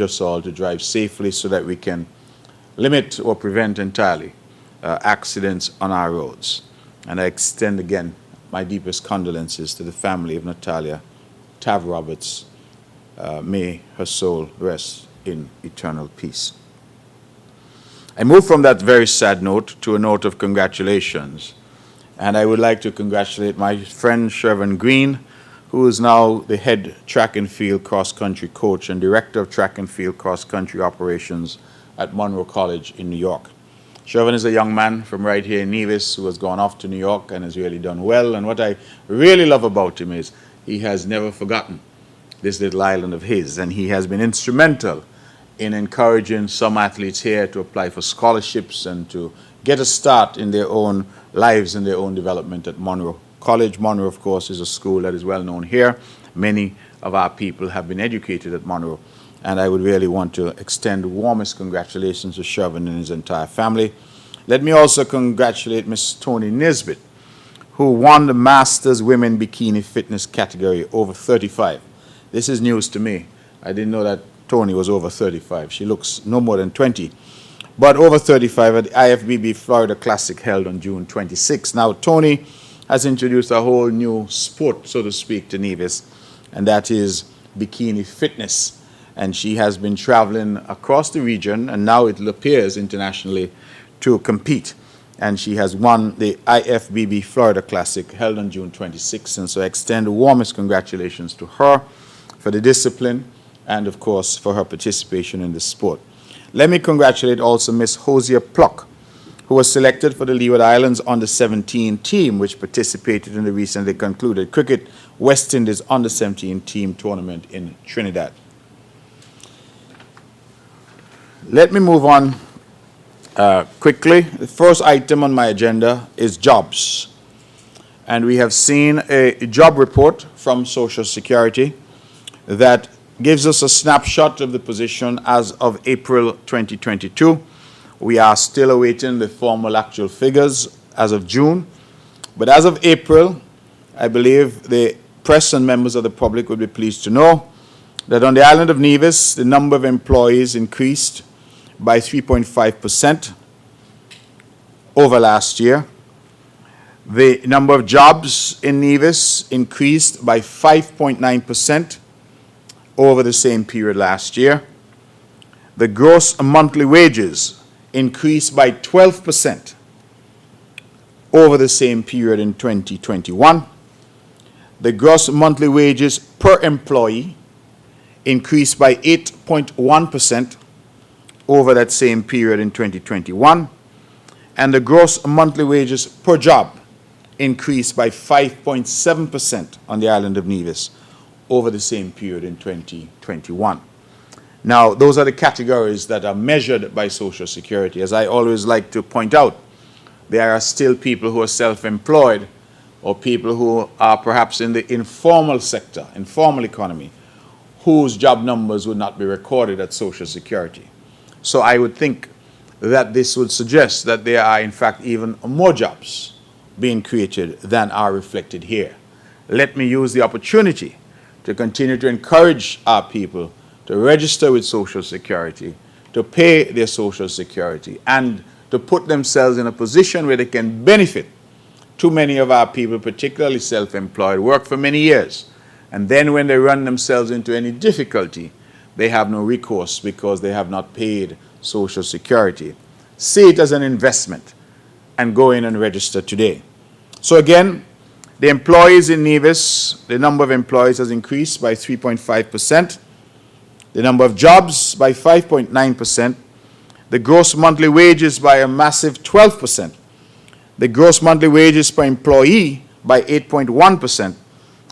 us all to drive safely so that we can limit or prevent entirely accidents on our roads. And I extend again my deepest condolences to the family of Natalia Tav Roberts. May her soul rest in eternal peace. I move from that very sad note to a note of congratulations. And I would like to congratulate my friend Shervin Green, who is now the head track and field cross-country coach and director of track and field cross-country operations at Monroe College in New York. Shervin is a young man from right here in Nevis who has gone off to New York and has really done well. And what I really love about him is he has never forgotten this little island of his, and he has been instrumental in encouraging some athletes here to apply for scholarships and to get a start in their own lives and their own development at Monroe College. Monroe, of course, is a school that is well known here. Many of our people have been educated at Monroe, and I would really want to extend warmest congratulations to Shervin and his entire family. Let me also congratulate Miss Tony Nisbet, who won the Masters Women Bikini Fitness category over 35. This is news to me. I didn't know that Tony was over 35. She looks no more than 20. But over 35 at the IFBB Florida Classic held on June 26. Now, Tony has introduced a whole new sport, so to speak, to Nevis, and that is bikini fitness. And she has been traveling across the region, and now it appears internationally, to compete. And she has won the IFBB Florida Classic held on June 26. And so I extend the warmest congratulations to her for the discipline and, of course, for her participation in the sport. Let me congratulate also Miss Hosier Pluck, who was selected for the Leeward Islands under-17 team, which participated in the recently concluded Cricket West Indies under-17 team tournament in Trinidad. Let me move on quickly. The first item on my agenda is jobs. And we have seen a job report from Social Security that gives us a snapshot of the position as of April 2022. We are still awaiting the formal actual figures as of June. But as of April, I believe the press and members of the public would be pleased to know that on the island of Nevis, the number of employees increased by 3.5% over last year. The number of jobs in Nevis increased by 5.9% over the same period last year. The gross monthly wages increased by 12% over the same period in 2021. The gross monthly wages per employee increased by 8.1% over that same period in 2021. And the gross monthly wages per job increased by 5.7% on the island of Nevis over the same period in 2021. Now, those are the categories that are measured by Social Security. As I always like to point out, there are still people who are self-employed or people who are perhaps in the informal sector, informal economy, whose job numbers would not be recorded at Social Security. So I would think that this would suggest that there are, in fact, even more jobs being created than are reflected here. Let me use the opportunity to continue to encourage our people to register with Social Security, to pay their Social Security, and to put themselves in a position where they can benefit. Too many of our people, particularly self-employed, work for many years, and then when they run themselves into any difficulty, they have no recourse because they have not paid Social Security. See it as an investment and go in and register today. So again, the employees in Nevis, the number of employees has increased by 3.5%. The number of jobs by 5.9%. The gross monthly wages by a massive 12%. The gross monthly wages per employee by 8.1%.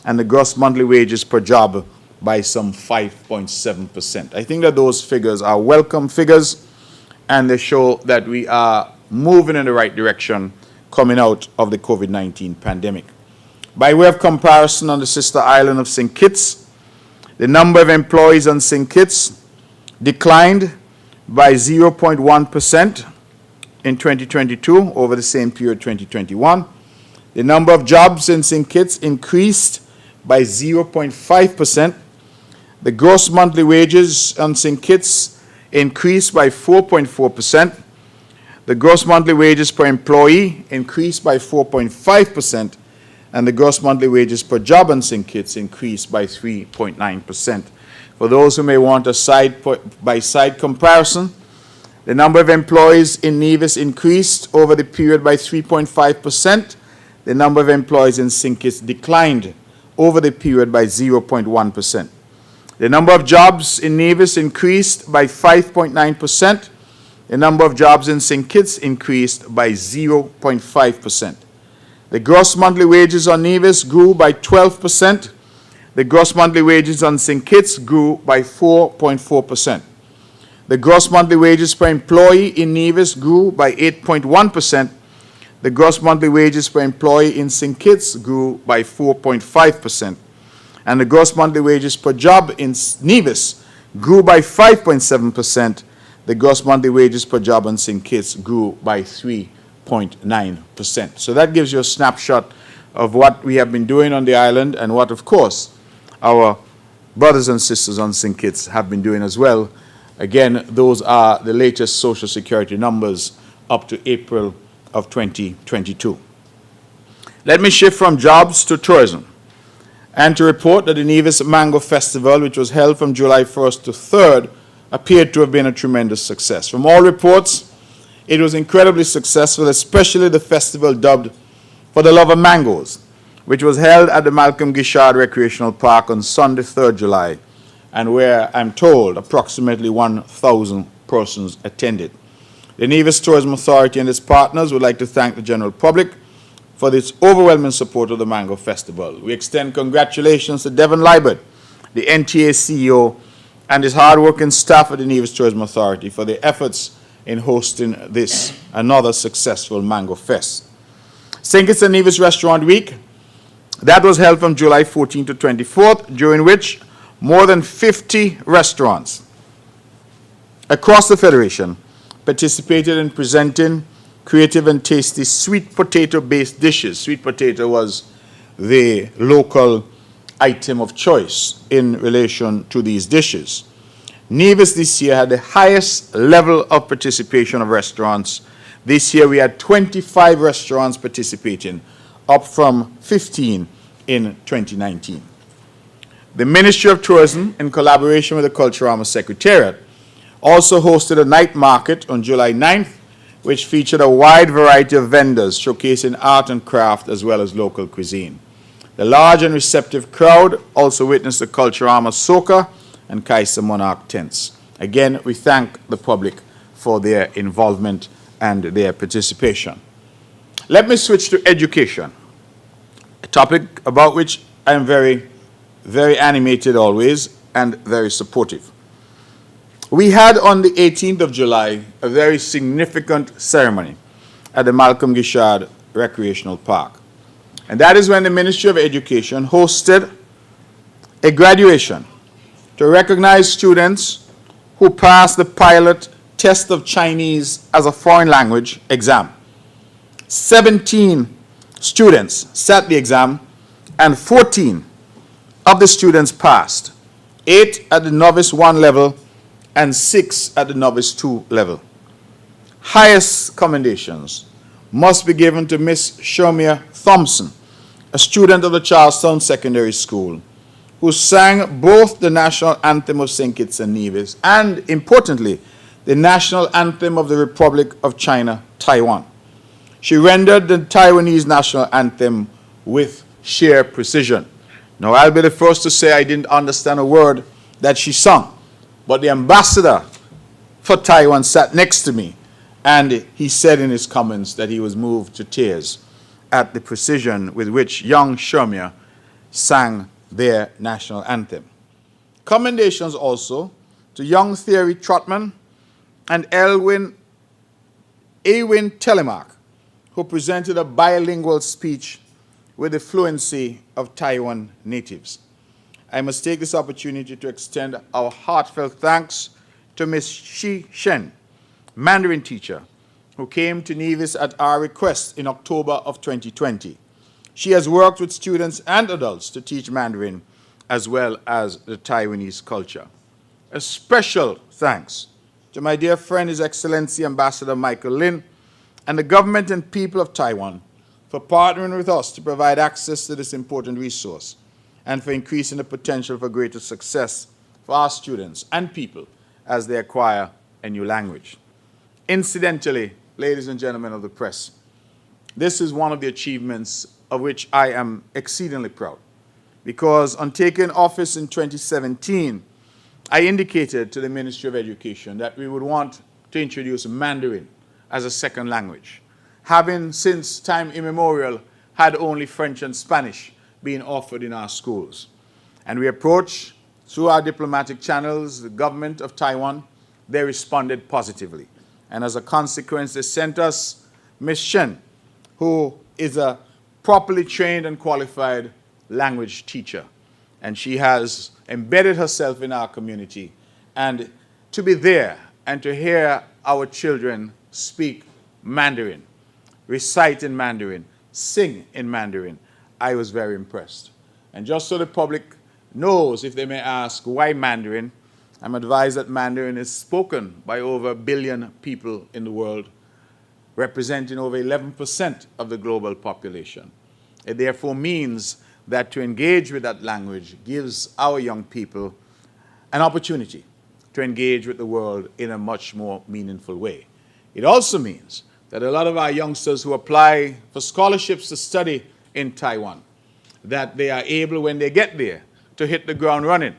And the gross monthly wages per job by some 5.7%. I think that those figures are welcome figures, and they show that we are moving in the right direction coming out of the COVID-19 pandemic. By way of comparison, on the sister island of St. Kitts, the number of employees on St. Kitts declined by 0.1% in 2022 over the same period 2021. The number of jobs in St. Kitts increased by 0.5%. The gross monthly wages on St. Kitts increased by 4.4%. The gross monthly wages per employee increased by 4.5%, and the gross monthly wages per job in St. Kitts increased by 3.9%. For those who may want a side-by-side comparison, the number of employees in Nevis increased over the period by 3.5%. The number of employees in St. Kitts declined over the period by 0.1%. The number of jobs in Nevis increased by 5.9%. The number of jobs in St. Kitts increased by 0.5%. The gross monthly wages on Nevis grew by 12%. The gross monthly wages on St. Kitts grew by 4.4%. The gross monthly wages per employee in Nevis grew by 8.1%. The gross monthly wages per employee in St. Kitts grew by 4.5%. And the gross monthly wages per job in Nevis grew by 5.7%. The gross monthly wages per job in St. Kitts grew by 3.9%. So that gives you a snapshot of what we have been doing on the island and what, of course, our brothers and sisters on St. Kitts have been doing as well. Again, those are the latest Social Security numbers up to April of 2022. Let me shift from jobs to tourism and to report that the Nevis Mango Festival, which was held from July 1st to 3rd, appeared to have been a tremendous success. From all reports, it was incredibly successful, especially the festival dubbed For the Love of Mangoes, which was held at the Malcolm Gishard Recreational Park on Sunday, 3rd July, and where, I'm told, approximately 1,000 persons attended. The Nevis Tourism Authority and its partners would like to thank the general public for this overwhelming support of the Mango Festival. We extend congratulations to Devon Liebert, the NTA CEO, and his hard-working staff at the Nevis Tourism Authority for their efforts in hosting this, another successful Mango Fest. St. Kitts and Nevis Restaurant Week, that was held from July 14th to 24th, during which more than 50 restaurants across the Federation participated in presenting creative and tasty sweet potato-based dishes. Sweet potato was the local item of choice in relation to these dishes. Nevis this year had the highest level of participation of restaurants. This year we had 25 restaurants participating, up from 15 in 2019. The Ministry of Tourism, in collaboration with the Culturama Secretariat, also hosted a night market on July 9th, which featured a wide variety of vendors showcasing art and craft as well as local cuisine. The large and receptive crowd also witnessed the Culturama Soca and Kaiser Monarch tents. Again, we thank the public for their involvement and their participation. Let me switch to education, a topic about which I am very animated always and very supportive. We had on the 18th of July a very significant ceremony at the Malcolm Gishard Recreational Park. And that is when the Ministry of Education hosted a graduation to recognize students who passed the pilot test of Chinese as a foreign language exam. 17 students sat the exam and 14 of the students passed, 8 at the Novice 1 level and 6 at the Novice 2 level. Highest commendations must be given to Miss Shomia Thompson, a student of the Charlestown Secondary School, who sang both the national anthem of St. Kitts and Nevis and, importantly, the national anthem of the Republic of China, Taiwan. She rendered the Taiwanese national anthem with sheer precision. Now, I'll be the first to say I didn't understand a word that she sung, but the ambassador for Taiwan sat next to me, and he said in his comments that he was moved to tears at the precision with which young Shomia sang their national anthem. Commendations also to young Thierry Trotman and Ewin Telemark, who presented a bilingual speech with the fluency of Taiwan natives. I must take this opportunity to extend our heartfelt thanks to Ms. Shi Shen, Mandarin teacher, who came to Nevis at our request in October of 2020. She has worked with students and adults to teach Mandarin as well as the Taiwanese culture. A special thanks to my dear friend, His Excellency Ambassador Michael Lin, and the government and people of Taiwan for partnering with us to provide access to this important resource and for increasing the potential for greater success for our students and people as they acquire a new language. Incidentally, ladies and gentlemen of the press, this is one of the achievements of which I am exceedingly proud, because on taking office in 2017, I indicated to the Ministry of Education that we would want to introduce Mandarin as a second language, having since time immemorial had only French and Spanish being offered in our schools. And we approached, through our diplomatic channels, the government of Taiwan. They responded positively. And as a consequence, they sent us Ms. Shen, who is a properly trained and qualified language teacher. And she has embedded herself in our community. And to be there and to hear our children speak Mandarin, recite in Mandarin, sing in Mandarin, I was very impressed. And just so the public knows, if they may ask, why Mandarin, I'm advised that Mandarin is spoken by over 1 billion people in the world, representing over 11% of the global population. It therefore means that to engage with that language gives our young people an opportunity to engage with the world in a much more meaningful way. It also means that a lot of our youngsters who apply for scholarships to study in Taiwan, that they are able, when they get there, to hit the ground running,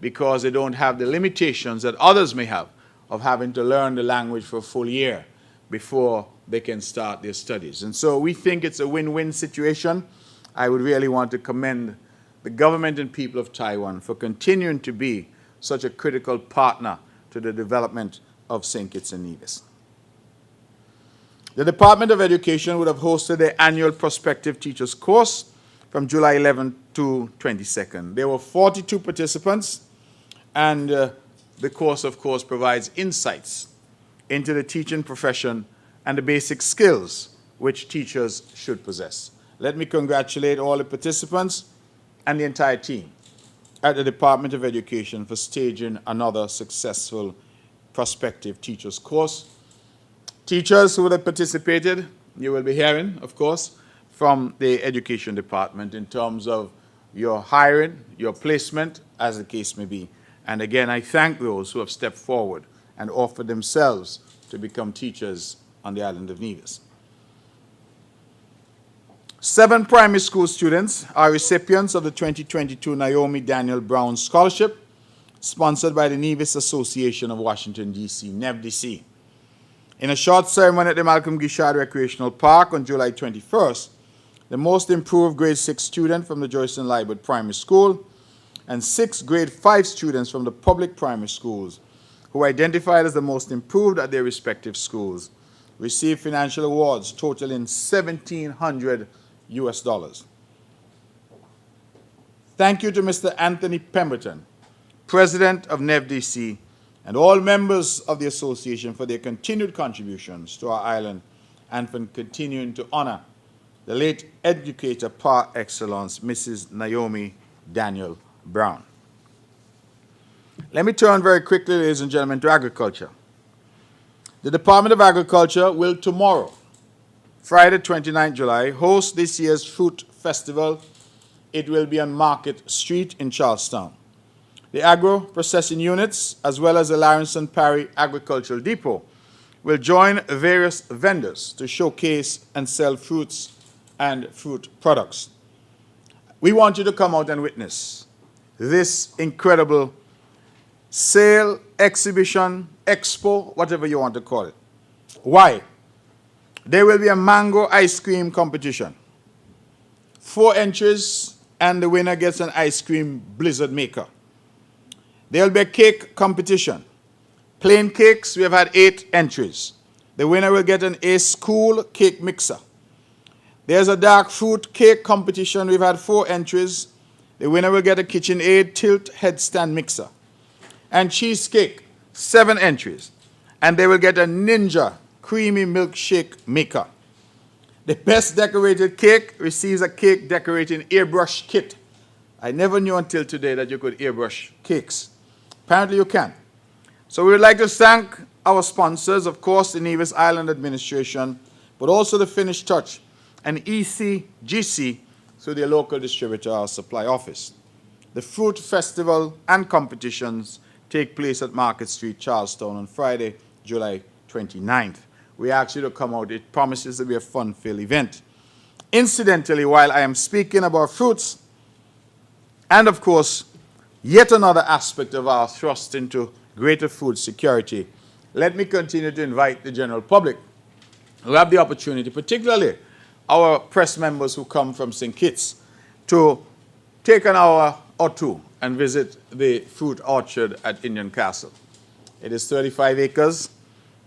because they don't have the limitations that others may have of having to learn the language for a full year before they can start their studies. And so we think it's a win-win situation. I would really want to commend the government and people of Taiwan for continuing to be such a critical partner to the development of St. Kitts and Nevis. The Department of Education would have hosted their annual prospective teachers course from July 11th to 22nd. There were 42 participants, and the course, of course, provides insights into the teaching profession and the basic skills which teachers should possess. Let me congratulate all the participants and the entire team at the Department of Education for staging another successful prospective teachers course. Teachers who would have participated, you will be hearing, of course, from the Education Department in terms of your hiring, your placement, as the case may be. And again, I thank those who have stepped forward and offered themselves to become teachers on the island of Nevis. 7 primary school students are recipients of the 2022 Naomi Daniel Brown Scholarship, sponsored by the Nevis Association of Washington, D.C., NEVDC. In a short ceremony at the Malcolm Guichard Recreational Park on July 21st, the most improved grade 6 student from the Joyson Liebert Primary School and 6 grade 5 students from the public primary schools, who were identified as the most improved at their respective schools, received financial awards totaling $1,700 US. Thank you to Mr. Anthony Pemberton, President of NEVDC, and all members of the association for their continued contributions to our island and for continuing to honor the late educator par excellence, Mrs. Naomi Daniel Brown. Let me turn very quickly, ladies and gentlemen, to agriculture. The Department of Agriculture will tomorrow, Friday, 29th July, host this year's Fruit Festival. It will be on Market Street in Charlestown. The agro-processing units, as well as the Lawrence Parry Agricultural Depot, will join various vendors to showcase and sell fruits and fruit products. We want you to come out and witness this incredible sale, exhibition, expo, whatever you want to call it. Why? There will be a mango ice cream competition. 4 entries, and the winner gets an ice cream blizzard maker. There will be a cake competition. Plain cakes, we have had 8 entries. The winner will get an Ace Cool cake mixer. There's a dark fruit cake competition. We've had 4 entries. The winner will get a KitchenAid tilt headstand mixer. And cheesecake, 7 entries. And they will get a Ninja creamy milkshake maker. The best decorated cake receives a cake decorating airbrush kit I never knew until today that you could airbrush cakes. Apparently you can. So we would like to thank our sponsors, of course, the Nevis Island Administration, but also the Finnish Touch and ECGC through their local distributor or supply office. The fruit festival and competitions take place at Market Street, Charlestown on Friday, July 29th. We ask you to come out. It promises to be a fun-filled event. Incidentally, while I am speaking about fruits, and of course, yet another aspect of our thrust into greater food security, let me continue to invite the general public who have the opportunity, particularly our press members who come from St. Kitts, to take an hour or two and visit the fruit orchard at Indian Castle. It is 35 acres.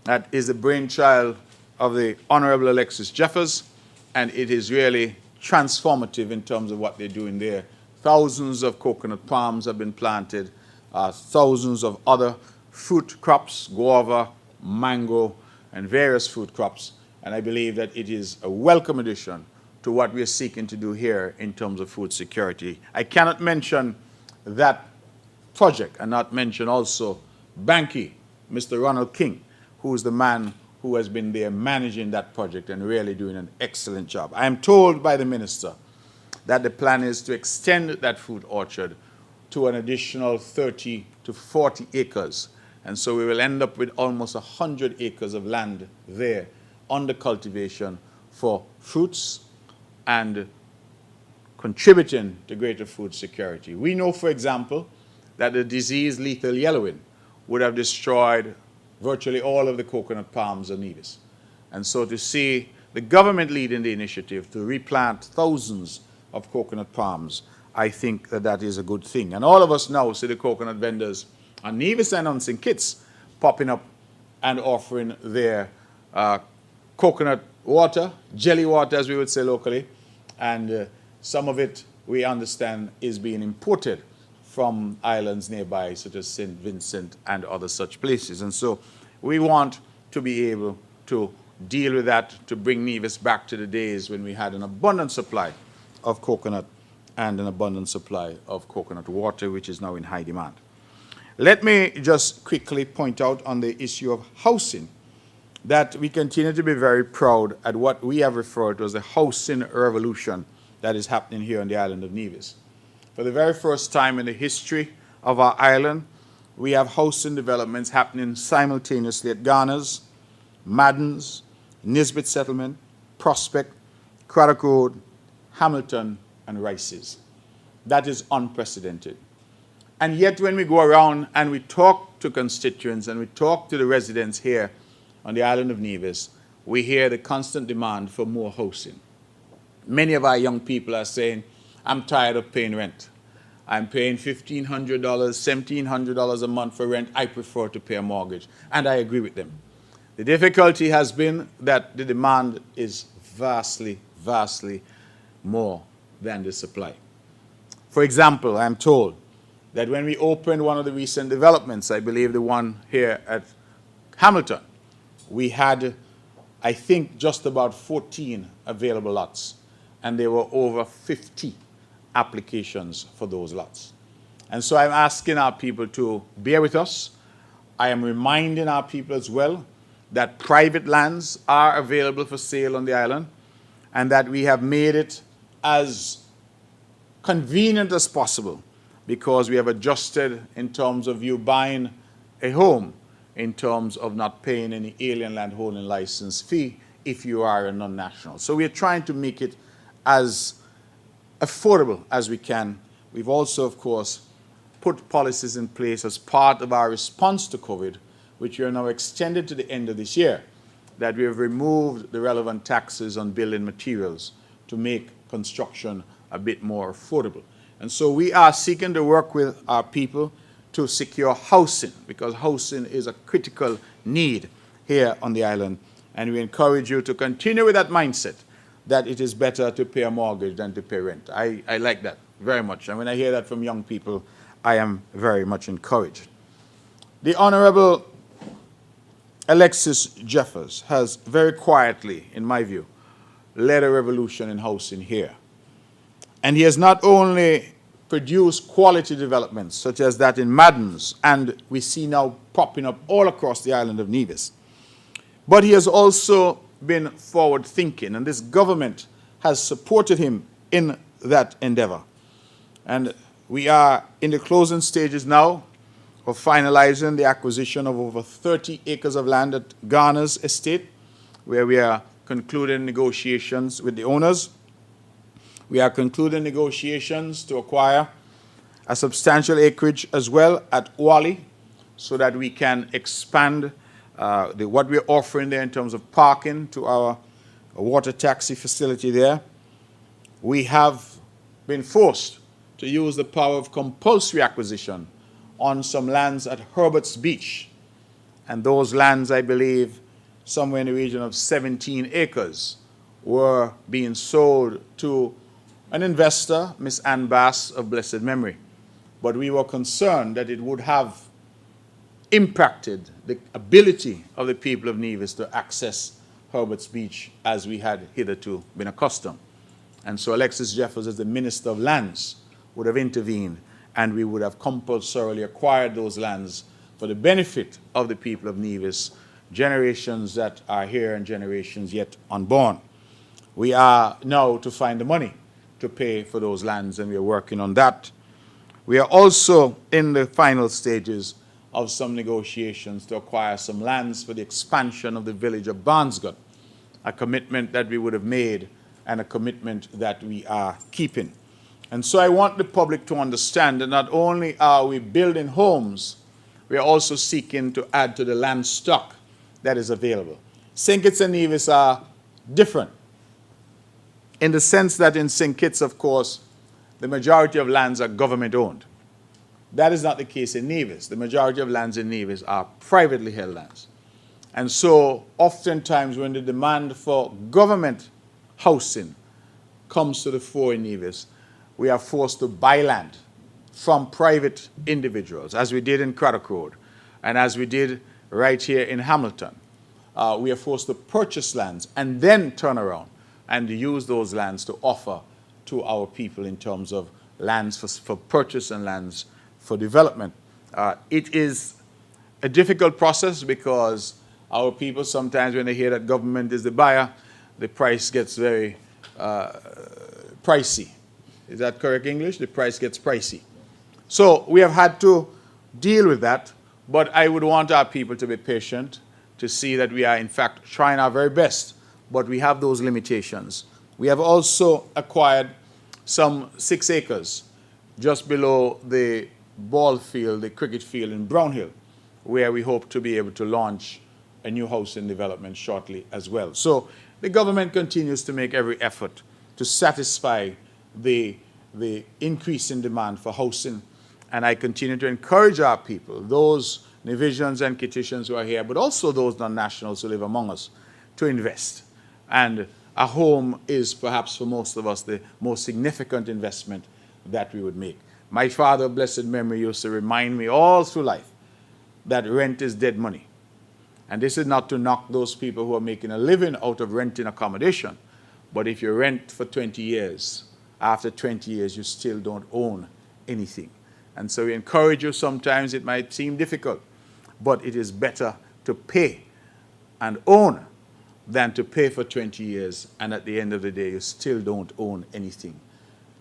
That is the brainchild of the Honorable Alexis Jeffers, and it is really transformative in terms of what they're doing there. Thousands of coconut palms have been planted, thousands of other fruit crops, guava, mango, and various fruit crops. And I believe that it is a welcome addition to what we are seeking to do here in terms of food security. I cannot mention that project and not mention also Banky, Mr. Ronald King, who is the man who has been there managing that project and really doing an excellent job. I am told by the minister that the plan is to extend that fruit orchard to an additional 30 to 40 acres. And so we will end up with almost 100 acres of land there under cultivation for fruits and contributing to greater food security. We know, for example, that the disease lethal yellowing would have destroyed virtually all of the coconut palms in Nevis. And so to see the government leading the initiative to replant thousands of coconut palms, I think that that is a good thing. And all of us now see the coconut vendors on Nevis and on St. Kitts popping up and offering their coconut water, jelly water as we would say locally, and some of it we understand is being imported from islands nearby such as St. Vincent and other such places. And so we want to be able to deal with that, to bring Nevis back to the days when we had an abundant supply of coconut and an abundant supply of coconut water, which is now in high demand. Let me just quickly point out on the issue of housing that we continue to be very proud at what we have referred to as the housing revolution that is happening here on the island of Nevis. For the very first time in the history of our island, we have housing developments happening simultaneously at Garner's, Madden's, Nisbet Settlement, Prospect, Craddock Road, Hamilton, and Rice's. That is unprecedented. And yet when we go around and we talk to constituents and we talk to the residents here on the island of Nevis, we hear the constant demand for more housing. Many of our young people are saying, I'm tired of paying rent. I'm paying $1,500, $1,700 a month for rent. I prefer to pay a mortgage. And I agree with them. The difficulty has been that the demand is vastly, vastly more than the supply. For example, I'm told that when we opened one of the recent developments, I believe the one here at Hamilton, we had, I think, just about 14 available lots, and there were over 50 applications for those lots. And so I'm asking our people to bear with us. I am reminding our people as well that private lands are available for sale on the island, and that we have made it as convenient as possible, because we have adjusted in terms of you buying a home in terms of not paying any alien landholding license fee if you are a non-national. So we are trying to make it as affordable as we can. We've also, of course, put policies in place as part of our response to COVID, which we are now extended to the end of this year, that we have removed the relevant taxes on building materials to make construction a bit more affordable. And so we are seeking to work with our people to secure housing, because housing is a critical need here on the island. And we encourage you to continue with that mindset that it is better to pay a mortgage than to pay rent. I like that very much. And when I hear that from young people, I am very much encouraged. The Honorable Alexis Jeffers has very quietly, in my view, led a revolution in housing here. And he has not only produce quality developments, such as that in Maddens, and we see now popping up all across the island of Nevis. But he has also been forward-thinking, and this government has supported him in that endeavor. And we are in the closing stages now of finalizing the acquisition of over 30 acres of land at Garner's estate, where we are concluding negotiations with the owners. We are concluding negotiations to acquire a substantial acreage as well at Wally, so that we can expand what we're offering there in terms of parking to our water taxi facility there. We have been forced to use the power of compulsory acquisition on some lands at Herbert's Beach. And those lands, I believe, somewhere in the region of 17 acres, were being sold to an investor, Miss Ann Bass of blessed memory. But we were concerned that it would have impacted the ability of the people of Nevis to access Herbert's Beach as we had hitherto been accustomed. And so Alexis Jeffers, as the Minister of Lands, would have intervened, and we would have compulsorily acquired those lands for the benefit of the people of Nevis, generations that are here and generations yet unborn. We are now to find the money to pay for those lands, and we are working on that. We are also in the final stages of some negotiations to acquire some lands for the expansion of the village of Barnesgood, a commitment that we would have made and a commitment that we are keeping. And so I want the public to understand that not only are we building homes, we are also seeking to add to the land stock that is available. St. Kitts and Nevis are different in the sense that in St. Kitts, of course, the majority of lands are government-owned. That is not the case in Nevis. The majority of lands in Nevis are privately held lands. And so oftentimes when the demand for government housing comes to the fore in Nevis, we are forced to buy land from private individuals, as we did in Craddock Road, and as we did right here in Hamilton. We are forced to purchase lands and then turn around and use those lands to offer to our people in terms of lands for purchase and lands for development. It is a difficult process because our people sometimes, when they hear that government is the buyer, the price gets very pricey. Is that correct English? The price gets pricey. So we have had to deal with that, but I would want our people to be patient, to see that we are in fact trying our very best, but we have those limitations. We have also acquired some 6 acres just below the ball field, the cricket field in Brownhill, where we hope to be able to launch a new housing development shortly as well. So the government continues to make every effort to satisfy the increase in demand for housing, and I continue to encourage our people, those Nevisians and Kittitians who are here, but also those non-nationals who live among us, to invest. And a home is perhaps for most of us the most significant investment that we would make. My father, blessed memory, used to remind me all through life that rent is dead money. And this is not to knock those people who are making a living out of renting accommodation, but if you rent for 20 years, after 20 years you still don't own anything. And so we encourage you, sometimes it might seem difficult, but it is better to pay and own than to pay for 20 years and at the end of the day you still don't own anything.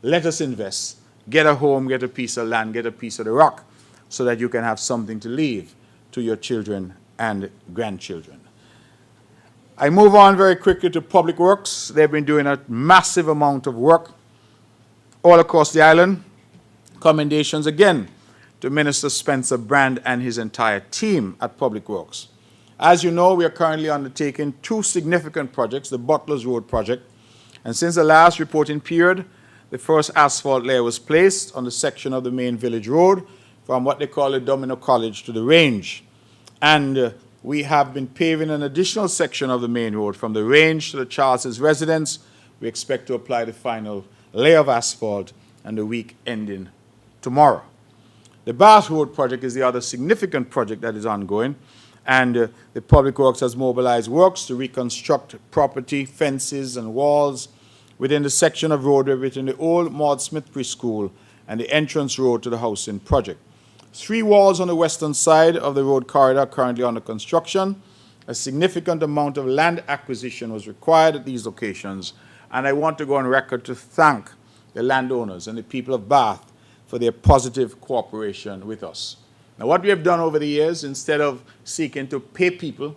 Let us invest. Get a home, get a piece of land, get a piece of the rock, so that you can have something to leave to your children and grandchildren. I move on very quickly to public works. They've been doing a massive amount of work all across the island. Commendations again to Minister Spencer Brand and his entire team at Public Works. As you know, we are currently undertaking 2 significant projects, the Butlers Road project, and since the last reporting period, the first asphalt layer was placed on the section of the main village road from what they call the Domino College to the range. And we have been paving an additional section of the main road from the range to the Charles's residence. We expect to apply the final layer of asphalt and the week ending tomorrow. The Bath Road project is the other significant project that is ongoing, and the Public Works has mobilized works to reconstruct property, fences and walls within the section of roadway between the old Maud Smith Preschool and the entrance road to the housing project. 3 walls on the western side of the road corridor are currently under construction. A significant amount of land acquisition was required at these locations, and I want to go on record to thank the landowners and the people of Bath for their positive cooperation with us. Now, what we have done over the years, instead of seeking to pay people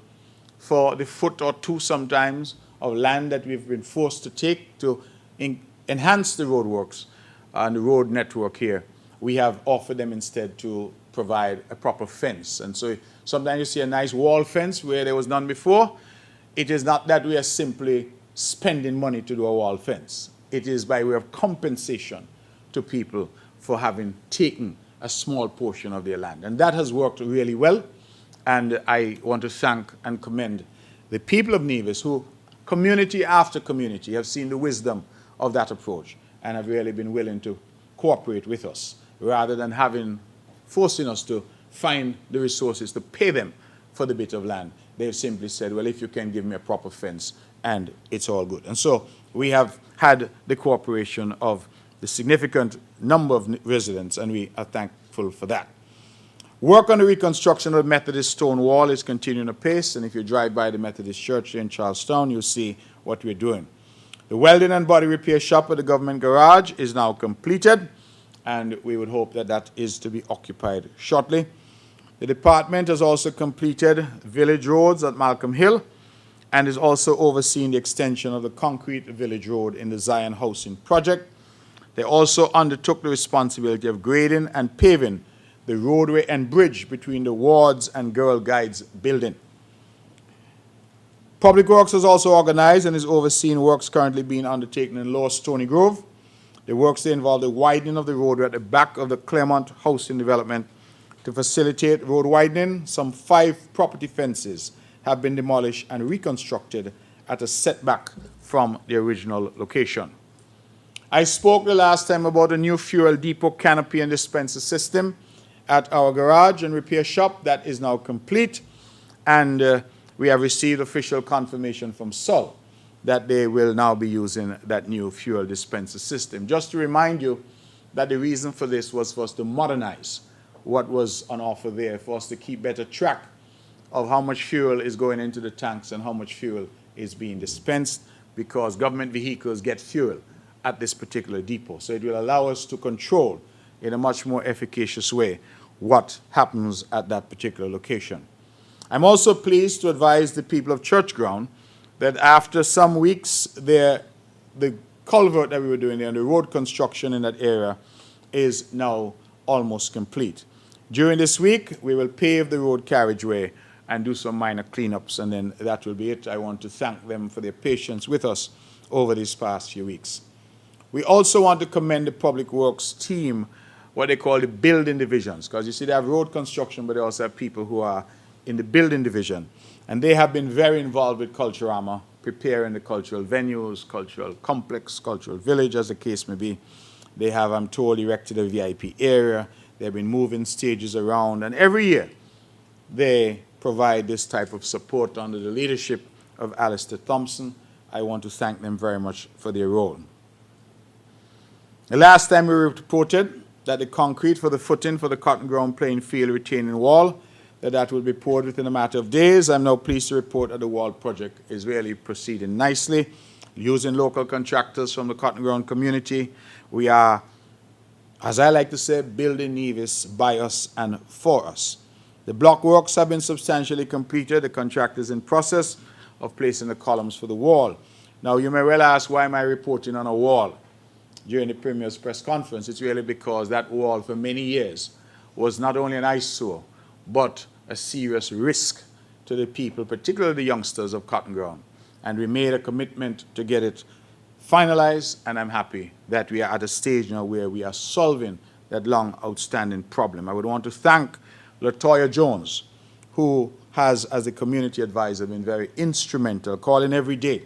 for the foot or two sometimes of land that we've been forced to take to enhance the roadworks and the road network here, we have offered them instead to provide a proper fence. And so sometimes you see a nice wall fence where there was none before. It is not that we are simply spending money to do a wall fence. It is by way of compensation to people for having taken a small portion of their land. And that has worked really well. And I want to thank and commend the people of Nevis who, community after community, have seen the wisdom of that approach and have really been willing to cooperate with us rather than forcing us to find the resources to pay them for the bit of land. They've simply said, well, if you can give me a proper fence, and it's all good. And so we have had the cooperation of the significant number of residents, and we are thankful for that. Work on the reconstruction of the Methodist stone wall is continuing apace, and if you drive by the Methodist church in Charlestown, you'll see what we're doing. The welding and body repair shop at the government garage is now completed, and we would hope that that is to be occupied shortly. The department has also completed village roads at Malcolm Hill and is also overseeing the extension of the concrete village road in the Zion housing project. They also undertook the responsibility of grading and paving the roadway and bridge between the wards and Girl Guides building. Public Works has also organized and is overseeing works currently being undertaken in Lower Stony Grove. The works they involve the widening of the roadway at the back of the Claremont housing development. To facilitate road widening, some 5 property fences have been demolished and reconstructed at a setback from the original location. I spoke the last time about a new fuel depot canopy and dispenser system at our garage and repair shop. That is now complete, and we have received official confirmation from Sol that they will now be using that new fuel dispenser system. Just to remind you that the reason for this was for us to modernize what was on offer there, for us to keep better track of how much fuel is going into the tanks and how much fuel is being dispensed, because government vehicles get fuel at this particular depot. So it will allow us to control in a much more efficacious way what happens at that particular location. I'm also pleased to advise the people of Church Ground that after some weeks, the culvert that we were doing there and the road construction in that area is now almost complete. During this week, we will pave the road carriageway and do some minor cleanups, and then that will be it. I want to thank them for their patience with us over these past few weeks. We also want to commend the Public Works team, what they call the building divisions, because you see they have road construction, but they also have people who are in the building division. And they have been very involved with Culturama, preparing the cultural venues, cultural complex, cultural village, as the case may be. They have, I'm told, erected a VIP area. They've been moving stages around. And every year, they provide this type of support under the leadership of Alistair Thompson. I want to thank them very much for their role. The last time we reported that the concrete for the footing for the Cotton Ground playing field retaining wall, that will be poured within a matter of days. I'm now pleased to report that the wall project is really proceeding nicely. Using local contractors from the Cotton Ground community, we are, as I like to say, building Nevis by us and for us. The block works have been substantially completed. The contractor is in process of placing the columns for the wall. Now, you may well ask, why am I reporting on a wall during the Premier's press conference? It's really because that wall for many years was not only an eyesore, but a serious risk to the people, particularly the youngsters of Cotton Ground. And we made a commitment to get it finalized, and I'm happy that we are at a stage now where we are solving that long outstanding problem. I would want to thank Latoya Jones, who has, as a community advisor, been very instrumental, calling every day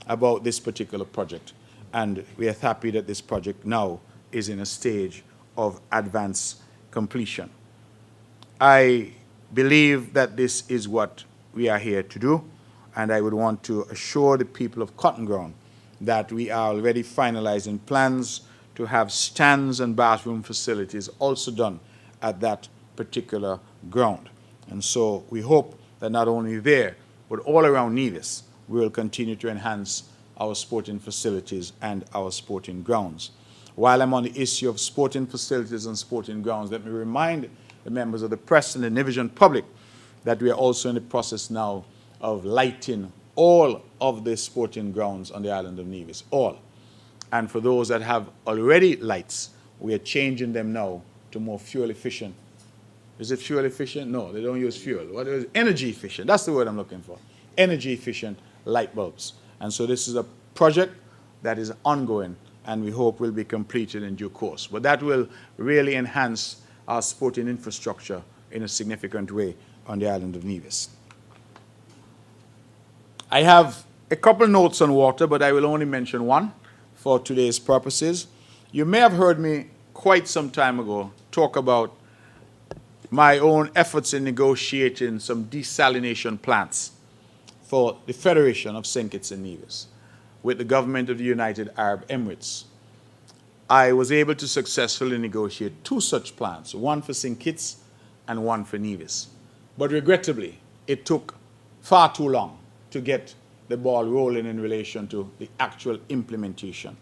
about this particular project. And we are happy that this project now is in a stage of advanced completion. I believe that this is what we are here to do, and I would want to assure the people of Cotton Ground that we are already finalizing plans to have stands and bathroom facilities also done at that particular ground. And so we hope that not only there, but all around Nevis, we will continue to enhance our sporting facilities and our sporting grounds. While I'm on the issue of sporting facilities and sporting grounds, let me remind the members of the press and the Nevision public that we are also in the process now of lighting all of the sporting grounds on the island of Nevis, all. And for those that have already lights, we are changing them now to more fuel efficient. Is it fuel efficient? No, they don't use fuel. What is energy efficient? That's the word I'm looking for. Energy efficient light bulbs. And so this is a project that is ongoing and we hope will be completed in due course. But that will really enhance our sporting infrastructure in a significant way on the island of Nevis. I have a couple notes on water, but I will only mention one for today's purposes. You may have heard me quite some time ago talk about my own efforts in negotiating some desalination plants for the Federation of St. Kitts and Nevis with the government of the United Arab Emirates. I was able to successfully negotiate 2 such plants, one for St. Kitts and one for Nevis. But regrettably, it took far too long to get the ball rolling in relation to the actual implementation.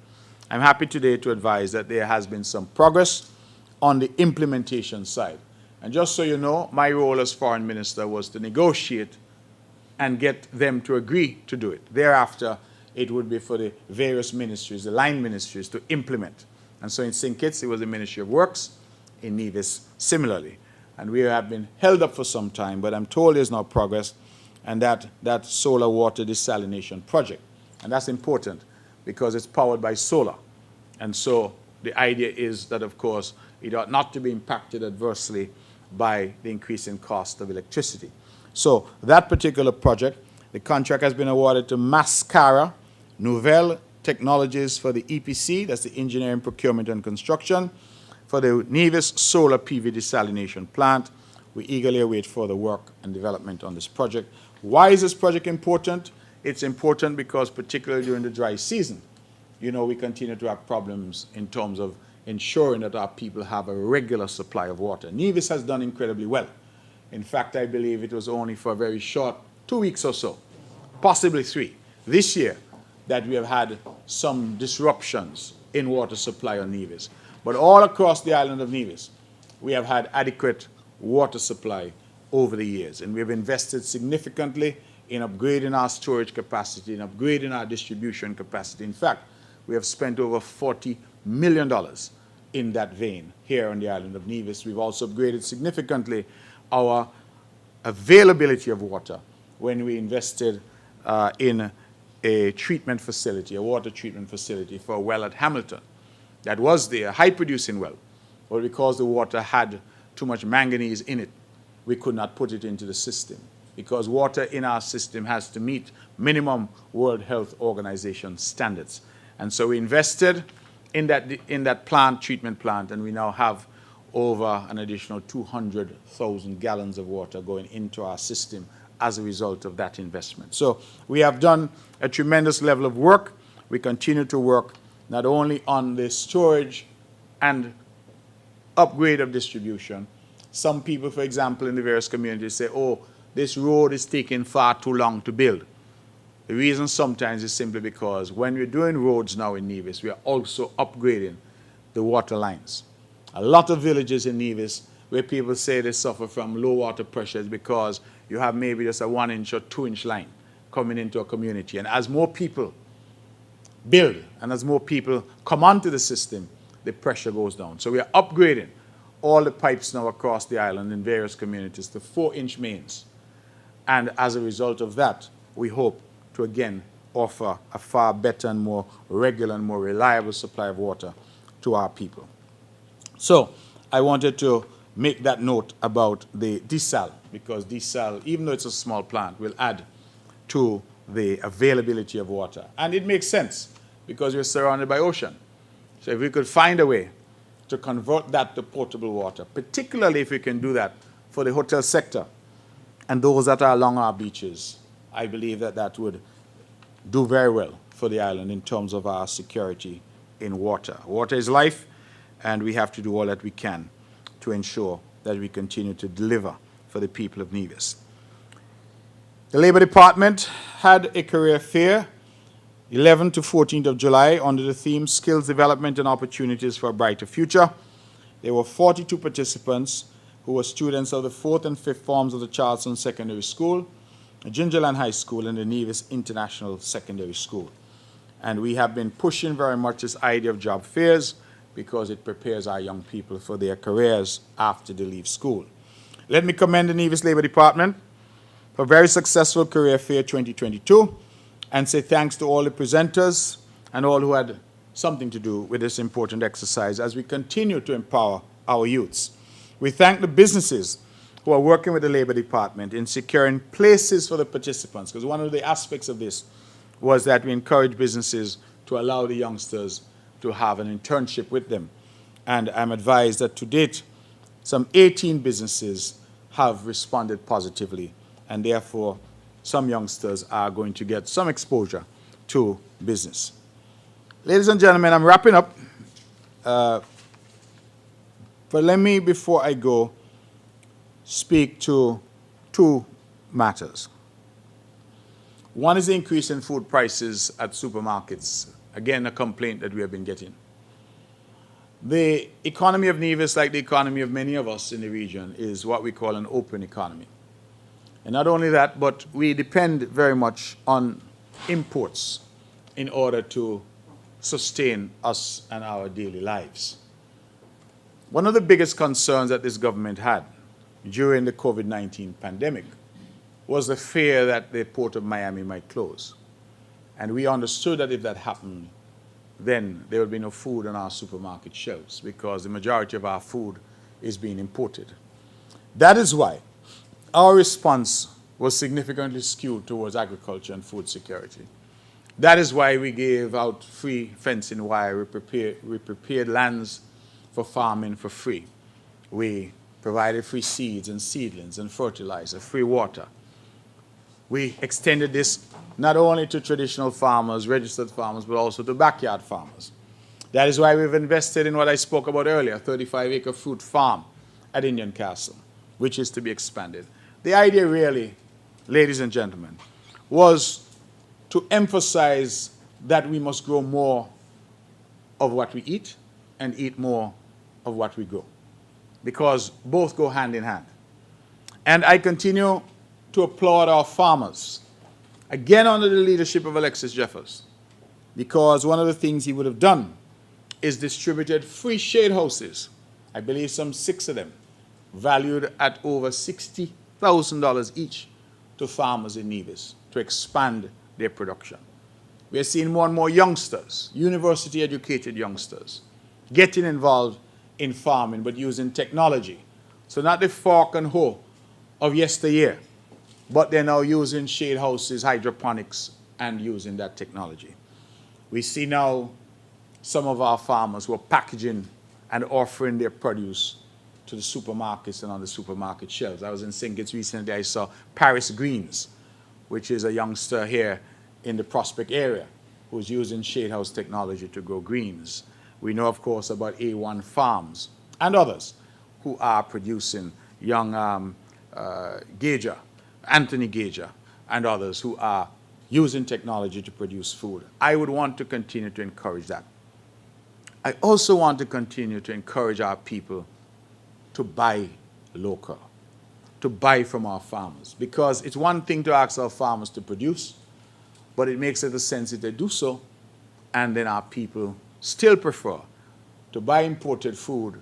I'm happy today to advise that there has been some progress on the implementation side. And just so you know, my role as foreign minister was to negotiate and get them to agree to do it. Thereafter, it would be for the various ministries, the line ministries, to implement. And so in St. Kitts, it was the Ministry of Works, in Nevis similarly. And we have been held up for some time, but I'm told there's now progress, and that solar water desalination project. And that's important because it's powered by solar. And so the idea is that, of course, it ought not to be impacted adversely by the increasing cost of electricity. So that particular project, the contract has been awarded to Mascara Nouvelle Technologies for the EPC, that's the Engineering, Procurement and Construction, for the Nevis Solar PV Desalination Plant. We eagerly await further work and development on this project. Why is this project important? It's important because particularly during the dry season, you know, we continue to have problems in terms of ensuring that our people have a regular supply of water. Nevis has done incredibly well. In fact, I believe it was only for a very short 2 weeks or so, possibly 3, this year, that we have had some disruptions in water supply on Nevis. But all across the island of Nevis, we have had adequate water supply over the years. And we have invested significantly in upgrading our storage capacity, in upgrading our distribution capacity. In fact, we have spent over $40 million in that vein here on the island of Nevis. We've also upgraded significantly our availability of water when we invested in a treatment facility, a water treatment facility for a well at Hamilton that was there, a high-producing well. But because the water had too much manganese in it, we could not put it into the system because water in our system has to meet minimum World Health Organization standards. And so we invested in that plant, treatment plant, and we now have over an additional 200,000 gallons of water going into our system as a result of that investment. So we have done a tremendous level of work. We continue to work not only on the storage and upgrade of distribution. Some people, for example, in the various communities say, oh, this road is taking far too long to build. The reason sometimes is simply because when we're doing roads now in Nevis, we are also upgrading the water lines. A lot of villages in Nevis where people say they suffer from low water pressures because you have maybe just a 1-inch or 2-inch line coming into a community. And as more people build and as more people come onto the system, the pressure goes down. So we are upgrading all the pipes now across the island in various communities to 4-inch mains. And as a result of that, we hope to again offer a far better and more regular and more reliable supply of water to our people. So I wanted to make that note about the desal, because desal, even though it's a small plant, will add to the availability of water. And it makes sense because we're surrounded by ocean. So if we could find a way to convert that to potable water, particularly if we can do that for the hotel sector and those that are along our beaches, I believe that that would do very well for the island in terms of our security in water. Water is life, and we have to do all that we can to ensure that we continue to deliver for the people of Nevis. The Labor Department had a career fair 11th to 14th of July under the theme Skills Development and Opportunities for a Brighter Future. There were 42 participants who were students of the 4th and 5th forms of the Charleston Secondary School, Gingerland High School, and the Nevis International Secondary School. And we have been pushing very much this idea of job fairs because it prepares our young people for their careers after they leave school. Let me commend the Nevis Labor Department for a very successful Career Fair 2022 and say thanks to all the presenters and all who had something to do with this important exercise as we continue to empower our youths. We thank the businesses who are working with the Labor Department in securing places for the participants, because one of the aspects of this was that we encourage businesses to allow the youngsters to have an internship with them. And I'm advised that to date, some 18 businesses have responded positively, and therefore some youngsters are going to get some exposure to business. Ladies and gentlemen, I'm wrapping up. But let me, before I go, speak to two matters. One is the increase in food prices at supermarkets. Again, a complaint that we have been getting. The economy of Nevis, like the economy of many of us in the region, is what we call an open economy. And not only that, but we depend very much on imports in order to sustain us and our daily lives. One of the biggest concerns that this government had during the COVID-19 pandemic was the fear that the port of Miami might close. And we understood that if that happened, then there would be no food on our supermarket shelves because the majority of our food is being imported. That is why our response was significantly skewed towards agriculture and food security. That is why we gave out free fencing wire. We prepared lands for farming for free. We provided free seeds and seedlings and fertilizer, free water. We extended this not only to traditional farmers, registered farmers, but also to backyard farmers. That is why we've invested in what I spoke about earlier, a 35-acre fruit farm at Indian Castle, which is to be expanded. The idea really, ladies and gentlemen, was to emphasize that we must grow more of what we eat and eat more of what we grow, because both go hand in hand. And I continue to applaud our farmers, again under the leadership of Alexis Jeffers, because one of the things he would have done is distributed free shade houses, I believe some 6 of them, valued at over $60,000 each, to farmers in Nevis to expand their production. We are seeing more and more youngsters, university-educated youngsters, getting involved in farming, but using technology. So not the fork and hoe of yesteryear, but they're now using shade houses, hydroponics, and using that technology. We see now some of our farmers who are packaging and offering their produce to the supermarkets and on the supermarket shelves. I was in St. Kitts recently, I saw Paris Greens, which is a youngster here in the Prospect area who's using shade house technology to grow greens. We know, of course, about A1 Farms and others who are producing young Gager, Anthony Gager, and others who are using technology to produce food. I would want to continue to encourage that. I also want to continue to encourage our people to buy local, to buy from our farmers, because it's one thing to ask our farmers to produce, but it makes little sense if they do so, and then our people still prefer to buy imported food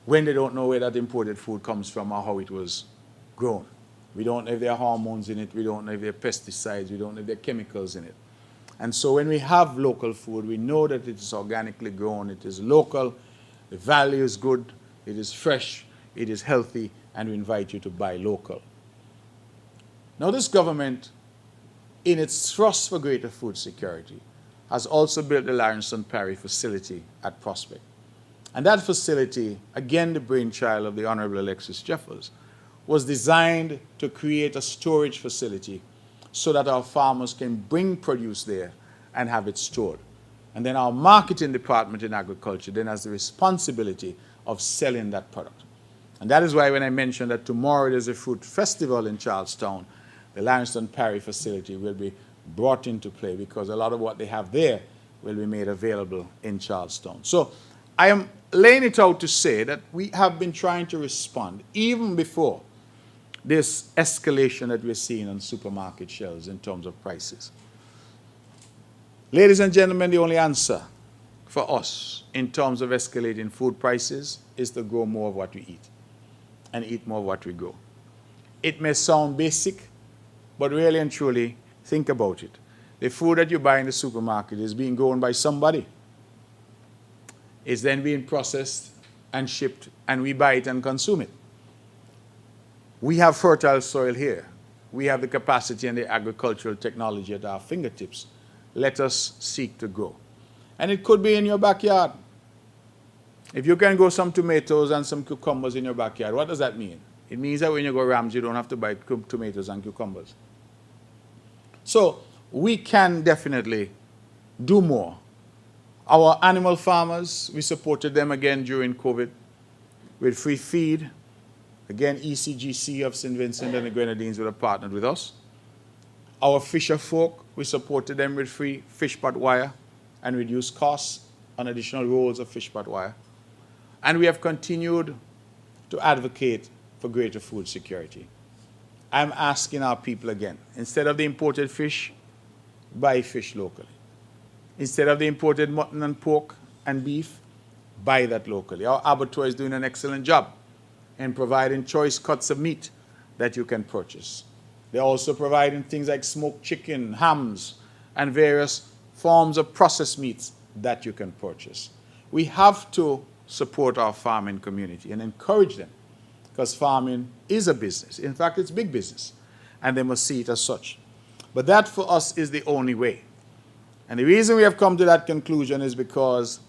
when they don't know where that imported food comes from or how it was grown. We don't know if there are hormones in it, we don't know if there are pesticides, we don't know if there are chemicals in it. And so when we have local food, we know that it is organically grown, it is local, the value is good, it is fresh, it is healthy, and we invite you to buy local. Now this government, in its thrust for greater food security, has also built the Lawrenson Perry facility at Prospect. And that facility, again the brainchild of the Honorable Alexis Jeffers, was designed to create a storage facility so that our farmers can bring produce there and have it stored. And then our marketing department in agriculture then has the responsibility of selling that product. And that is why when I mentioned that tomorrow there's a fruit festival in Charlestown, the Langston Parry facility will be brought into play, because a lot of what they have there will be made available in Charlestown. So I am laying it out to say that we have been trying to respond even before this escalation that we're seeing on supermarket shelves in terms of prices. Ladies and gentlemen, the only answer for us in terms of escalating food prices is to grow more of what we eat and eat more of what we grow. It may sound basic, but really and truly, think about it. The food that you buy in the supermarket is being grown by somebody. It's then being processed and shipped, and we buy it and consume it. We have fertile soil here. We have the capacity and the agricultural technology at our fingertips. Let us seek to grow. And it could be in your backyard. If you can grow some tomatoes and some cucumbers in your backyard, what does that mean? It means that when you go Rams, you don't have to buy tomatoes and cucumbers. So we can definitely do more. Our animal farmers, we supported them again during COVID with free feed. Again, ECGC of St. Vincent and the Grenadines would have partnered with us. Our fisher folk, we supported them with free fish pot wire and reduced costs on additional rolls of fish pot wire. And we have continued to advocate for greater food security. I'm asking our people again, instead of the imported fish, buy fish locally. Instead of the imported mutton and pork and beef, buy that locally. Our abattoir is doing an excellent job in providing choice cuts of meat that you can purchase. They're also providing things like smoked chicken, hams, and various forms of processed meats that you can purchase. We have to support our farming community and encourage them, because farming is a business. In fact, it's big business, and they must see it as such. But that for us is the only way. And the reason we have come to that conclusion is because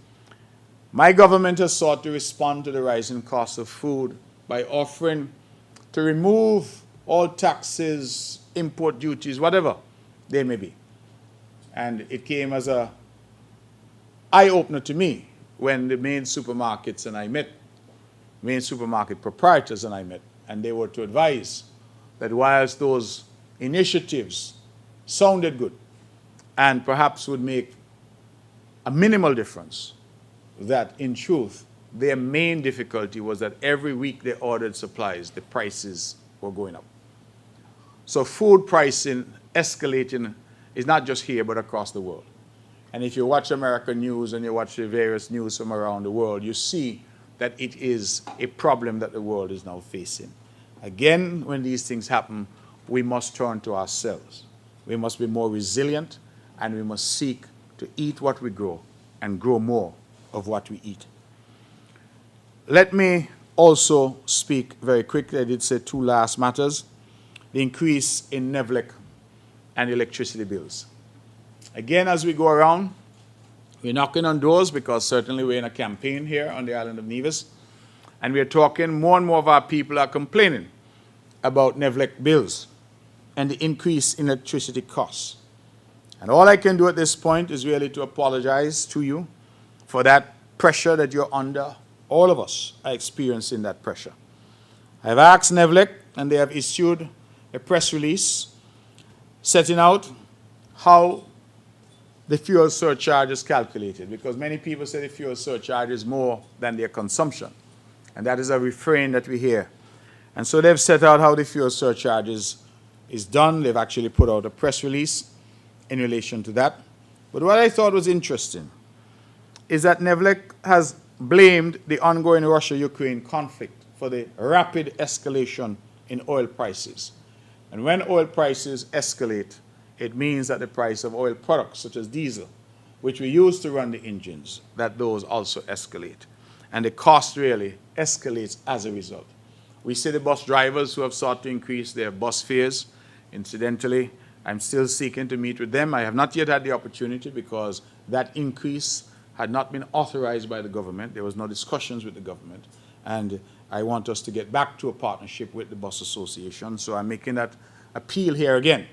my government has sought to respond to the rising cost of food by offering to remove all taxes, import duties, whatever they may be. And it came as an eye-opener to me when the main supermarkets and I met, main supermarket proprietors and I met, and they were to advise that whilst those initiatives sounded good and perhaps would make a minimal difference, that in truth, their main difficulty was that every week they ordered supplies, the prices were going up. So food pricing escalating is not just here, but across the world. And if you watch American news and you watch the various news from around the world, you see that it is a problem that the world is now facing. Again, when these things happen, we must turn to ourselves. We must be more resilient, and we must seek to eat what we grow and grow more of what we eat. Let me also speak very quickly. I did say two last matters. The increase in NEVLEC and electricity bills. Again, as we go around, we're knocking on doors, because certainly we're in a campaign here on the island of Nevis, and we're talking, more and more of our people are complaining about NEVLEC bills and the increase in electricity costs. And all I can do at this point is really to apologize to you for that pressure that you're under. All of us are experiencing that pressure. I've asked NEVLEC, and they have issued a press release setting out how the fuel surcharge is calculated, because many people say the fuel surcharge is more than their consumption. And that is a refrain that we hear. And so they've set out how the fuel surcharge is done. They've actually put out a press release in relation to that. But what I thought was interesting is that NEVLEC has blamed the ongoing Russia-Ukraine conflict for the rapid escalation in oil prices. And when oil prices escalate, it means that the price of oil products, such as diesel, which we use to run the engines, that those also escalate. And the cost really escalates as a result. We see the bus drivers who have sought to increase their bus fares. Incidentally, I'm still seeking to meet with them. I have not yet had the opportunity, because that increase had not been authorized by the government. There was no discussions with the government. And I want us to get back to a partnership with the Bus Association. So I'm making that appeal here again,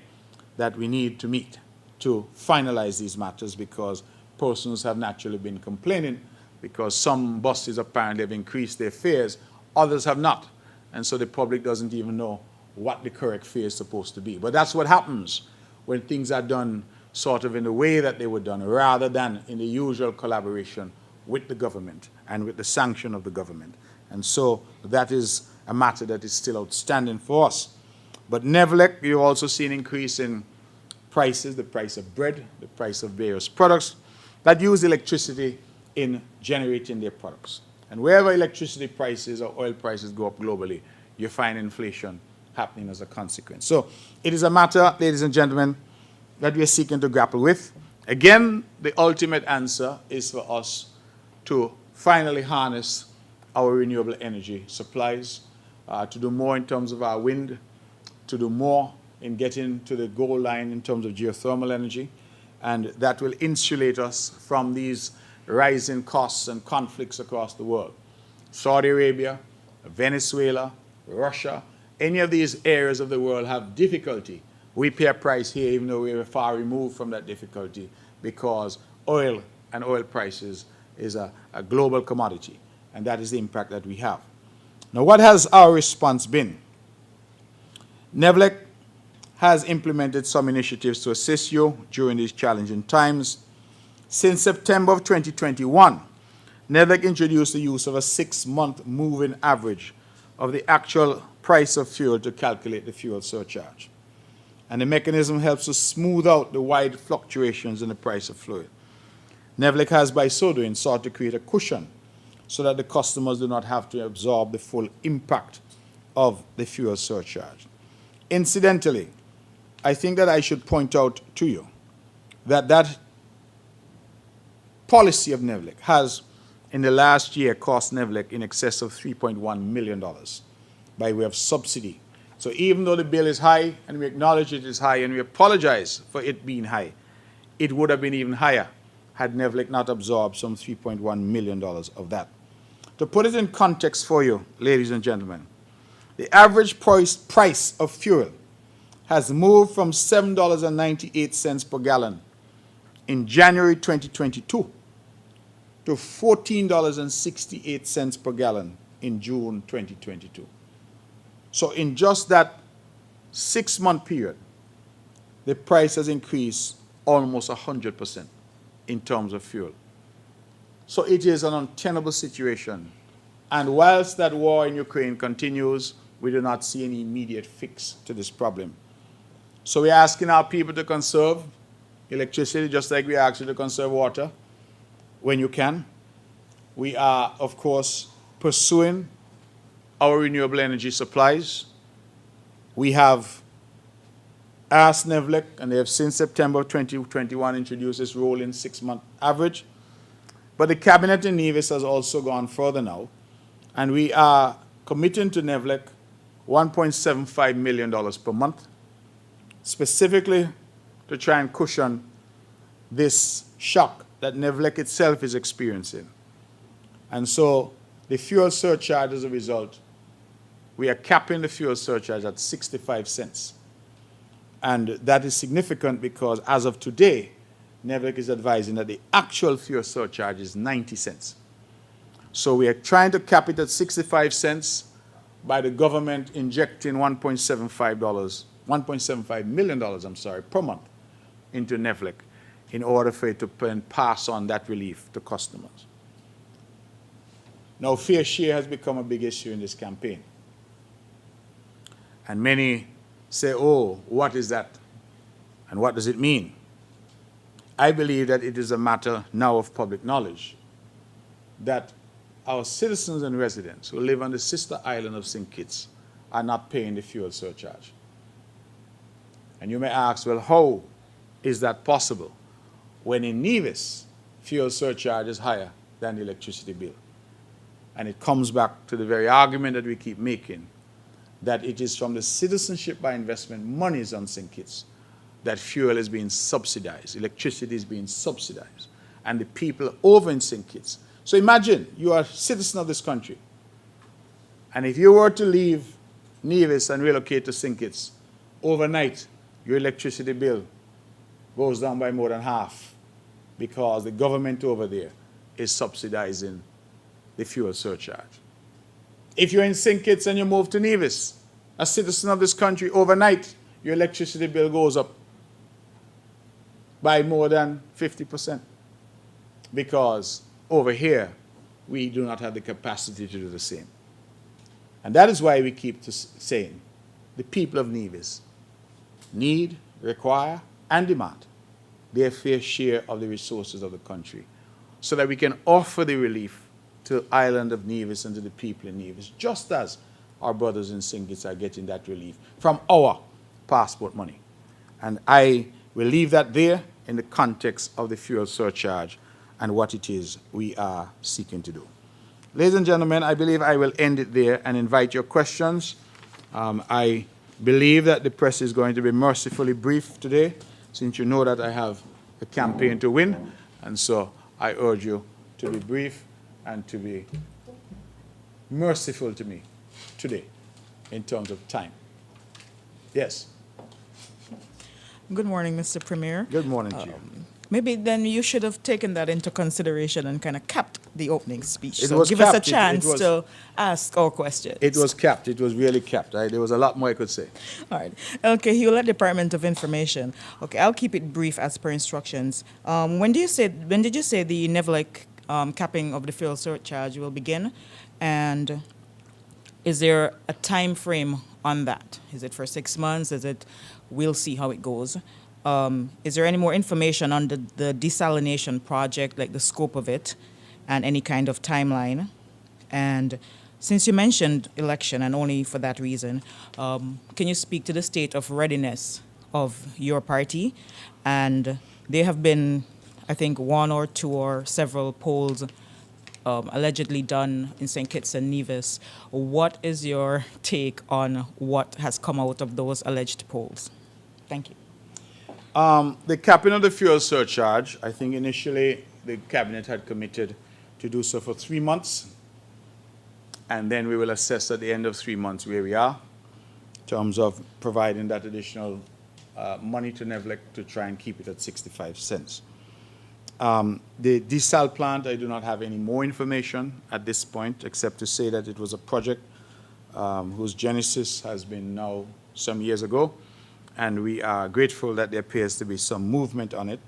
that we need to meet to finalize these matters, because persons have naturally been complaining because some buses apparently have increased their fares, others have not. And so the public doesn't even know what the correct fare is supposed to be. But that's what happens when things are done sort of in the way that they were done, rather than in the usual collaboration with the government and with the sanction of the government. And so that is a matter that is still outstanding for us. But nevertheless, you also see an increase in prices, the price of bread, the price of various products that use electricity in generating their products. And wherever electricity prices or oil prices go up globally, you find inflation happening as a consequence. So it is a matter, ladies and gentlemen, that we are seeking to grapple with. Again, the ultimate answer is for us to finally harness our renewable energy supplies, to do more in terms of our wind, to do more in getting to the goal line in terms of geothermal energy, and that will insulate us from these rising costs and conflicts across the world. Saudi Arabia, Venezuela, Russia, any of these areas of the world have difficulty. We pay a price here even though we are far removed from that difficulty, because oil and oil prices is a global commodity, and that is the impact that we have. Now, what has our response been? NEVLEC has implemented some initiatives to assist you during these challenging times. Since September of 2021, NEVLEC introduced the use of a 6-month moving average of the actual price of fuel to calculate the fuel surcharge. And the mechanism helps to smooth out the wide fluctuations in the price of fluid. NEVLEC has, by so doing, sought to create a cushion so that the customers do not have to absorb the full impact of the fuel surcharge. Incidentally, I think that I should point out to you that that policy of NEVLEC has, in the last year, cost NEVLEC in excess of $3.1 million by way of subsidy. So even though the bill is high, and we acknowledge it is high, and we apologize for it being high, it would have been even higher had NEVLEC not absorbed some $3.1 million of that. To put it in context for you, ladies and gentlemen, the average price of fuel has moved from $7.98 per gallon in January 2022 to $14.68 per gallon in June 2022. So in just that 6-month period, the price has increased almost 100% in terms of fuel. So it is an untenable situation. And whilst that war in Ukraine continues, we do not see any immediate fix to this problem. So we're asking our people to conserve electricity, just like we ask you to conserve water when you can. We are, of course, pursuing our renewable energy supplies. We have asked NEVLEC, and they have since September 2021 introduced this rolling 6-month average. But the cabinet in Nevis has also gone further now, and we are committing to NEVLEC $1.75 million per month, specifically to try and cushion this shock that NEVLEC itself is experiencing. And so the fuel surcharge, as a result, we are capping the fuel surcharge at 65 cents. And that is significant because as of today, NEVLEC is advising that the actual fuel surcharge is 90 cents. So we are trying to cap it at 65 cents by the government injecting $1.75 million, per month into NEVLEC in order for it to pass on that relief to customers. Now, fair share has become a big issue in this campaign. And many say, oh, what is that? And what does it mean? I believe that it is a matter now of public knowledge that our citizens and residents who live on the sister island of St. Kitts are not paying the fuel surcharge. And you may ask, well, how is that possible when in Nevis, fuel surcharge is higher than the electricity bill? And it comes back to the very argument that we keep making, that it is from the citizenship by investment monies on St. Kitts that fuel is being subsidized, electricity is being subsidized, and the people over in St. Kitts. So imagine you are a citizen of this country, and if you were to leave Nevis and relocate to St. Kitts, overnight your electricity bill goes down by more than half. because the government over there is subsidizing the fuel surcharge. If you're in St. Kitts and you move to Nevis, a citizen of this country, overnight, your electricity bill goes up by more than 50%. Because over here, we do not have the capacity to do the same. And that is why we keep saying the people of Nevis need, require, and demand their fair share of the resources of the country so that we can offer the relief to the island of Nevis and to the people in Nevis, just as our brothers in St. Kitts are getting that relief from our passport money. And I will leave that there in the context of the fuel surcharge and what it is we are seeking to do. Ladies and gentlemen, I believe I will end it there and invite your questions. I believe that the press is going to be mercifully brief today, since you know that I have a campaign to win, and so I urge you to be brief and to be merciful to me today in terms of time. Yes. Good morning, Mr. Premier. Good morning to you. Maybe then you should have taken that into consideration and kind of capped the opening speech. It So was give us a capped. chance to ask our questions. It was capped. It was really capped. There was a lot more I could say. All right. Okay, Hewlett Department of Information. Okay, I'll keep it brief as per instructions. When did you say the Nevis capping of the fuel surcharge will begin? And is there a time frame on that? Is it for 6 months? We'll see how it goes. Is there any more information on the desalination project, like the scope of it, and any kind of timeline? And since you mentioned election, and only for that reason, can you speak to the state of readiness of your party? And there have been, I think, one or two or several polls allegedly done in St. Kitts and Nevis. What is your take on what has come out of those alleged polls? Thank you. The capping of the fuel surcharge, I think initially the cabinet had committed to do so for 3 months, and then we will assess at the end of 3 months where we are in terms of providing that additional money to Nevis to try and keep it at 65 cents. The desal plant, I do not have any more information at this point, except to say that it was a project whose genesis has been now some years ago, and we are grateful that there appears to be some movement on it,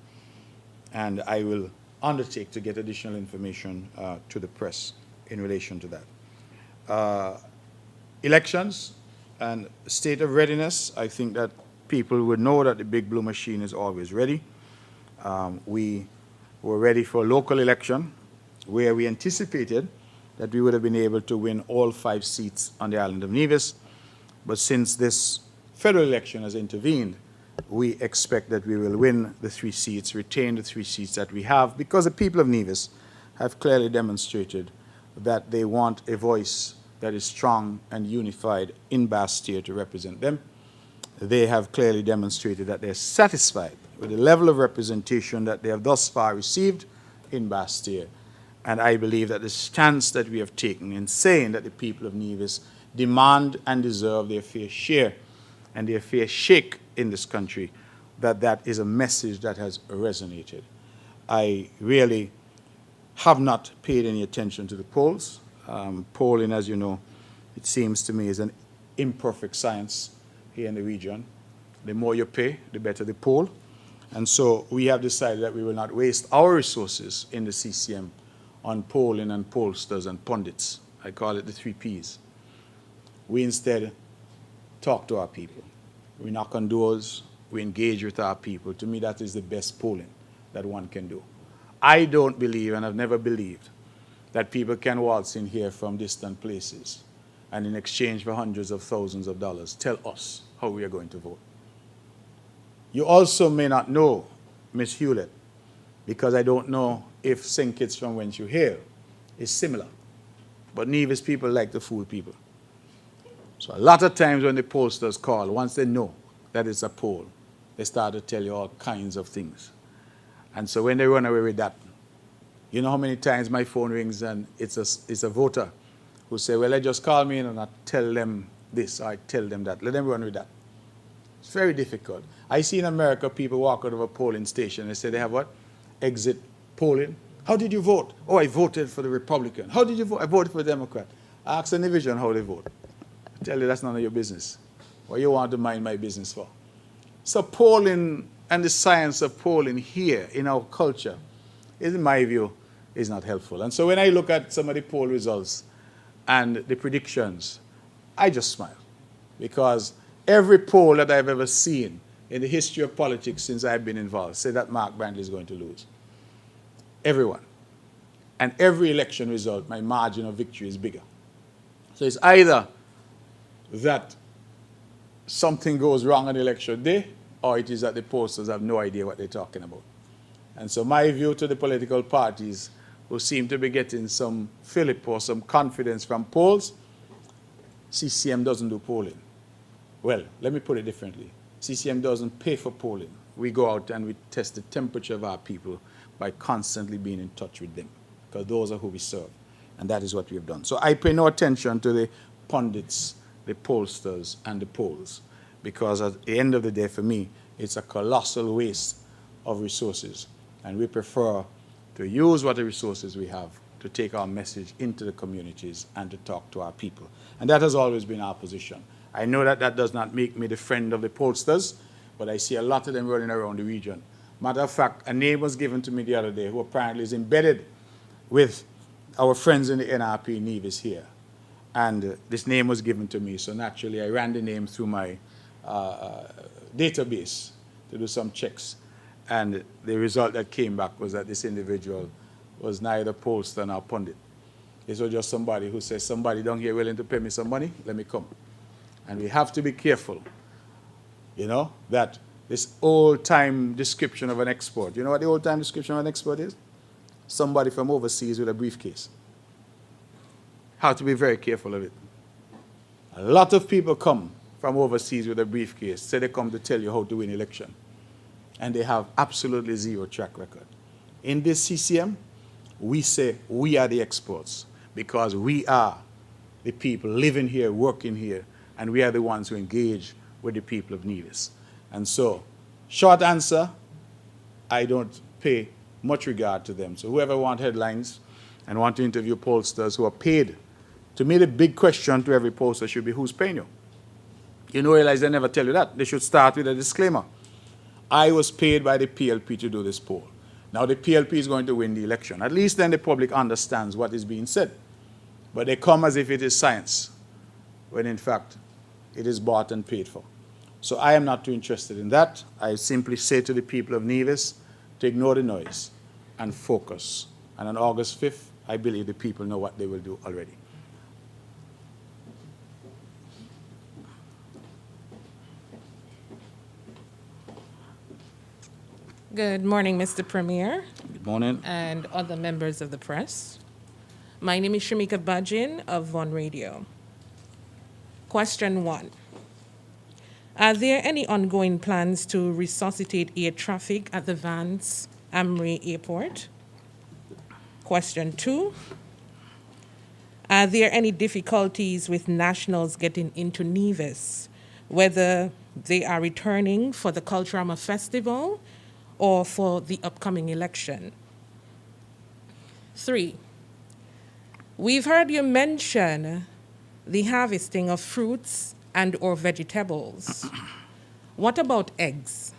and I will undertake to get additional information to the press in relation to that. Elections and state of readiness, I think that people would know that the Big Blue Machine is always ready. We were ready for a local election where we anticipated that we would have been able to win all 5 seats on the island of Nevis, but since this federal election has intervened, we expect that we will win the 3 seats, retain the 3 seats that we have, because the people of Nevis have clearly demonstrated that they want a voice that is strong and unified in Bastille to represent them. They have clearly demonstrated that they're satisfied with the level of representation that they have thus far received in Bastille. And I believe that the stance that we have taken in saying that the people of Nevis demand and deserve their fair share and their fair shake in this country, that is a message that has resonated. I really have not paid any attention to the polls. Polling, as you know, it seems to me is an imperfect science here in the region. The more you pay, the better the poll. And so we have decided that we will not waste our resources in the CCM on polling and pollsters and pundits. I call it the 3 Ps. We instead talk to our people. We knock on doors. We engage with our people. To me, that is the best polling that one can do. I don't believe, and I've never believed, that people can waltz in here from distant places and in exchange for hundreds of thousands of dollars tell us how we are going to vote. You also may not know, Ms. Hewlett, because I don't know if St. Kitts from whence you hail is similar. But Nevis people like to fool people. So a lot of times when the pollsters call, once they know that it's a poll, they start to tell you all kinds of things. And so when they run away with that, you know how many times my phone rings and it's a voter who say, well, they just call me in and I tell them this, or I tell them that. Let them run with that. It's very difficult. I see in America people walk out of a polling station and say they have what? exit polling. How did you vote? Oh, I voted for the Republican. How did you vote? I voted for the Democrat. Ask the division how they vote. I tell you, that's none of your business. What you want to mind my business for? So polling and the science of polling here in our culture, in my view, is not helpful. And so when I look at some of the poll results and the predictions, I just smile. Because every poll that I've ever seen in the history of politics since I've been involved said that Mark Brantley is going to lose. Everyone. And every election result, my margin of victory is bigger. So it's either that something goes wrong on election day, or it is that the pollsters have no idea what they're talking about. And so my view to the political parties who seem to be getting some fillip or some confidence from polls, CCM doesn't do polling. Well, let me put it differently. CCM doesn't pay for polling. We go out and we test the temperature of our people by constantly being in touch with them, because those are who we serve. And that is what we have done. So I pay no attention to the pundits, the pollsters, and the polls, because at the end of the day, for me, it's a colossal waste of resources. And we prefer to use what the resources we have to take our message into the communities and to talk to our people. And that has always been our position. I know that that does not make me the friend of the pollsters, but I see a lot of them running around the region. Matter of fact, a name was given to me the other day who apparently is embedded with our friends in the NRP Nevis here. And this name was given to me, so naturally I ran the name through my database to do some checks. And the result that came back was that this individual was neither pollster nor pundit. This was just somebody who says, somebody down here willing to pay me some money, let me come. And we have to be careful, you know, that this old-time description of an export, you know what the old-time description of an export is? Somebody from overseas with a briefcase. Have to be very careful of it. A lot of people come from overseas with a briefcase, say they come to tell you how to win election. And they have absolutely zero track record. In this CCM, we say we are the experts because we are the people living here, working here, and we are the ones who engage with the people of Nevis. And so, short answer, I don't pay much regard to them. So whoever wants headlines and want to interview pollsters who are paid, to me the big question to every pollster should be, who's paying you? You know, realize they never tell you that. They should start with a disclaimer. I was paid by the PLP to do this poll. Now the PLP is going to win the election. At least then the public understands what is being said. But they come as if it is science, when in fact it is bought and paid for. So I am not too interested in that. I simply say to the people of Nevis to ignore the noise and focus. And on August 5th, I believe the people know what they will do already. Good morning, Mr. Premier. Good morning. And other members of the press. My name is Shamika Bajin of Von Radio. Question 1. Are there any ongoing plans to resuscitate air traffic at the Vance Amri Airport? Question 2. Are there any difficulties with nationals getting into Nevis, whether they are returning for the Culturama Festival or for the upcoming election? 3. We've heard you mention the harvesting of fruits and or vegetables. What about eggs?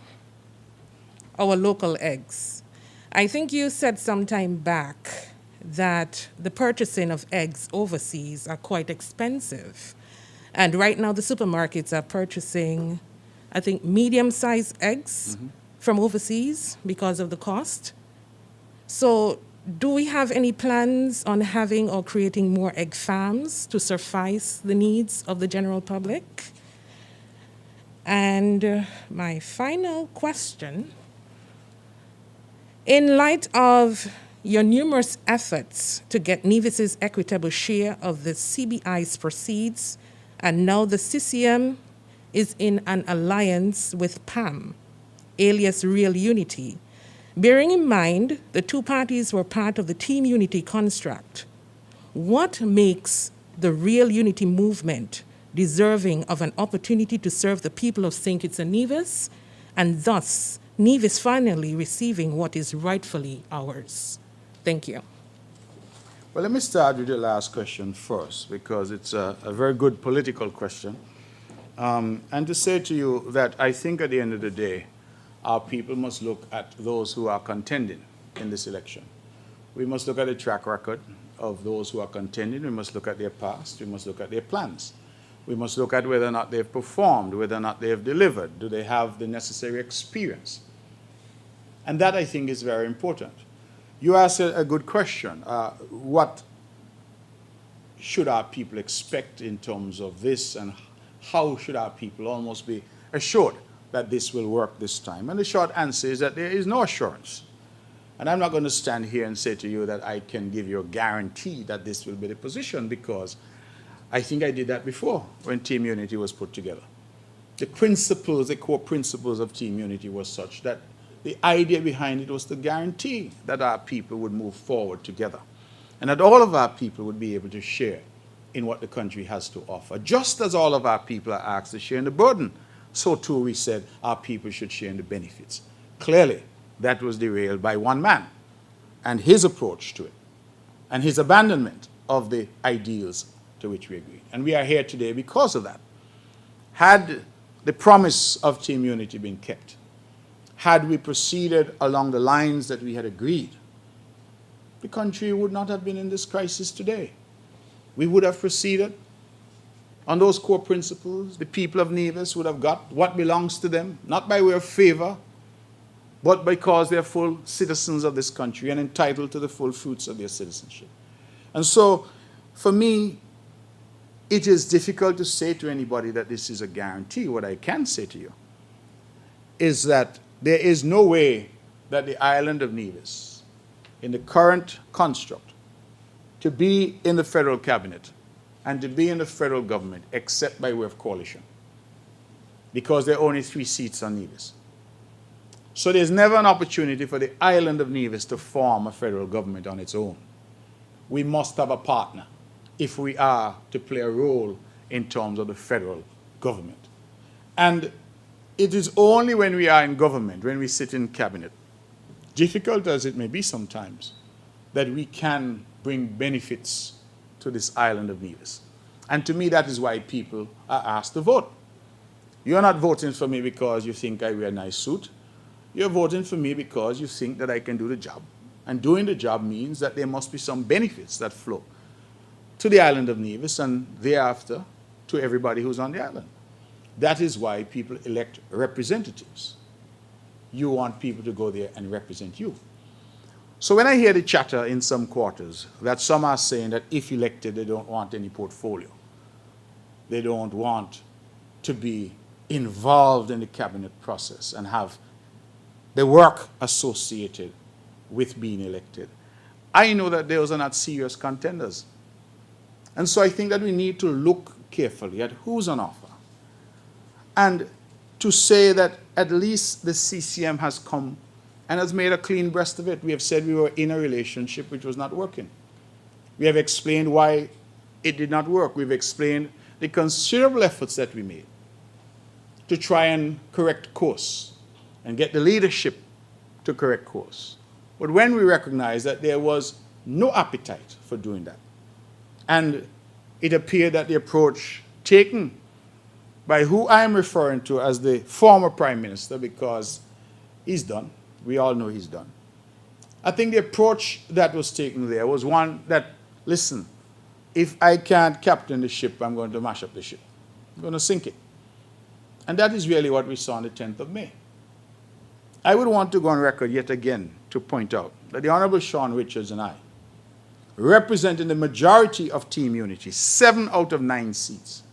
Our local eggs. I think you said some time back that the purchasing of eggs overseas are quite expensive. And right now the supermarkets are purchasing, I think, medium-sized eggs from overseas because of the cost. So do we have any plans on having or creating more egg farms to suffice the needs of the general public? And my final question, in light of your numerous efforts to get Nevis's equitable share of the CBI's proceeds, and now the CCM is in an alliance with PAM, alias Real Unity. Bearing in mind the two parties were part of the Team Unity construct, what makes the Real Unity movement deserving of an opportunity to serve the people of St. Kitts and Nevis and thus Nevis finally receiving what is rightfully ours? Thank you. Well, let me start with the last question first, because it's a very good political question. And to say to you that I think at the end of the day, our people must look at those who are contending in this election. We must look at the track record of those who are contending. We must look at their past. We must look at their plans. We must look at whether or not they've performed, whether or not they have delivered. Do they have the necessary experience? And that, I think, is very important. You asked a good question. What should our people expect in terms of this, and how should our people almost be assured that this will work this time? And the short answer is that there is no assurance. And I'm not going to stand here and say to you that I can give you a guarantee that this will be the position, because I think I did that before when Team Unity was put together. The principles, the core principles of Team Unity was such that the idea behind it was to guarantee that our people would move forward together, and that all of our people would be able to share in what the country has to offer. Just as all of our people are asked to share in the burden, so too we said our people should share in the benefits. Clearly, that was derailed by one man and his approach to it, and his abandonment of the ideals to which we agreed. And we are here today because of that. Had the promise of Team Unity been kept, had we proceeded along the lines that we had agreed, the country would not have been in this crisis today. We would have proceeded on those core principles. The people of Nevis would have got what belongs to them, not by way of favor, but because they are full citizens of this country and entitled to the full fruits of their citizenship. And so, for me, it is difficult to say to anybody that this is a guarantee. What I can say to you is that there is no way that the island of Nevis, in the current construct, to be in the federal cabinet and to be in the federal government except by way of coalition, because there are only 3 seats on Nevis. So there's never an opportunity for the island of Nevis to form a federal government on its own. We must have a partner if we are to play a role in terms of the federal government. And it is only when we are in government, when we sit in cabinet, difficult as it may be sometimes, that we can bring benefits to this island of Nevis. And to me, that is why people are asked to vote. You're not voting for me because you think I wear a nice suit. You're voting for me because you think that I can do the job. And doing the job means that there must be some benefits that flow to the island of Nevis and thereafter to everybody who's on the island. That is why people elect representatives. You want people to go there and represent you. So when I hear the chatter in some quarters that some are saying that if elected, they don't want any portfolio, they don't want to be involved in the cabinet process and have the work associated with being elected, I know that those are not serious contenders. And so I think that we need to look carefully at who's on offer. And to say that at least the CCM has come and has made a clean breast of it. We have said we were in a relationship which was not working. We have explained why it did not work. We've explained the considerable efforts that we made to try and correct course and get the leadership to correct course. But when we recognized that there was no appetite for doing that, and it appeared that the approach taken by who I am referring to as the former Prime Minister, because he's done, we all know he's done. I think the approach that was taken there was one that, listen, if I can't captain the ship, I'm going to mash up the ship. I'm going to sink it. And that is really what we saw on the 10th of May. I would want to go on record yet again to point out that the Honorable Sean Richards and I, representing the majority of Team Unity, 7 out of 9 seats,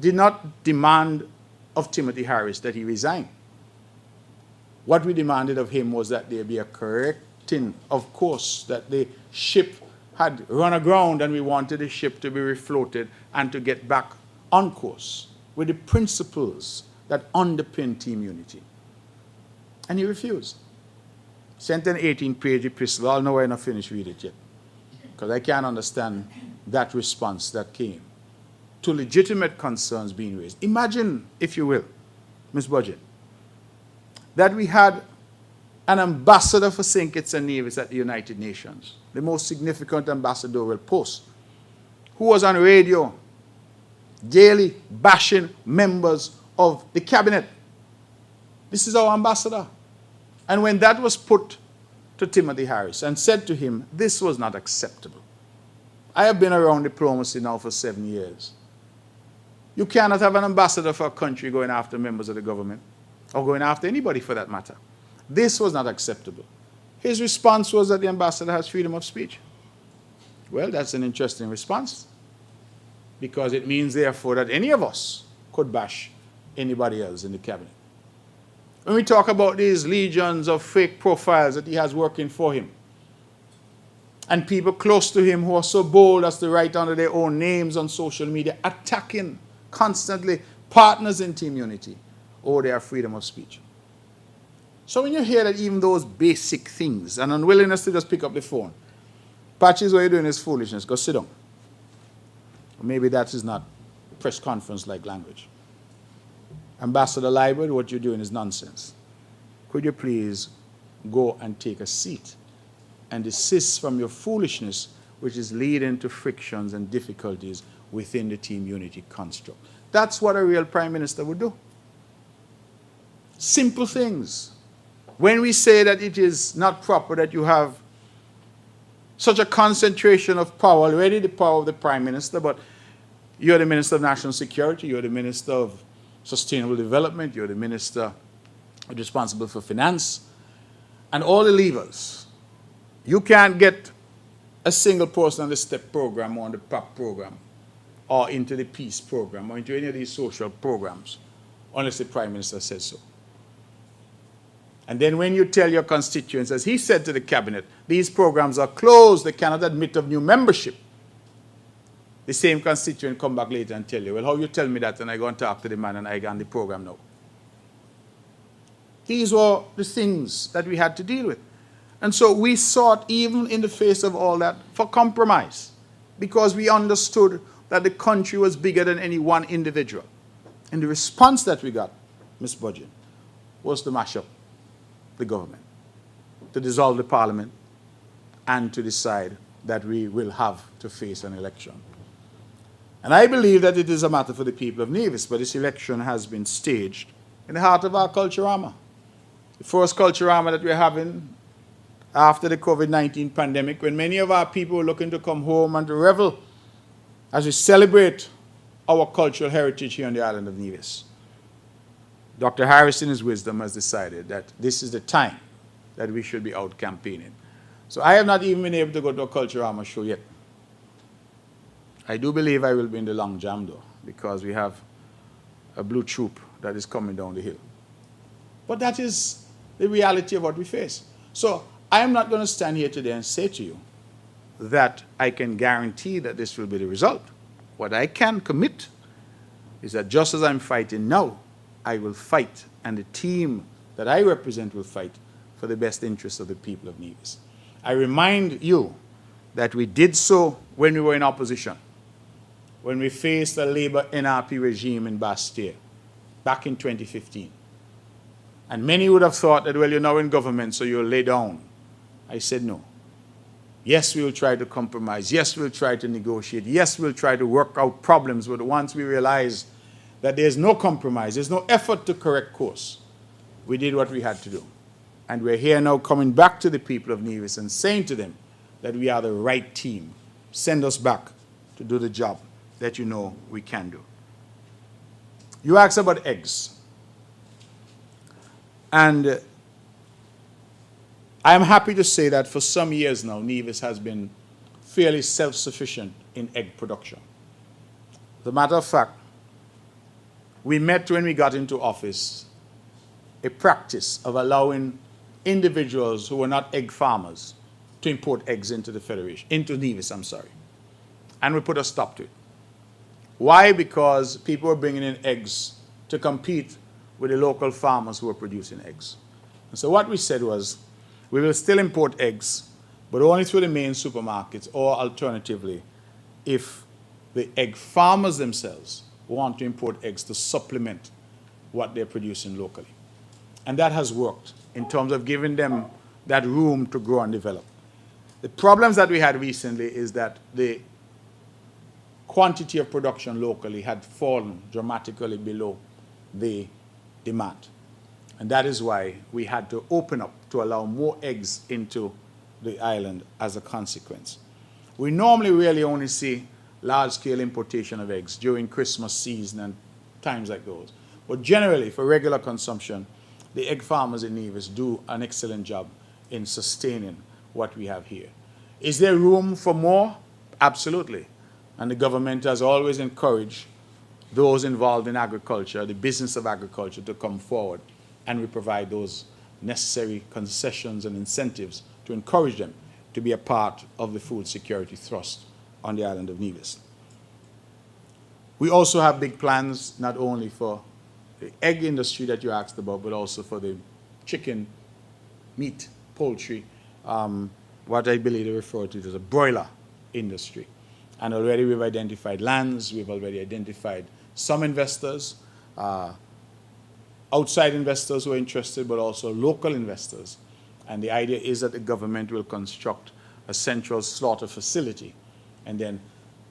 did not demand of Timothy Harris that he resign. What we demanded of him was that there be a correcting of course, that the ship had run aground and we wanted the ship to be refloated and to get back on course with the principles that underpin Team Unity. And he refused. Sent an 18-page epistle. I'll know when I finish reading it yet, because I can't understand that response that came to legitimate concerns being raised. Imagine, if you will, Ms. Budget, that we had an ambassador for St. Kitts and Nevis at the United Nations, the most significant ambassadorial post, who was on radio daily bashing members of the cabinet. This is our ambassador. And when that was put to Timothy Harris and said to him, this was not acceptable. I have been around diplomacy now for 7 years. You cannot have an ambassador for a country going after members of the government, or going after anybody for that matter. This was not acceptable. His response was that the ambassador has freedom of speech. Well, that's an interesting response, because it means, therefore, that any of us could bash anybody else in the cabinet. When we talk about these legions of fake profiles that he has working for him, and people close to him who are so bold as to write under their own names on social media, attacking constantly partners in Team Unity, or their freedom of speech. So when you hear that even those basic things, an unwillingness to just pick up the phone, Patches, what you're doing is foolishness, go sit down. Or maybe that is not press conference-like language. Ambassador Library, what you're doing is nonsense. Could you please go and take a seat and desist from your foolishness, which is leading to frictions and difficulties within the Team Unity construct? That's what a real Prime Minister would do. Simple things. When we say that it is not proper that you have such a concentration of power, already the power of the Prime Minister, but you're the Minister of National Security, you're the Minister of Sustainable Development, you're the Minister responsible for Finance, and all the levers. You can't get a single person on the STEP program or on the PAP program or into the Peace program or into any of these social programs unless the Prime Minister says so. And then when you tell your constituents, as he said to the cabinet, these programs are closed, they cannot admit of new membership, the same constituent come back later and tell you, well, how you tell me that? And I go and talk to the man and I go on the program now. These were the things that we had to deal with. And so we sought, even in the face of all that, for compromise, because we understood that the country was bigger than any one individual. And the response that we got, Ms. Budget, was to mash up the government, to dissolve the parliament, and to decide that we will have to face an election. And I believe that it is a matter for the people of Nevis, but this election has been staged in the heart of our Culturama. The first Culturama that we're having after the COVID-19 pandemic, when many of our people were looking to come home and to revel as we celebrate our cultural heritage here on the island of Nevis. Dr. Harris, in his wisdom, has decided that this is the time that we should be out campaigning. So I have not even been able to go to a Culturama show yet. I do believe I will be in the Long Jam, though, because we have a blue troop that is coming down the hill. But that is the reality of what we face. So I am not going to stand here today and say to you that I can guarantee that this will be the result. What I can commit is that just as I'm fighting now, I will fight, and the team that I represent will fight for the best interests of the people of Nevis. I remind you that we did so when we were in opposition, when we faced a Labour NRP regime in Bastille back in 2015. And many would have thought that, well, you're now in government, so you'll lay down. I said no. Yes, we will try to compromise. Yes, we'll try to negotiate. Yes, we'll try to work out problems. But once we realize that there's no compromise, there's no effort to correct course, we did what we had to do. And we're here now coming back to the people of Nevis and saying to them that we are the right team. Send us back to do the job that you know we can do. You asked about eggs. And I am happy to say that for some years now, Nevis has been fairly self-sufficient in egg production. As a matter of fact, we met when we got into office a practice of allowing individuals who were not egg farmers to import eggs into the Federation, into Nevis, I'm sorry. And we put a stop to it. Why? Because people were bringing in eggs to compete with the local farmers who were producing eggs. And so what we said was, we will still import eggs, but only through the main supermarkets, or alternatively, if the egg farmers themselves want to import eggs to supplement what they're producing locally. And that has worked in terms of giving them that room to grow and develop. The problems that we had recently is that the quantity of production locally had fallen dramatically below the demand. And that is why we had to open up to allow more eggs into the island as a consequence. We normally really only see large-scale importation of eggs during Christmas season and times like those. But generally, for regular consumption, the egg farmers in Nevis do an excellent job in sustaining what we have here. Is there room for more? Absolutely. And the government has always encouraged those involved in agriculture, the business of agriculture, to come forward, and we provide those necessary concessions and incentives to encourage them to be a part of the food security thrust on the island of Nevis. We also have big plans not only for the egg industry that you asked about, but also for the chicken, meat, poultry, what I believe they refer to as a broiler industry. And already we've identified lands, we've already identified some investors, outside investors who are interested, but also local investors. And the idea is that the government will construct a central slaughter facility, and then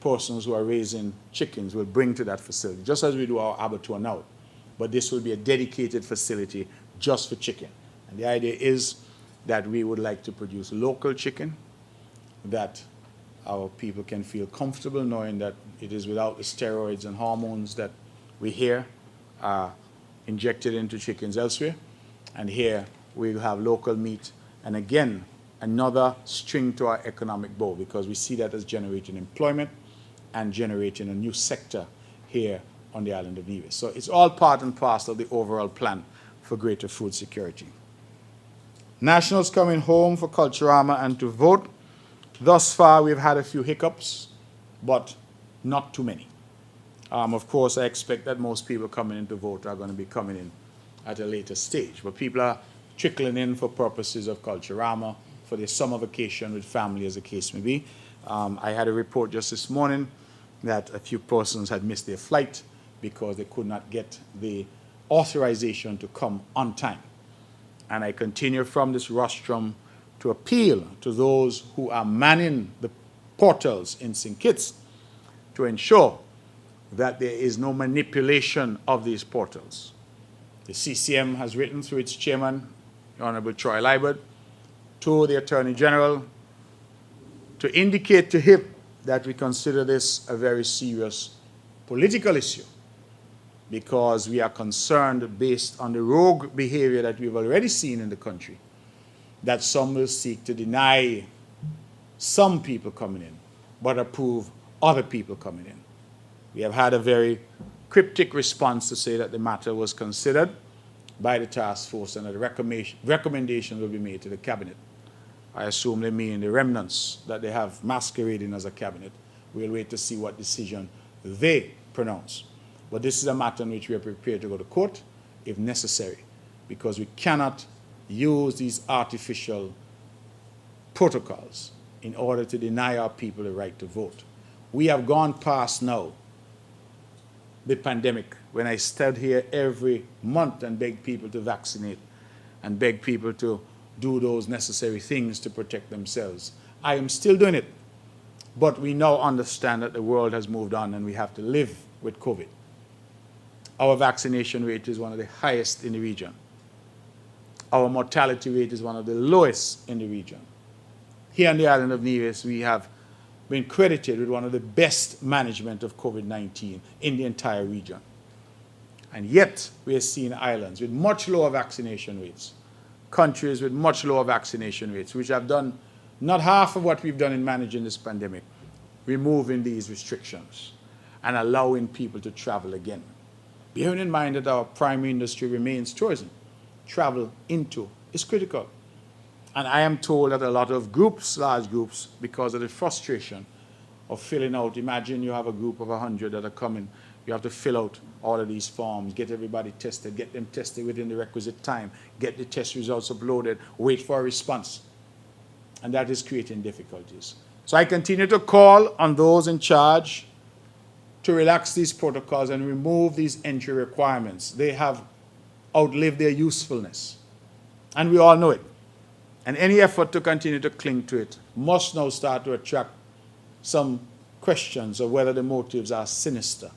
persons who are raising chickens will bring to that facility, just as we do our abattoir now. But this will be a dedicated facility just for chicken. And the idea is that we would like to produce local chicken, that our people can feel comfortable knowing that it is without the steroids and hormones that we hear are injected into chickens elsewhere. And here we have local meat. And again, another string to our economic bow, because we see that as generating employment and generating a new sector here on the island of Nevis. So it's all part and parcel of the overall plan for greater food security. Nationals coming home for Culturama and to vote. Thus far, we've had a few hiccups, but not too many. Of course, I expect that most people coming in to vote are going to be coming in at a later stage, but people are trickling in for purposes of Culturama, for their summer vacation with family, as the case may be. I had a report just this morning that a few persons had missed their flight because they could not get the authorization to come on time. And I continue from this rostrum to appeal to those who are manning the portals in St. Kitts to ensure that there is no manipulation of these portals. The CCM has written through its chairman, the Honorable Troy Liebert, to the Attorney General to indicate to him that we consider this a very serious political issue, because we are concerned, based on the rogue behavior that we've already seen in the country, that some will seek to deny some people coming in, but approve other people coming in. We have had a very cryptic response to say that the matter was considered by the task force and that recommendations will be made to the cabinet. I assume they mean the remnants that they have masquerading as a cabinet. We'll wait to see what decision they pronounce. But this is a matter in which we are prepared to go to court if necessary, because we cannot use these artificial protocols in order to deny our people the right to vote. We have gone past now the pandemic, when I stood here every month and begged people to vaccinate and begged people to do those necessary things to protect themselves. I am still doing it, but we now understand that the world has moved on and we have to live with COVID. Our vaccination rate is one of the highest in the region. Our mortality rate is one of the lowest in the region. Here on the island of Nevis, we have been credited with one of the best management of COVID-19 in the entire region. And yet, we are seeing islands with much lower vaccination rates, countries with much lower vaccination rates, which have done not half of what we've done in managing this pandemic, removing these restrictions and allowing people to travel again. Bearing in mind that our primary industry remains tourism, travel into is critical. And I am told that a lot of groups, large groups, because of the frustration of filling out, imagine you have a group of 100 that are coming, you have to fill out all of these forms, get everybody tested, get them tested within the requisite time, get the test results uploaded, wait for a response. And that is creating difficulties. So I continue to call on those in charge to relax these protocols and remove these entry requirements. They have outlive their usefulness. And we all know it. And any effort to continue to cling to it must now start to attract some questions of whether the motives are sinister.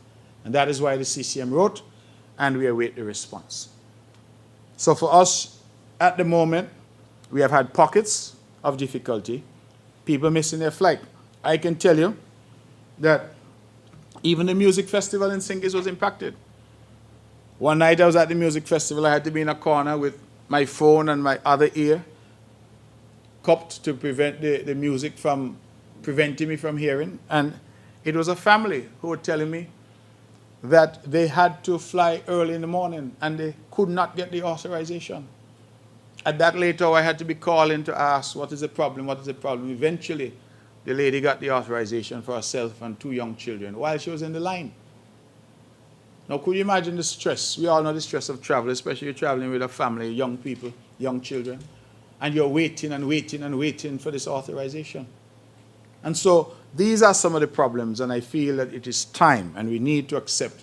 And that is why the CCM wrote, and we await the response. So for us, at the moment, we have had pockets of difficulty, people missing their flight. I can tell you that even the music festival in St. Kitts was impacted. One night I was at the music festival, I had to be in a corner with my phone and my other ear cupped to prevent the music from preventing me from hearing. And it was a family who were telling me that they had to fly early in the morning and they could not get the authorization. At that late hour, I had to be calling to ask, what is the problem, what is the problem? Eventually, the lady got the authorization for herself and 2 young children while she was in the line. Now, could you imagine the stress? We all know the stress of travel, especially you're traveling with a family, young people, young children, and you're waiting and waiting and waiting for this authorization. And so these are some of the problems, and I feel that it is time, and we need to accept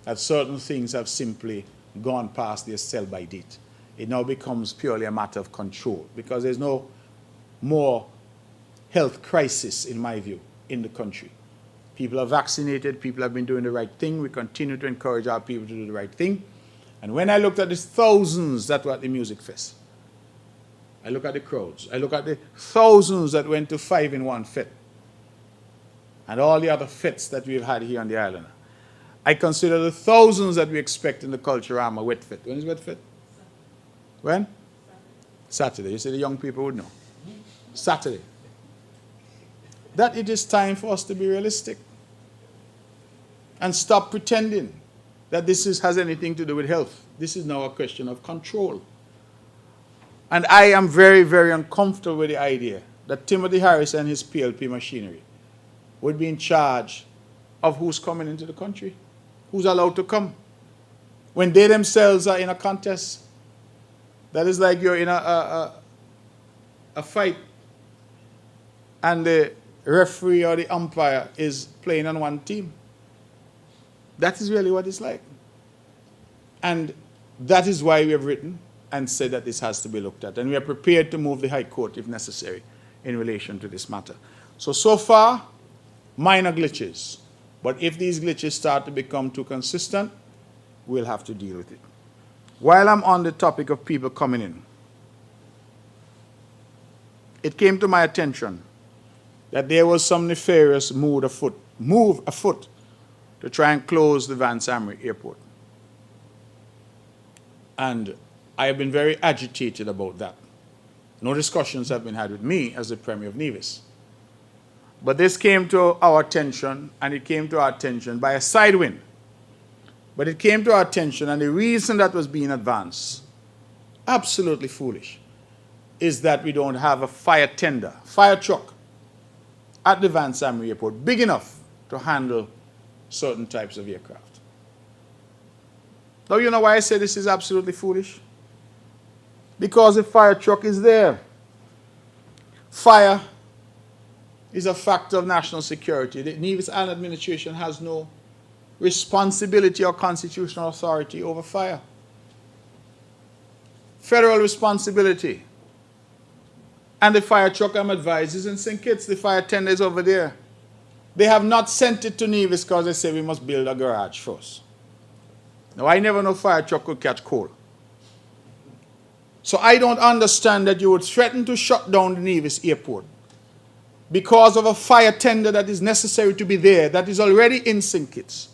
that certain things have simply gone past their sell-by date. It now becomes purely a matter of control, because there's no more health crisis, in my view, in the country. People are vaccinated, people have been doing the right thing. We continue to encourage our people to do the right thing. And when I looked at the thousands that were at the music fest, I look at the crowds, I look at the thousands that went to 5-in-1 Fete, and all the other fetes that we've had here on the island. I consider the thousands that we expect in the Culturama Wet Fete. When is Wet Fete? When? Saturday. You say the young people would know. Saturday. That it is time for us to be realistic and stop pretending that has anything to do with health. This is now a question of control. And I am very, very uncomfortable with the idea that Timothy Harris and his PLP machinery would be in charge of who's coming into the country, who's allowed to come, when they themselves are in a contest. That is like you're in a fight and the referee or the umpire is playing on one team. That is really what it's like. And that is why we have written and said that this has to be looked at. And we are prepared to move the High Court if necessary in relation to this matter. So far, minor glitches. But if these glitches start to become too consistent, we'll have to deal with it. While I'm on the topic of people coming in, it came to my attention that there was some nefarious move afoot to try and close the Vance Amory Airport. And I have been very agitated about that. No discussions have been had with me as the Premier of Nevis. But this came to our attention, and it came to our attention by a side wind. But it came to our attention, and the reason that was being advanced, absolutely foolish, is that we don't have a fire truck at the Vance Amory Airport big enough to handle certain types of aircraft. Now, you know why I say this is absolutely foolish? Because the fire truck is there. Fire is a factor of national security. The Nevis Island administration has no responsibility or constitutional authority over fire. Federal responsibility. And the fire truck, I'm advised, is in St. Kitts. The fire tender is over there. They have not sent it to Nevis because they say we must build a garage first. Now, I never know fire truck could catch cold. So I don't understand that you would threaten to shut down the Nevis airport because of a fire tender that is necessary to be there, that is already in St. Kitts,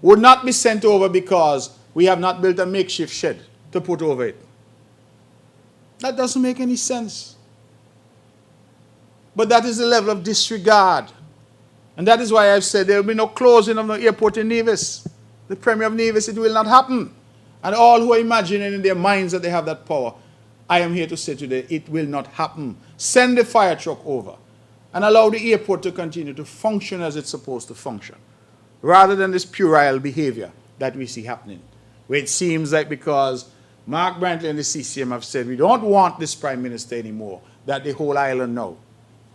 would not be sent over because we have not built a makeshift shed to put over it. That doesn't make any sense. But that is the level of disregard. And that is why I've said there will be no closing of the airport in Nevis. The Premier of Nevis, it will not happen. And all who are imagining in their minds that they have that power, I am here to say today, it will not happen. Send the fire truck over and allow the airport to continue to function as it's supposed to function, rather than this puerile behavior that we see happening, where it seems like because Mark Brantley and the CCM have said we don't want this Prime Minister anymore, that the whole island now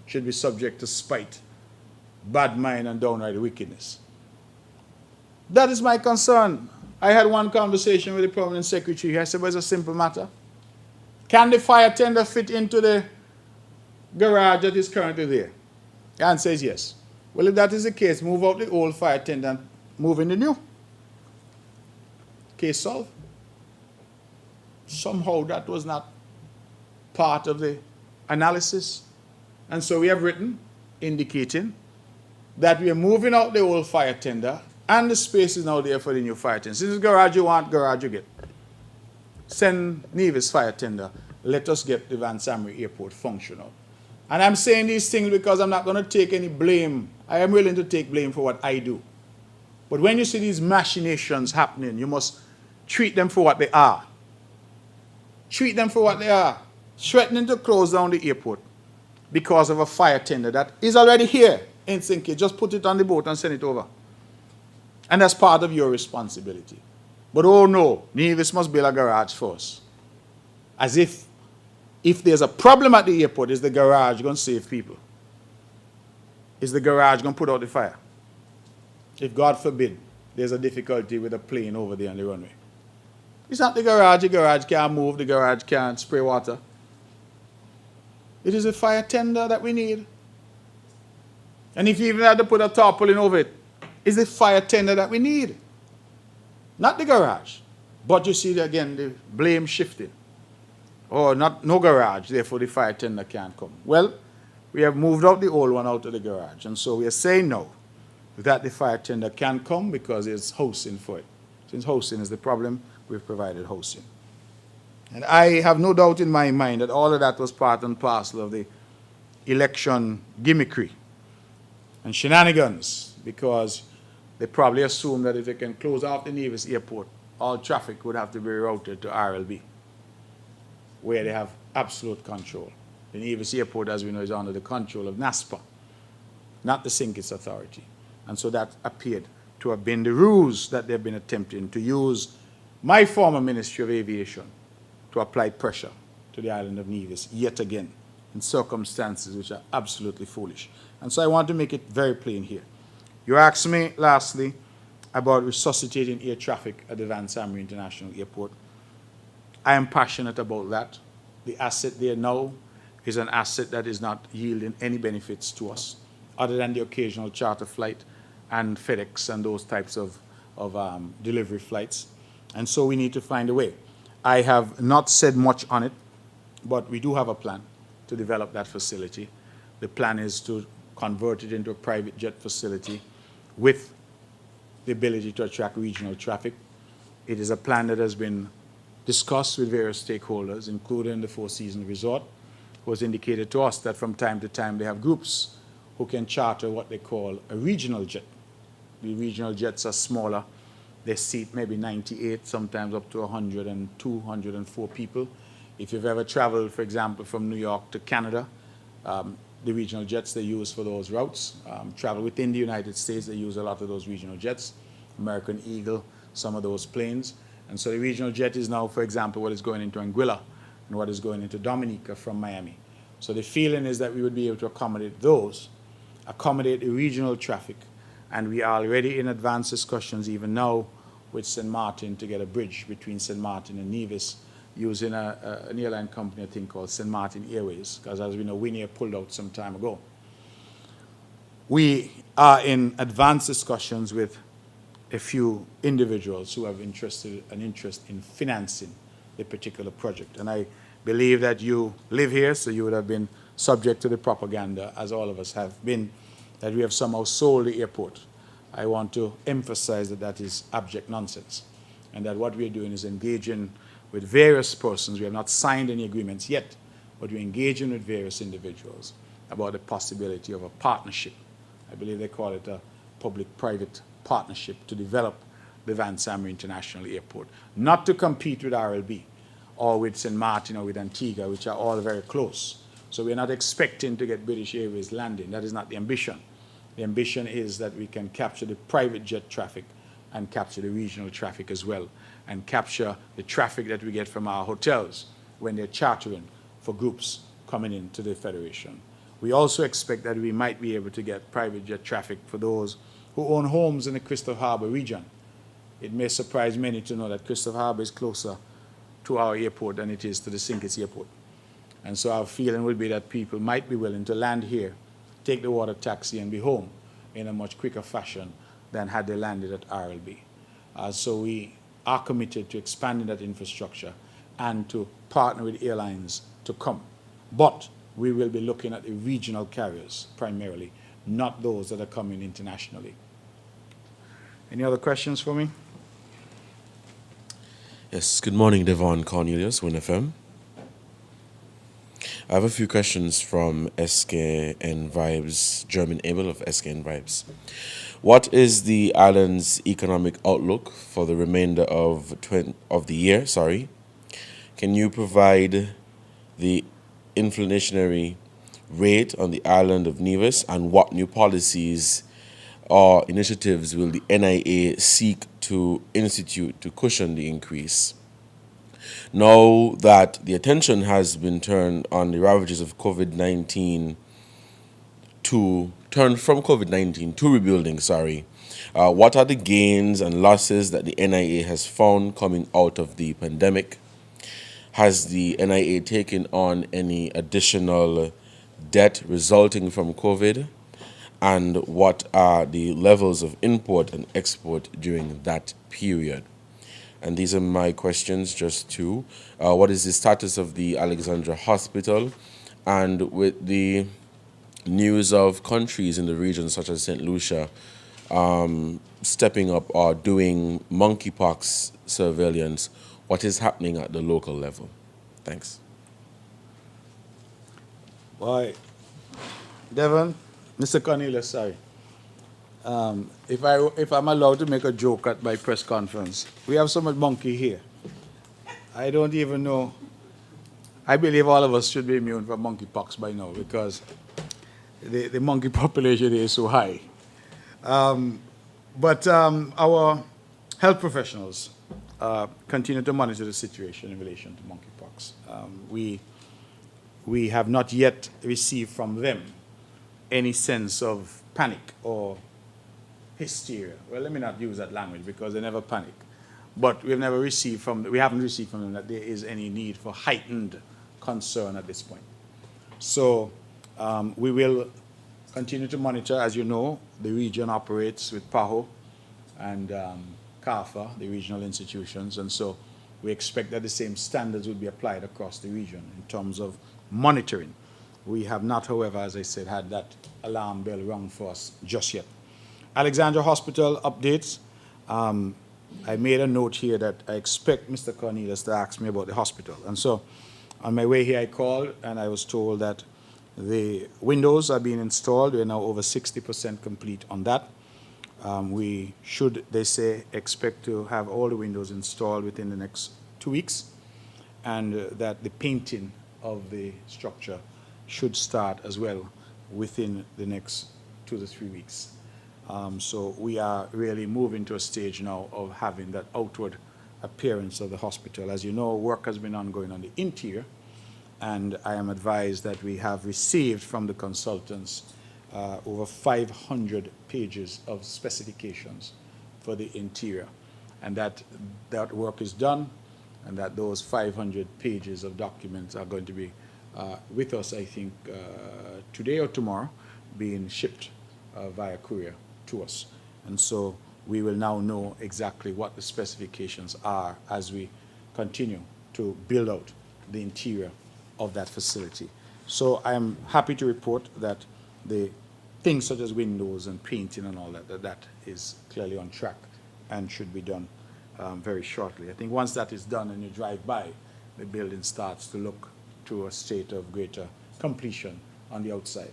should be subject to spite, bad mind, and downright wickedness. That is my concern. I had one conversation with the permanent secretary. I said, well, it's a simple matter. Can the fire tender fit into the garage that is currently there? The answer is yes. Well, if that is the case, move out the old fire tender and move in the new. Case solved. Somehow that was not part of the analysis. And so we have written indicating that we are moving out the old fire tender and the space is now there for the new fire tender. Since it's garage you want, garage you get. Send Nevis fire tender. Let us get the Van Samry Airport functional. And I'm saying these things because I'm not going to take any blame. I am willing to take blame for what I do. But when you see these machinations happening, you must treat them for what they are. Treat them for what they are. Threatening to close down the airport because of a fire tender that is already here in St. Kitts. Just put it on the boat and send it over. And that's part of your responsibility. But oh no, Nevis must build a garage for us. As if there's a problem at the airport, is the garage going to save people? Is the garage going to put out the fire? If, God forbid, there's a difficulty with a plane over there on the runway. It's not the garage can't move, the garage can't spray water. It is a fire tender that we need. And if you even had to put a tarpaulin over it, it's the fire tender that we need. Not the garage. But you see, again, the blame shifting. Or no garage, therefore the fire tender can't come. Well, we have moved out the old one out of the garage. And so we are saying no, that the fire tender can come because there's housing for it. Since housing is the problem, we've provided housing. And I have no doubt in my mind that all of that was part and parcel of the election gimmickry and shenanigans, because they probably assume that if they can close off the Nevis airport, all traffic would have to be routed to RLB, where they have absolute control. The Nevis airport, as we know, is under the control of NASPA, not the St. Kitts Authority. And so that appeared to have been the ruse that they've been attempting to use my former Ministry of Aviation to apply pressure to the island of Nevis yet again in circumstances which are absolutely foolish. And so I want to make it very plain here. You asked me, lastly, about resuscitating air traffic at the Van Samry International Airport. I am passionate about that. The asset there now is an asset that is not yielding any benefits to us, other than the occasional charter flight and FedEx and those types of delivery flights. And so we need to find a way. I have not said much on it, but we do have a plan to develop that facility. The plan is to convert it into a private jet facility with the ability to attract regional traffic. It is a plan that has been discussed with various stakeholders, including the Four Seasons Resort, who has indicated to us that from time to time they have groups who can charter what they call a regional jet. The regional jets are smaller. They seat maybe 98, sometimes up to 102, 104 people. If you've ever traveled, for example, from New York to Canada, the regional jets they use for those routes. Travel within the United States, they use a lot of those regional jets. American Eagle, some of those planes. And so the regional jet is now, for example, what is going into Anguilla and what is going into Dominica from Miami. So the feeling is that we would be able to accommodate those, accommodate the regional traffic, and we are already in advanced discussions even now with St. Martin to get a bridge between St. Martin and Nevis using an airline company, I think, called St. Martin Airways, because as we know, Winair pulled out some time ago. We are in advanced discussions with a few individuals who have an interest in financing the particular project. And I believe that you live here, so you would have been subject to the propaganda, as all of us have been, that we have somehow sold the airport. I want to emphasize that that is abject nonsense, and that what we are doing is engaging with various persons. We have not signed any agreements yet, but we're engaging with various individuals about the possibility of a partnership. I believe they call it a public-private partnership to develop the Van Samry International Airport, not to compete with RLB or with St. Martin or with Antigua, which are all very close. So we're not expecting to get British Airways landing. That is not the ambition. The ambition is that we can capture the private jet traffic and capture the regional traffic as well, and capture the traffic that we get from our hotels when they're chartering for groups coming into the Federation. We also expect that we might be able to get private jet traffic for those who own homes in the Crystal Harbor region. it may surprise many to know that Christopher Harbour is closer to our airport than it is to the St. Kitts airport. And so our feeling would be that people might be willing to land here, take the water taxi, and be home in a much quicker fashion than had they landed at RLB. So we are committed to expanding that infrastructure and to partner with airlines to come. But we will be looking at the regional carriers primarily, not those that are coming internationally. Any other questions for me? Yes, good morning, Devon Cornelius, WinFM. I have a few questions from SKN Vibes, German Able of SKN Vibes. What is the island's economic outlook for the remainder of the year? Can you provide the inflationary rate on the island of Nevis, and what new policies or initiatives will the NIA seek to institute to cushion the increase? Now that the attention has been turned on the ravages of COVID-19 from COVID-19 to rebuilding, what are the gains and losses that the NIA has found coming out of the pandemic? Has the NIA taken on any additional debt resulting from COVID? And what are the levels of import and export during that period? And these are my questions, just two. What is the status of the Alexandra Hospital? And with the news of countries in the region, such as St. Lucia, stepping up or doing monkeypox surveillance, what is happening at the local level? Thanks. Why, Devon, Mr. Cornelius, sorry. If I'm allowed to make a joke at my press conference, we have so much monkey here. I don't even know. I believe all of us should be immune from monkeypox by now because the monkey population is so high. But our health professionals continue to monitor the situation in relation to monkeypox. We have not yet received from them any sense of panic or hysteria. Well, let me not use that language because they never panic. But we haven't received from them that there is any need for heightened concern at this point. So we will continue to monitor. As you know, the region operates with PAHO and CAFA, the regional institutions, and so we expect that the same standards will be applied across the region in terms of monitoring. We have not, however, as I said, had that alarm bell rung for us just yet. Alexandra Hospital updates. I made a note here that I expect Mr. Cornelius to ask me about the hospital. And so on my way here, I called and I was told that the windows are being installed. We're now over 60% complete on that. We should, they say, expect to have all the windows installed within the next 2 weeks, and that the painting of the structure should start as well within the next 2 to 3 weeks. So we are really moving to a stage now of having that outward appearance of the hospital. As you know, work has been ongoing on the interior, and I am advised that we have received from the consultants over 500 pages of specifications for the interior, and that work is done, and that those 500 pages of documents are going to be with us, I think, today or tomorrow, being shipped via courier to us. And so we will now know exactly what the specifications are as we continue to build out the interior of that facility. So I am happy to report that the things such as windows and painting and all that is clearly on track and should be done very shortly. I think once that is done and you drive by, the building starts to look to a state of greater completion on the outside.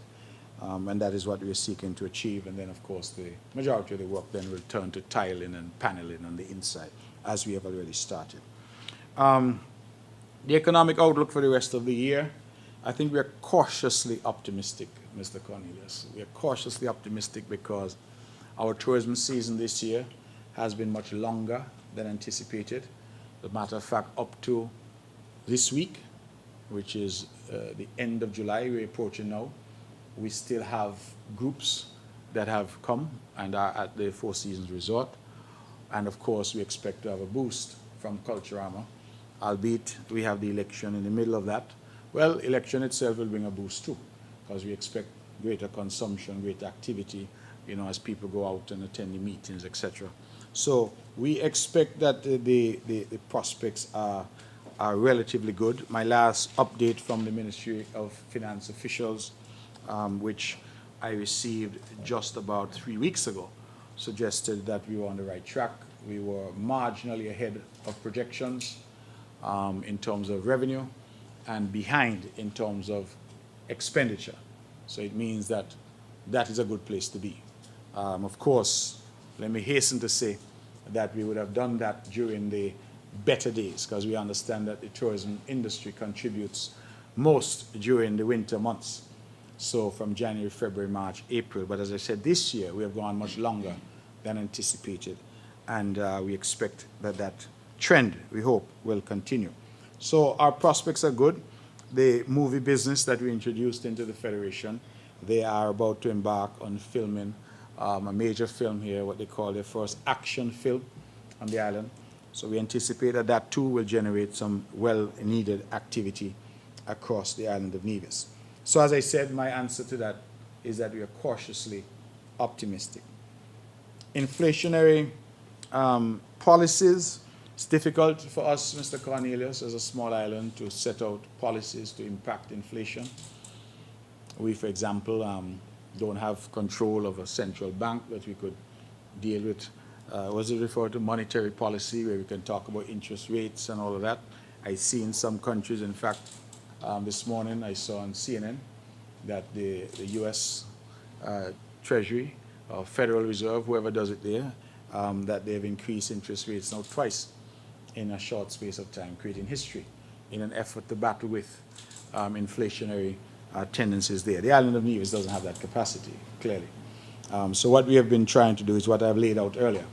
And that is what we're seeking to achieve. And then, of course, the majority of the work then will turn to tiling and paneling on the inside, as we have already started. The economic outlook for the rest of the year, I think we are cautiously optimistic, Mr. Cornelius. We are cautiously optimistic because our tourism season this year has been much longer than anticipated. As a matter of fact, up to this week, which is the end of July, we're approaching now, we still have groups that have come and are at the Four Seasons Resort. And of course, we expect to have a boost from Culturama, albeit we have the election in the middle of that. Well, election itself will bring a boost too, because we expect greater consumption, greater activity, as people go out and attend the meetings, etc. So we expect that the prospects are relatively good. My last update from the Ministry of Finance officials, which I received just about 3 weeks ago, suggested that we were on the right track. We were marginally ahead of projections in terms of revenue and behind in terms of expenditure. So it means that that is a good place to be. Of course, let me hasten to say that we would have done that during the better days, because we understand that the tourism industry contributes most during the winter months. So from January, February, March, April. But as I said, this year we have gone much longer than anticipated. And we expect that that trend, we hope, will continue. So our prospects are good. The movie business that we introduced into the Federation, they are about to embark on filming a major film here, what they call their first action film on the island. So we anticipate that that too will generate some well-needed activity across the island of Nevis. So as I said, my answer to that is that we are cautiously optimistic. Inflationary policies, it's difficult for us, Mr. Cornelius, as a small island, to set out policies to impact inflation. We, for example, don't have control of a central bank that we could deal with. Was it referred to monetary policy, where we can talk about interest rates and all of that? I see in some countries, in fact, this morning I saw on CNN that the U.S. Treasury, or Federal Reserve, whoever does it there, that they've increased interest rates now twice in a short space of time, creating history in an effort to battle with inflationary tendencies there. The island of Nevis doesn't have that capacity, clearly. So what we have been trying to do is what I've laid out earlier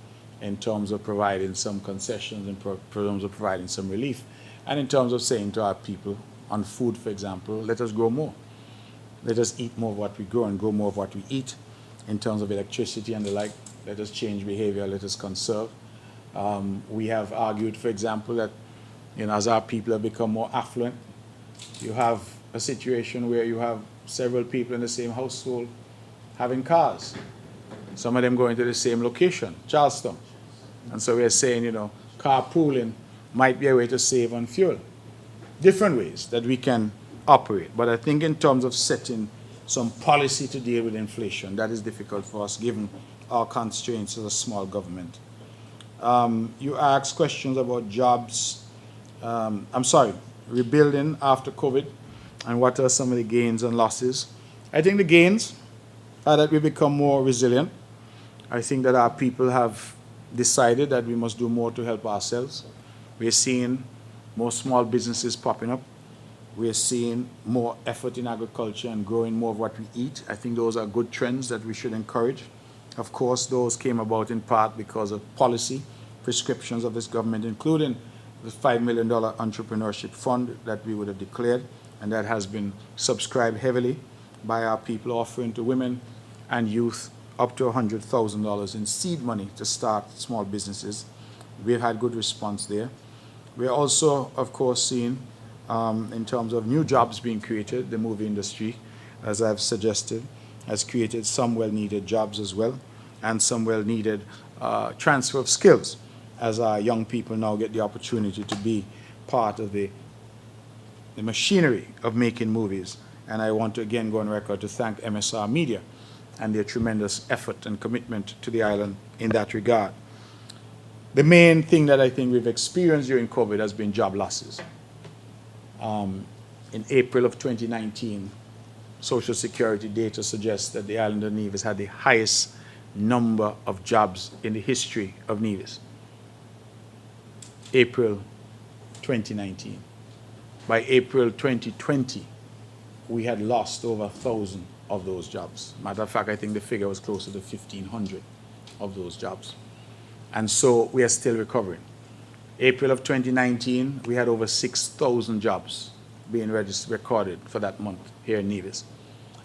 in terms of providing some concessions, in terms of providing some relief, and in terms of saying to our people, on food, for example, let us grow more. Let us eat more of what we grow and grow more of what we eat. In terms of electricity and the like, let us change behavior, let us conserve. We have argued, for example, that as our people have become more affluent, you have a situation where you have several people in the same household having cars. Some of them going to the same location, Charleston. And so we're saying, carpooling might be a way to save on fuel. Different ways that we can operate. But I think in terms of setting some policy to deal with inflation, that is difficult for us given our constraints as a small government. You asked questions about jobs. Rebuilding after COVID, and what are some of the gains and losses. I think the gains are that we become more resilient. I think that our people have decided that we must do more to help ourselves. We're seeing more small businesses popping up. We're seeing more effort in agriculture and growing more of what we eat. I think those are good trends that we should encourage. Of course, those came about in part because of policy prescriptions of this government, including the $5 million entrepreneurship fund that we would have declared, and that has been subscribed heavily by our people, offering to women and youth up to $100,000 in seed money to start small businesses. We've had good response there. We're also, of course, seeing in terms of new jobs being created. The movie industry, as I've suggested, has created some well-needed jobs as well, and some well-needed transfer of skills, as our young people now get the opportunity to be part of the machinery of making movies. And I want to again go on record to thank MSR Media and their tremendous effort and commitment to the island in that regard. The main thing that I think we've experienced during COVID has been job losses. In April of 2019, Social Security data suggests that the island of Nevis had the highest number of jobs in the history of Nevis. April 2019. By April 2020, we had lost over 1,000 of those jobs. Matter of fact, I think the figure was closer to 1,500 of those jobs. And so we are still recovering. April of 2019, we had over 6,000 jobs being recorded for that month here in Nevis.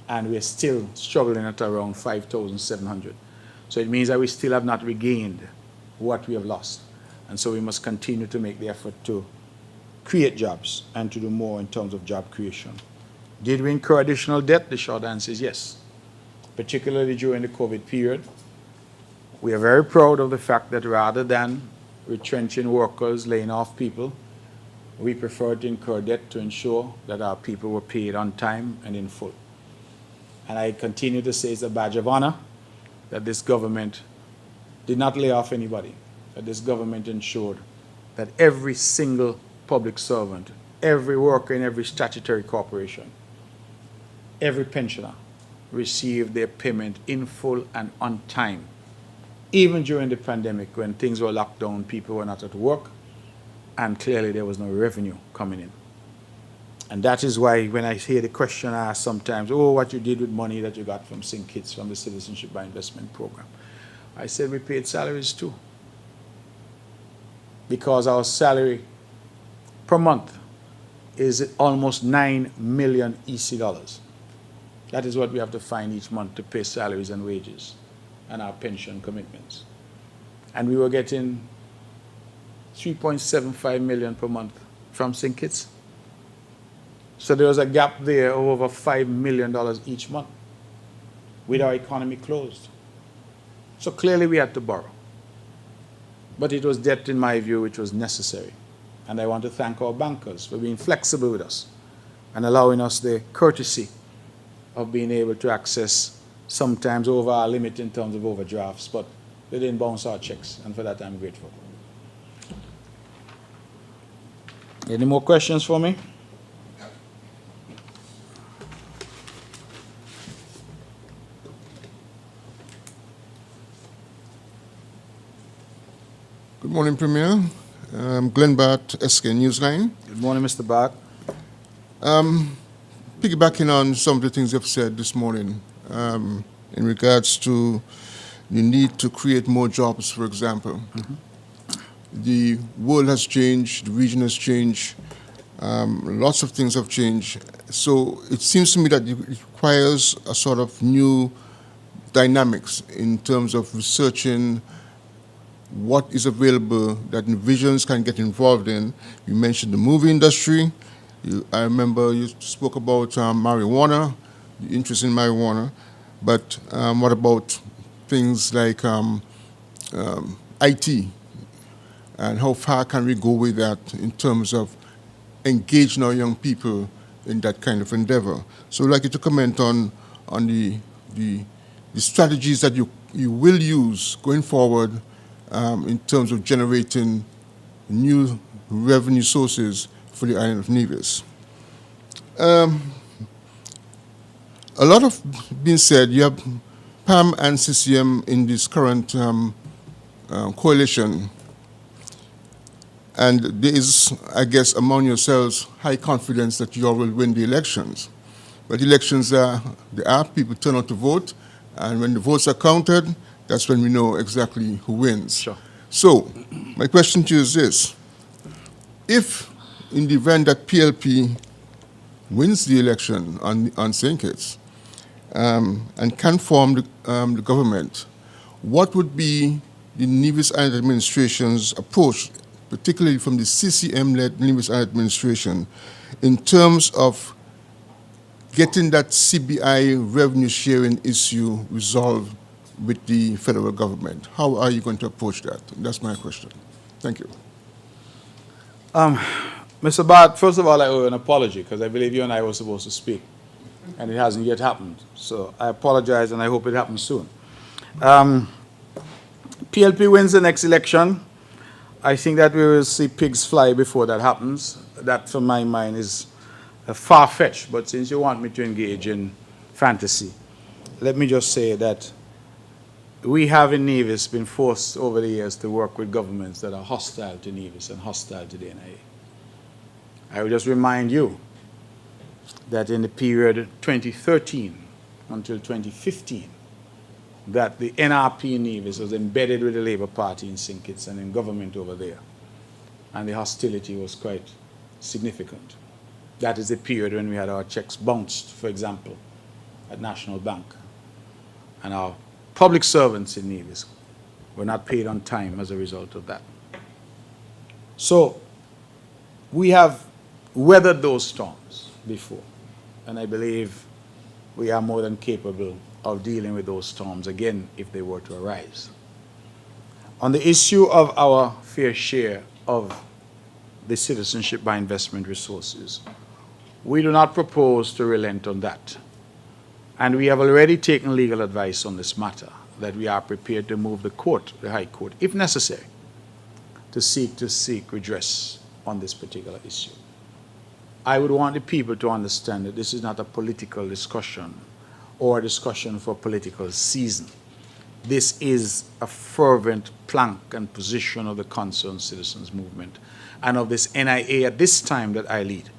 And we're still struggling at around 5,700. So it means that we still have not regained what we have lost. And so we must continue to make the effort to create jobs and to do more in terms of job creation. Did we incur additional debt? The short answer is yes, particularly during the COVID period. We are very proud of the fact that rather than retrenching workers, laying off people, we preferred to incur debt to ensure that our people were paid on time and in full. And I continue to say it's a badge of honor that this government did not lay off anybody, that this government ensured that every single public servant, every worker in every statutory corporation, every pensioner received their payment in full and on time. Even during the pandemic, when things were locked down, people were not at work, and clearly there was no revenue coming in. And that is why when I hear the question asked sometimes, oh, what you did with money that you got from St. Kitts, from the Citizenship by Investment Program, I said we paid salaries too. Because our salary per month is almost 9 million EC dollars. That is what we have to find each month to pay salaries and wages and our pension commitments. And we were getting 3.75 million per month from St. Kitts. So there was a gap there of over $5 million each month with our economy closed. So clearly we had to borrow. But it was debt, in my view, which was necessary. And I want to thank our bankers for being flexible with us and allowing us the courtesy of being able to access sometimes over our limit in terms of overdrafts, but they didn't bounce our checks, and for that I'm grateful. Any more questions for me? Good morning, Premier. Glenn Bart, SK Newsline. Good morning, Mr. Bart. Piggybacking on some of the things you've said this morning in regards to the need to create more jobs, for example. The world has changed, the region has changed, lots of things have changed. So it seems to me that it requires a sort of new dynamics in terms of researching what is available that Visions can get involved in. You mentioned the movie industry. I remember you spoke about marijuana, the interest in marijuana, but what about things like IT, and how far can we go with that in terms of engaging our young people in that kind of endeavor? So I'd like you to comment on the strategies that you will use going forward in terms of generating new revenue sources for the island of Nevis. A lot of being said. You have PAM and CCM in this current coalition, and there is, I guess, among yourselves high confidence that you all will win the elections. But elections there are people turn out to vote, and when the votes are counted, that's when we know exactly who wins. Sure. So, my question to you is this: if in the event that PLP wins the election on St. Kitts and can form the government, what would be the Nevis Island administration's approach, particularly from the CCM-led Nevis Island administration, in terms of getting that CBI revenue sharing issue resolved with the federal government? How are you going to approach that? That's my question. Thank you. Mr. Bart, first of all, I owe you an apology because I believe you and I were supposed to speak, and it hasn't yet happened. So I apologize, and I hope it happens soon. PLP wins the next election. I think that we will see pigs fly before that happens. That, from my mind, is far-fetched, but since you want me to engage in fantasy, let me just say that we have in Nevis been forced over the years to work with governments that are hostile to Nevis and hostile to the NIA. I will just remind you that in the period 2013 until 2015, that the NRP in Nevis was embedded with the Labour Party in St. Kitts and in government over there. And the hostility was quite significant. That is the period when we had our checks bounced, for example, at National Bank. And our public servants in Nevis were not paid on time as a result of that. So we have weathered those storms before, and I believe we are more than capable of dealing with those storms again if they were to arise. On the issue of our fair share of the citizenship by investment resources, we do not propose to relent on that. And we have already taken legal advice on this matter, that we are prepared to move the court, the High Court, if necessary, to seek redress on this particular issue. I would want the people to understand that this is not a political discussion or a discussion for political season. This is a fervent plank and position of the Concerned Citizens Movement and of this NIA at this time that I lead,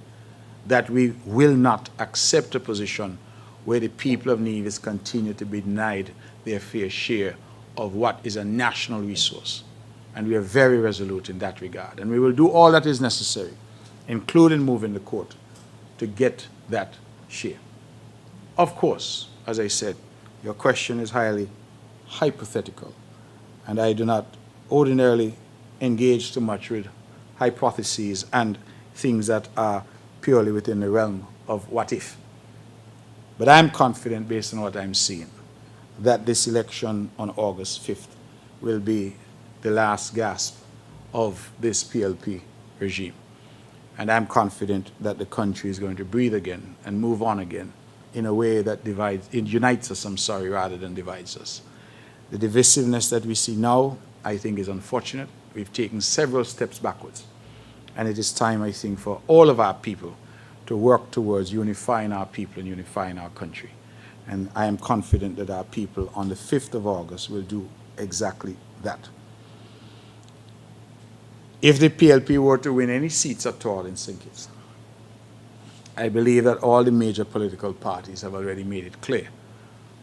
that we will not accept a position where the people of Nevis continue to be denied their fair share of what is a national resource. And we are very resolute in that regard. And we will do all that is necessary, including moving the court, to get that share. Of course, as I said, your question is highly hypothetical, and I do not ordinarily engage too much with hypotheses and things that are purely within the realm of what if. But I'm confident, based on what I'm seeing, that this election on August 5th will be the last gasp of this PLP regime. And I'm confident that the country is going to breathe again and move on again in a way that unites us, rather than divides us. The divisiveness that we see now, I think, is unfortunate. We've taken several steps backwards. And it is time, I think, for all of our people to work towards unifying our people and unifying our country. And I am confident that our people on the 5th of August will do exactly that. If the PLP were to win any seats at all in St. Kitts, I believe that all the major political parties have already made it clear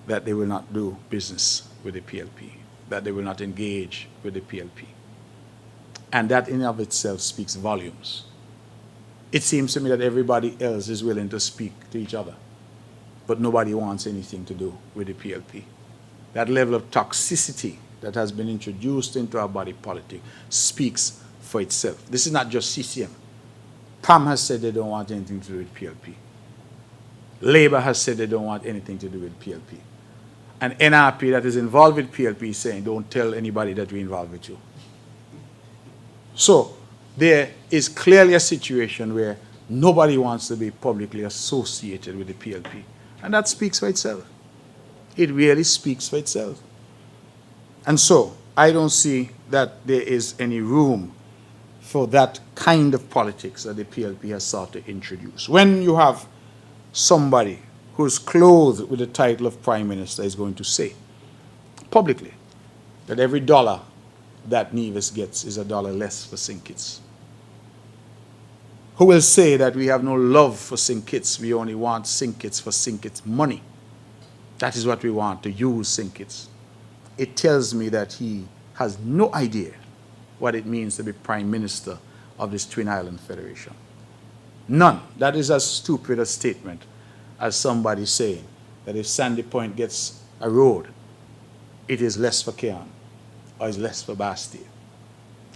that they will not do business with the PLP, that they will not engage with the PLP. And that in of itself speaks volumes. It seems to me that everybody else is willing to speak to each other, but nobody wants anything to do with the PLP. That level of toxicity that has been introduced into our body politic speaks for itself. This is not just CCM. PAM has said they don't want anything to do with PLP. Labour has said they don't want anything to do with PLP. And NRP that is involved with PLP is saying, don't tell anybody that we're involved with you. So there is clearly a situation where nobody wants to be publicly associated with the PLP. And that speaks for itself. It really speaks for itself. And so I don't see that there is any room for that kind of politics that the PLP has sought to introduce. When you have somebody who's clothed with the title of Prime Minister is going to say publicly that every dollar that Nevis gets is a dollar less for St. Kitts, who will say that we have no love for St. Kitts, we only want St. Kitts for St. Kitts money. That is what we want, to use St. Kitts. It tells me that he has no idea what it means to be Prime Minister of this Twin Island Federation. None. That is as stupid a statement as somebody saying that if Sandy Point gets a road, it is less for Keon or is less for Bastille.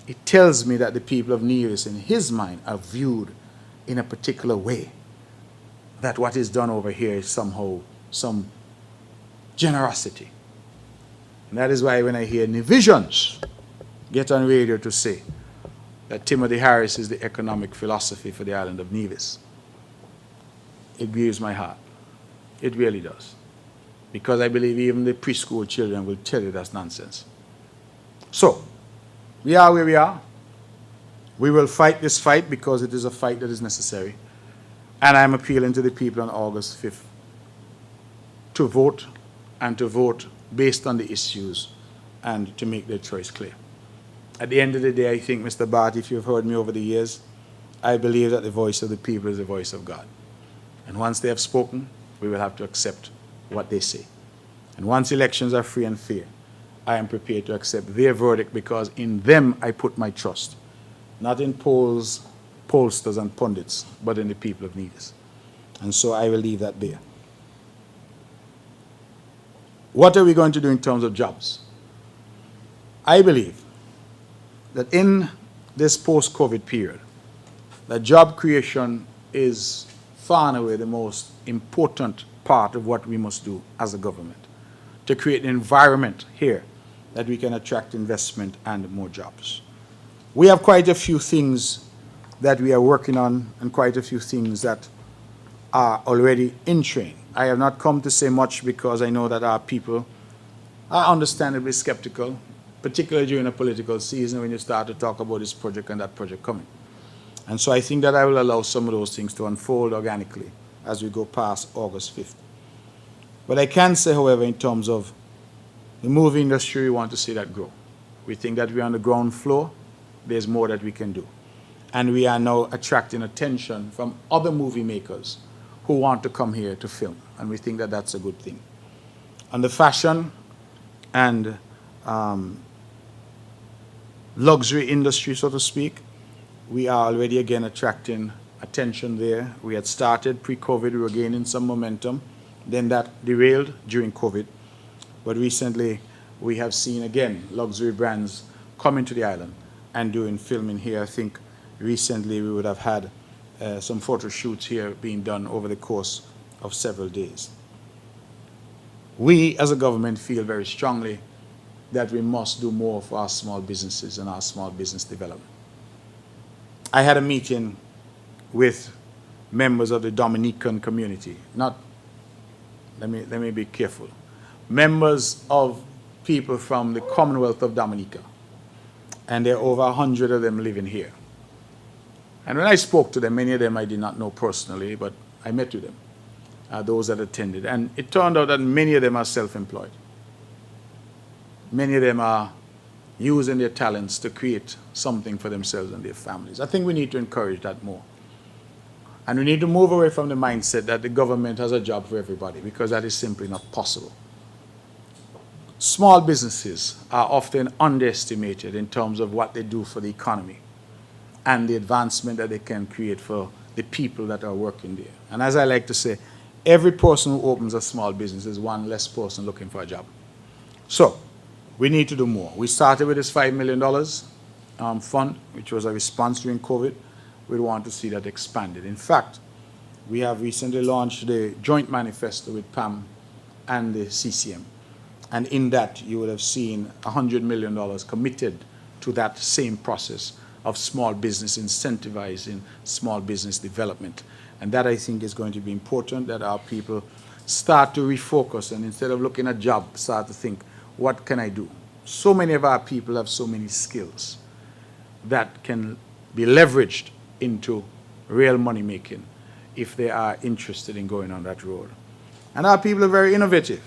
It tells me that the people of Nevis, in his mind, are viewed in a particular way, that what is done over here is somehow some generosity. And that is why when I hear Nevisians get on radio to say that Timothy Harris is the economic philosophy for the island of Nevis, it grieves my heart. It really does. Because I believe even the preschool children will tell you that's nonsense. So, we are where we are. We will fight this fight because it is a fight that is necessary. And I'm appealing to the people on August 5th to vote, and to vote based on the issues and to make their choice clear. At the end of the day, I think, Mr. Bart, if you've heard me over the years, I believe that the voice of the people is the voice of God. And once they have spoken, we will have to accept what they say. And once elections are free and fair, I am prepared to accept their verdict, because in them I put my trust. Not in polls, pollsters and pundits, but in the people of Nevis. And so I will leave that there. What are we going to do in terms of jobs? I believe that in this post-COVID period, that job creation is far and away the most important part of what we must do as a government, to create an environment here that we can attract investment and more jobs. We have quite a few things that we are working on and quite a few things that are already in train. I have not come to say much because I know that our people are understandably skeptical, particularly during a political season when you start to talk about this project and that project coming. And so I think that I will allow some of those things to unfold organically as we go past August 5th. But I can say, however, in terms of the movie industry, we want to see that grow. We think that we're on the ground floor. There's more that we can do. And we are now attracting attention from other movie makers who want to come here to film. And we think that that's a good thing. On the fashion and luxury industry, so to speak, we are already again attracting attention there. We had started pre-COVID, we were gaining some momentum. Then that derailed during COVID. But recently, we have seen again luxury brands coming to the island and doing filming here. I think recently we would have had some photo shoots here being done over the course of several days. We as a government feel very strongly that we must do more for our small businesses and our small business development. I had a meeting with members of the Dominican community, not, let me be careful, members of people from the Commonwealth of Dominica, and there are over 100 of them living here. And when I spoke to them, many of them I did not know personally, but I met with them, those that attended. And it turned out that many of them are self-employed. Many of them are using their talents to create something for themselves and their families. I think we need to encourage that more. And we need to move away from the mindset that the government has a job for everybody, because that is simply not possible. Small businesses are often underestimated in terms of what they do for the economy and the advancement that they can create for the people that are working there. And as I like to say, every person who opens a small business is one less person looking for a job. So, we need to do more. We started with this $5 million fund, which was a response during COVID. We want to see that expanded. In fact, we have recently launched the joint manifesto with PAM and the CCM. And in that, you would have seen $100 million committed to that same process of small business, incentivizing small business development. And that, I think, is going to be important, that our people start to refocus and instead of looking at jobs, start to think, what can I do? So many of our people have so many skills that can be leveraged into real money making if they are interested in going on that road. And our people are very innovative.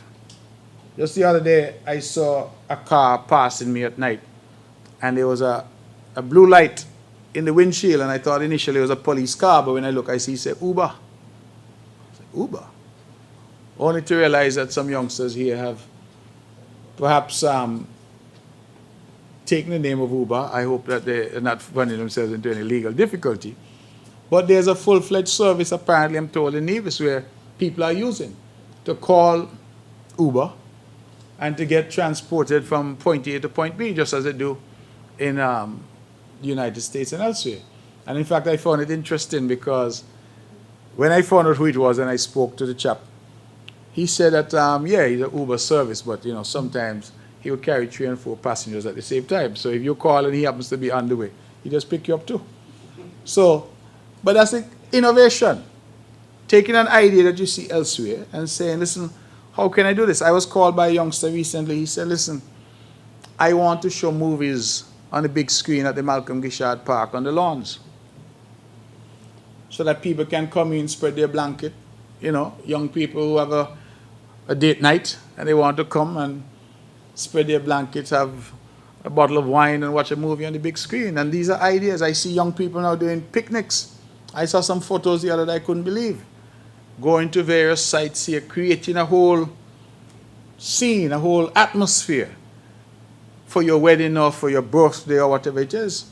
Just the other day, I saw a car passing me at night, and there was a blue light in the windshield, and I thought initially it was a police car, but when I look, I see it say Uber. I said, Uber? Only to realize that some youngsters here have perhaps taken the name of Uber. I hope that they are not running themselves into any legal difficulty. But there's a full-fledged service, apparently, I'm told, in Nevis, where people are using to call Uber and to get transported from point A to point B, just as they do in the United States and elsewhere. And in fact, I found it interesting because when I found out who it was and I spoke to the chap, he said that, yeah, he's an Uber service, but, you know, sometimes he would carry 3 and 4 passengers at the same time. So if you call and he happens to be on the way, he just pick you up too. So, but that's the innovation. Taking an idea that you see elsewhere and saying, listen, how can I do this? I was called by a youngster recently. He said, listen, I want to show movies on the big screen at the Malcolm Gishard Park on the lawns so that people can come in, spread their blanket, you know, young people who have a date night and they want to come and spread their blankets, have a bottle of wine and watch a movie on the big screen. And these are ideas. I see young people now doing picnics. I saw some photos the other day I couldn't believe. Going to various sites here, creating a whole scene, a whole atmosphere for your wedding or for your birthday or whatever it is.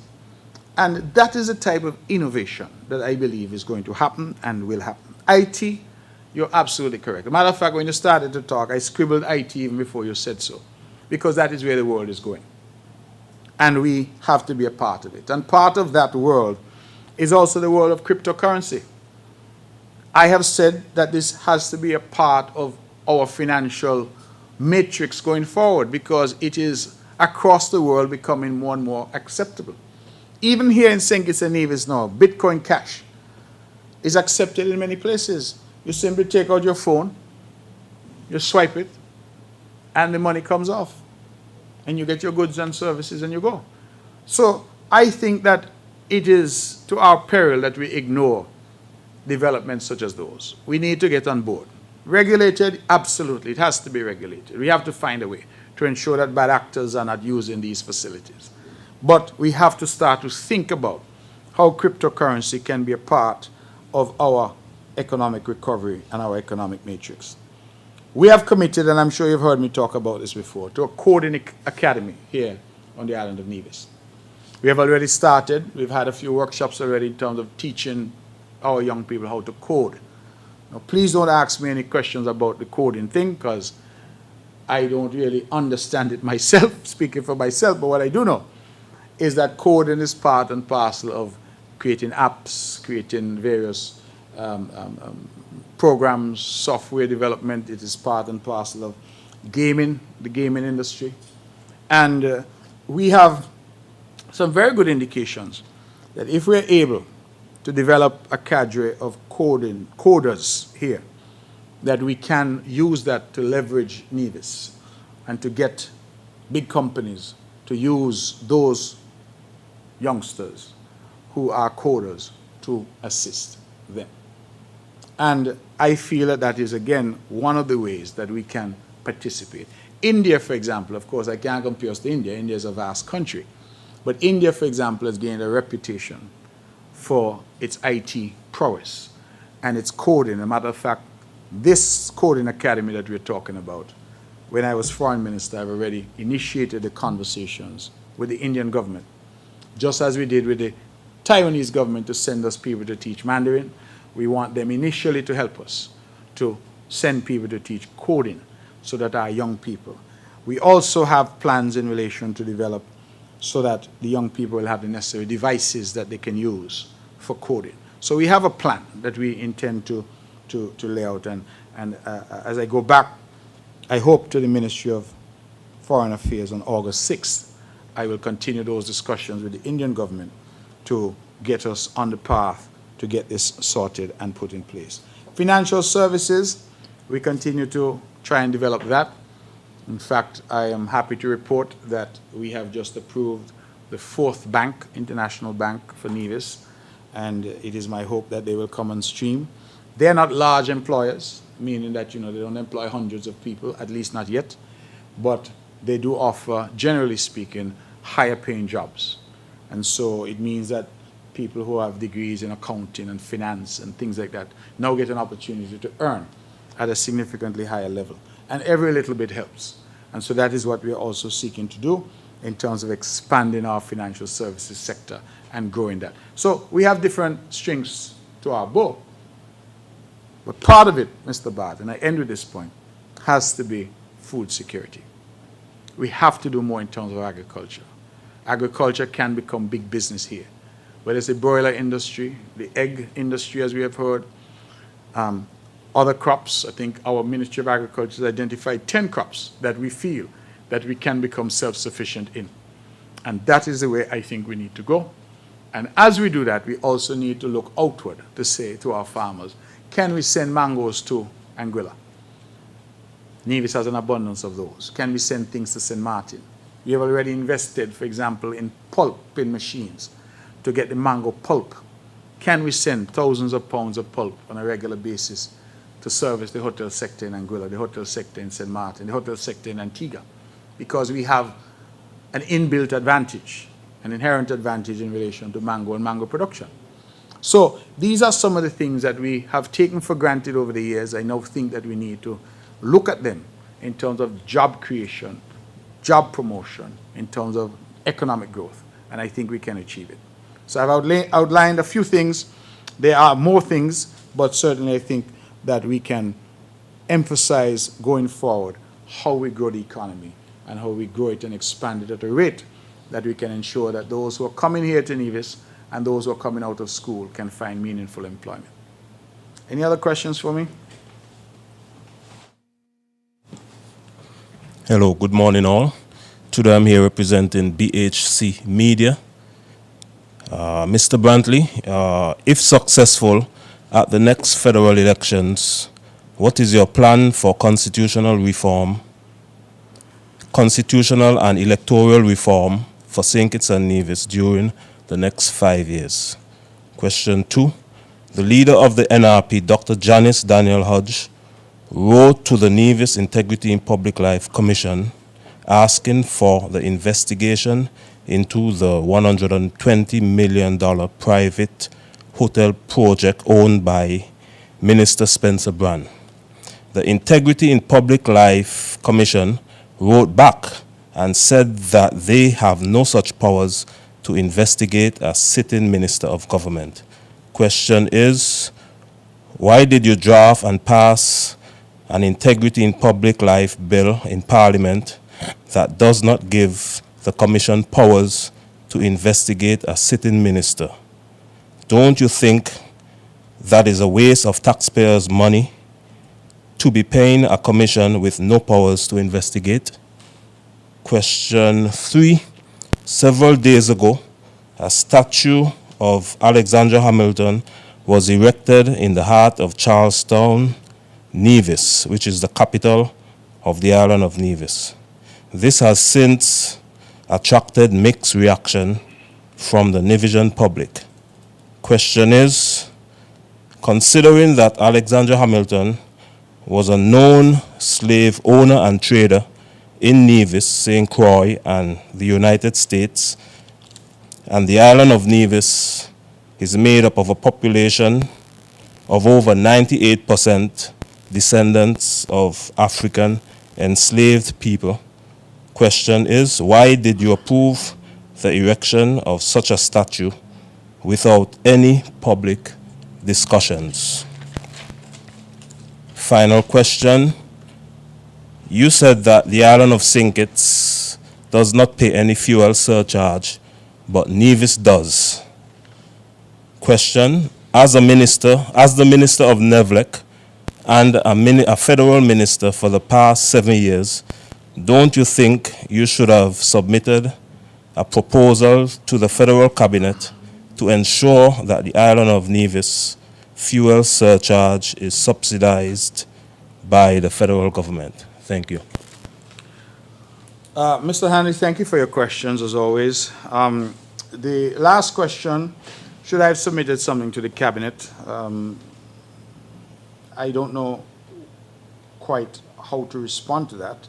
And that is the type of innovation that I believe is going to happen and will happen. IT, you're absolutely correct. As a matter of fact, when you started to talk, I scribbled IT even before you said so, because that is where the world is going. And we have to be a part of it. And part of that world is also the world of cryptocurrency. I have said that this has to be a part of our financial matrix going forward because it is across the world becoming more and more acceptable. Even here in St. Kitts and Nevis now, Bitcoin Cash is accepted in many places. You simply take out your phone, you swipe it, and the money comes off. And you get your goods and services and you go. So I think that it is to our peril that we ignore developments such as those. We need to get on board. Regulated, absolutely. It has to be regulated. We have to find a way to ensure that bad actors are not using these facilities. But we have to start to think about how cryptocurrency can be a part of our economic recovery and our economic matrix. We have committed, and I'm sure you've heard me talk about this before, to a coding academy here on the island of Nevis. We have already started. We've had a few workshops already in terms of teaching our young people how to code. Now, please don't ask me any questions about the coding thing because I don't really understand it myself, speaking for myself, but what I do know is that coding is part and parcel of creating apps, creating various programs, software development. It is part and parcel of gaming, the gaming industry. And we have some very good indications that if we're able to develop a cadre of coders here, that we can use that to leverage Nevis and to get big companies to use those youngsters who are coders to assist them. And I feel that that is, again, one of the ways that we can participate. India, for example, of course, I can't compare us to India. India is a vast country. But India, for example, has gained a reputation for its IT prowess and its coding. As a matter of fact, this coding academy that we're talking about, when I was foreign minister, I've already initiated the conversations with the Indian government, just as we did with the Taiwanese government to send us people to teach Mandarin. We want them initially to help us to send people to teach coding so that our young people. We also have plans in relation to develop so that the young people will have the necessary devices that they can use for coding. So we have a plan that we intend to lay out. And as I go back, I hope to the Ministry of Foreign Affairs on August 6th, I will continue those discussions with the Indian government to get us on the path to get this sorted and put in place. Financial services, we continue to try and develop that. In fact, I am happy to report that we have just approved the 4th bank, international bank for Nevis, and it is my hope that they will come on stream. They're not large employers, meaning that they don't employ hundreds of people, at least not yet, but they do offer, generally speaking, higher paying jobs. And so it means that people who have degrees in accounting and finance and things like that now get an opportunity to earn at a significantly higher level. And every little bit helps. And so that is what we are also seeking to do in terms of expanding our financial services sector and growing that. So we have different strings to our bow. But part of it, Mr. Bart, and I end with this point, has to be food security. We have to do more in terms of agriculture. Agriculture can become big business here. Whether it's the broiler industry, the egg industry, as we have heard, other crops. I think our Ministry of Agriculture has identified 10 crops that we feel that we can become self-sufficient in. And that is the way I think we need to go. And as we do that, we also need to look outward to say to our farmers, can we send mangoes to Anguilla? Nevis has an abundance of those. Can we send things to St. Martin? We have already invested, for example, in pulping machines to get the mango pulp. Can we send thousands of pounds of pulp on a regular basis to service the hotel sector in Anguilla, the hotel sector in St. Martin, the hotel sector in Antigua? Because we have an inbuilt advantage, an inherent advantage in relation to mango and mango production. So these are some of the things that we have taken for granted over the years. I now think that we need to look at them in terms of job creation, job promotion, in terms of economic growth, and I think we can achieve it. So I've outlined a few things. There are more things, but certainly I think that we can emphasize going forward how we grow the economy and how we grow it and expand it at a rate that we can ensure that those who are coming here to Nevis and those who are coming out of school can find meaningful employment. Any other questions for me? Hello, good morning all. Today I'm here representing BHC Media. Mr. Brantley, if successful at the next federal elections, what is your plan for constitutional reform, constitutional and electoral reform for St. Kitts and Nevis during the next 5 years? Question 2. The leader of the NRP, Dr. Janice Daniel Hodge, wrote to the Nevis Integrity in Public Life Commission asking for the investigation into the $120 million private hotel project owned by Minister Spencer Brand. The Integrity in Public Life Commission wrote back and said that they have no such powers to investigate a sitting minister of government. Question is, why did you draft and pass an Integrity in Public Life bill in Parliament that does not give the Commission powers to investigate a sitting minister? Don't you think that is a waste of taxpayers' money to be paying a commission with no powers to investigate? Question 3. Several days ago, a statue of Alexandra Hamilton was erected in the heart of Charlestown, Nevis, which is the capital of the island of Nevis. This has since attracted mixed reaction from the Nevisian public. Question is, considering that Alexandra Hamilton was a known slave owner and trader in Nevis, St. Croix, and the United States, and the island of Nevis is made up of a population of over 98% descendants of African enslaved people. Question is, why did you approve the erection of such a statue without any public discussions? Final question. You said that the island of St. Kitts does not pay any fuel surcharge, but Nevis does. Question, as the Minister of Nevlec and a federal minister for the past 7 years, don't you think you should have submitted a proposal to the federal cabinet to ensure that the island of Nevis fuel surcharge is subsidized by the federal government? Thank you. Mr. Hanley, thank you for your questions, as always. The last question, should I have submitted something to the cabinet? I don't know quite how to respond to that.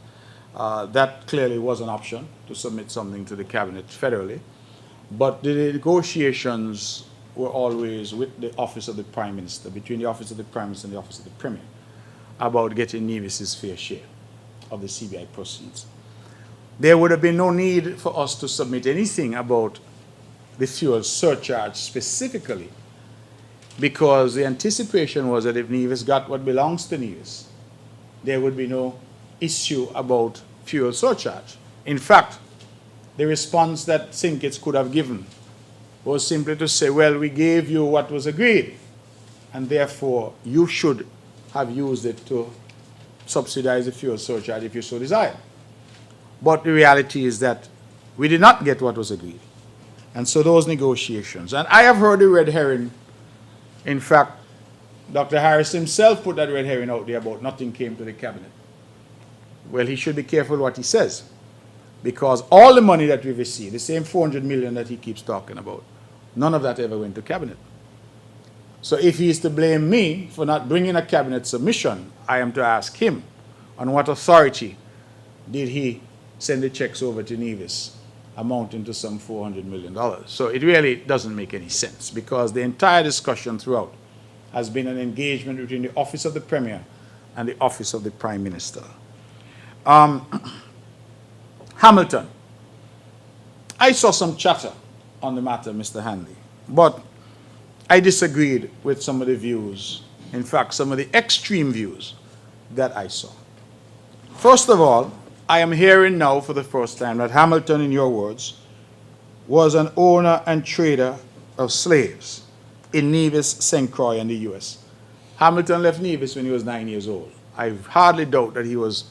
That clearly was an option, to submit something to the cabinet federally. But the negotiations were always with the Office of the Prime Minister, between the Office of the Prime Minister and the Office of the Premier, about getting Nevis's fair share of the CBI proceeds. There would have been no need for us to submit anything about the fuel surcharge specifically, because the anticipation was that if Nevis got what belongs to Nevis, there would be no issue about fuel surcharge. In fact, the response that St. Kitts could have given was simply to say, well, we gave you what was agreed, and therefore you should have used it to subsidize the fuel surcharge if you so desire. But the reality is that we did not get what was agreed. And so those negotiations, and I have heard the red herring. In fact, Dr. Harris himself put that red herring out there about nothing came to the cabinet. Well, he should be careful what he says, because all the money that we've received, the same 400 million that he keeps talking about, none of that ever went to cabinet. So if he is to blame me for not bringing a cabinet submission, I am to ask him, on what authority did he send the checks over to Nevis amounting to some $400 million? So it really doesn't make any sense, because the entire discussion throughout has been an engagement between the Office of the Premier and the Office of the Prime Minister. Hamilton. I saw some chatter on the matter, Mr. Hanley, but I disagreed with some of the views, in fact, some of the extreme views that I saw. First of all, I am hearing now for the first time that Hamilton, in your words, was an owner and trader of slaves in Nevis, St. Croix, and the U.S. Hamilton left Nevis when he was 9 years old. I hardly doubt that he was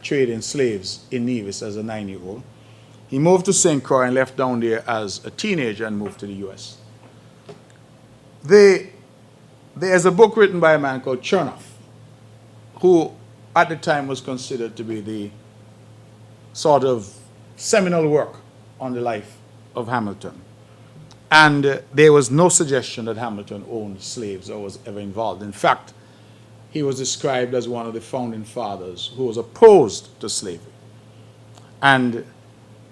trading slaves in Nevis as a 9-year-old. He moved to St. Croix and left down there as a teenager and moved to the U.S. There's a book written by a man called Chernoff, who at the time was considered to be the sort of seminal work on the life of Hamilton. And there was no suggestion that Hamilton owned slaves or was ever involved. In fact, he was described as one of the founding fathers who was opposed to slavery. And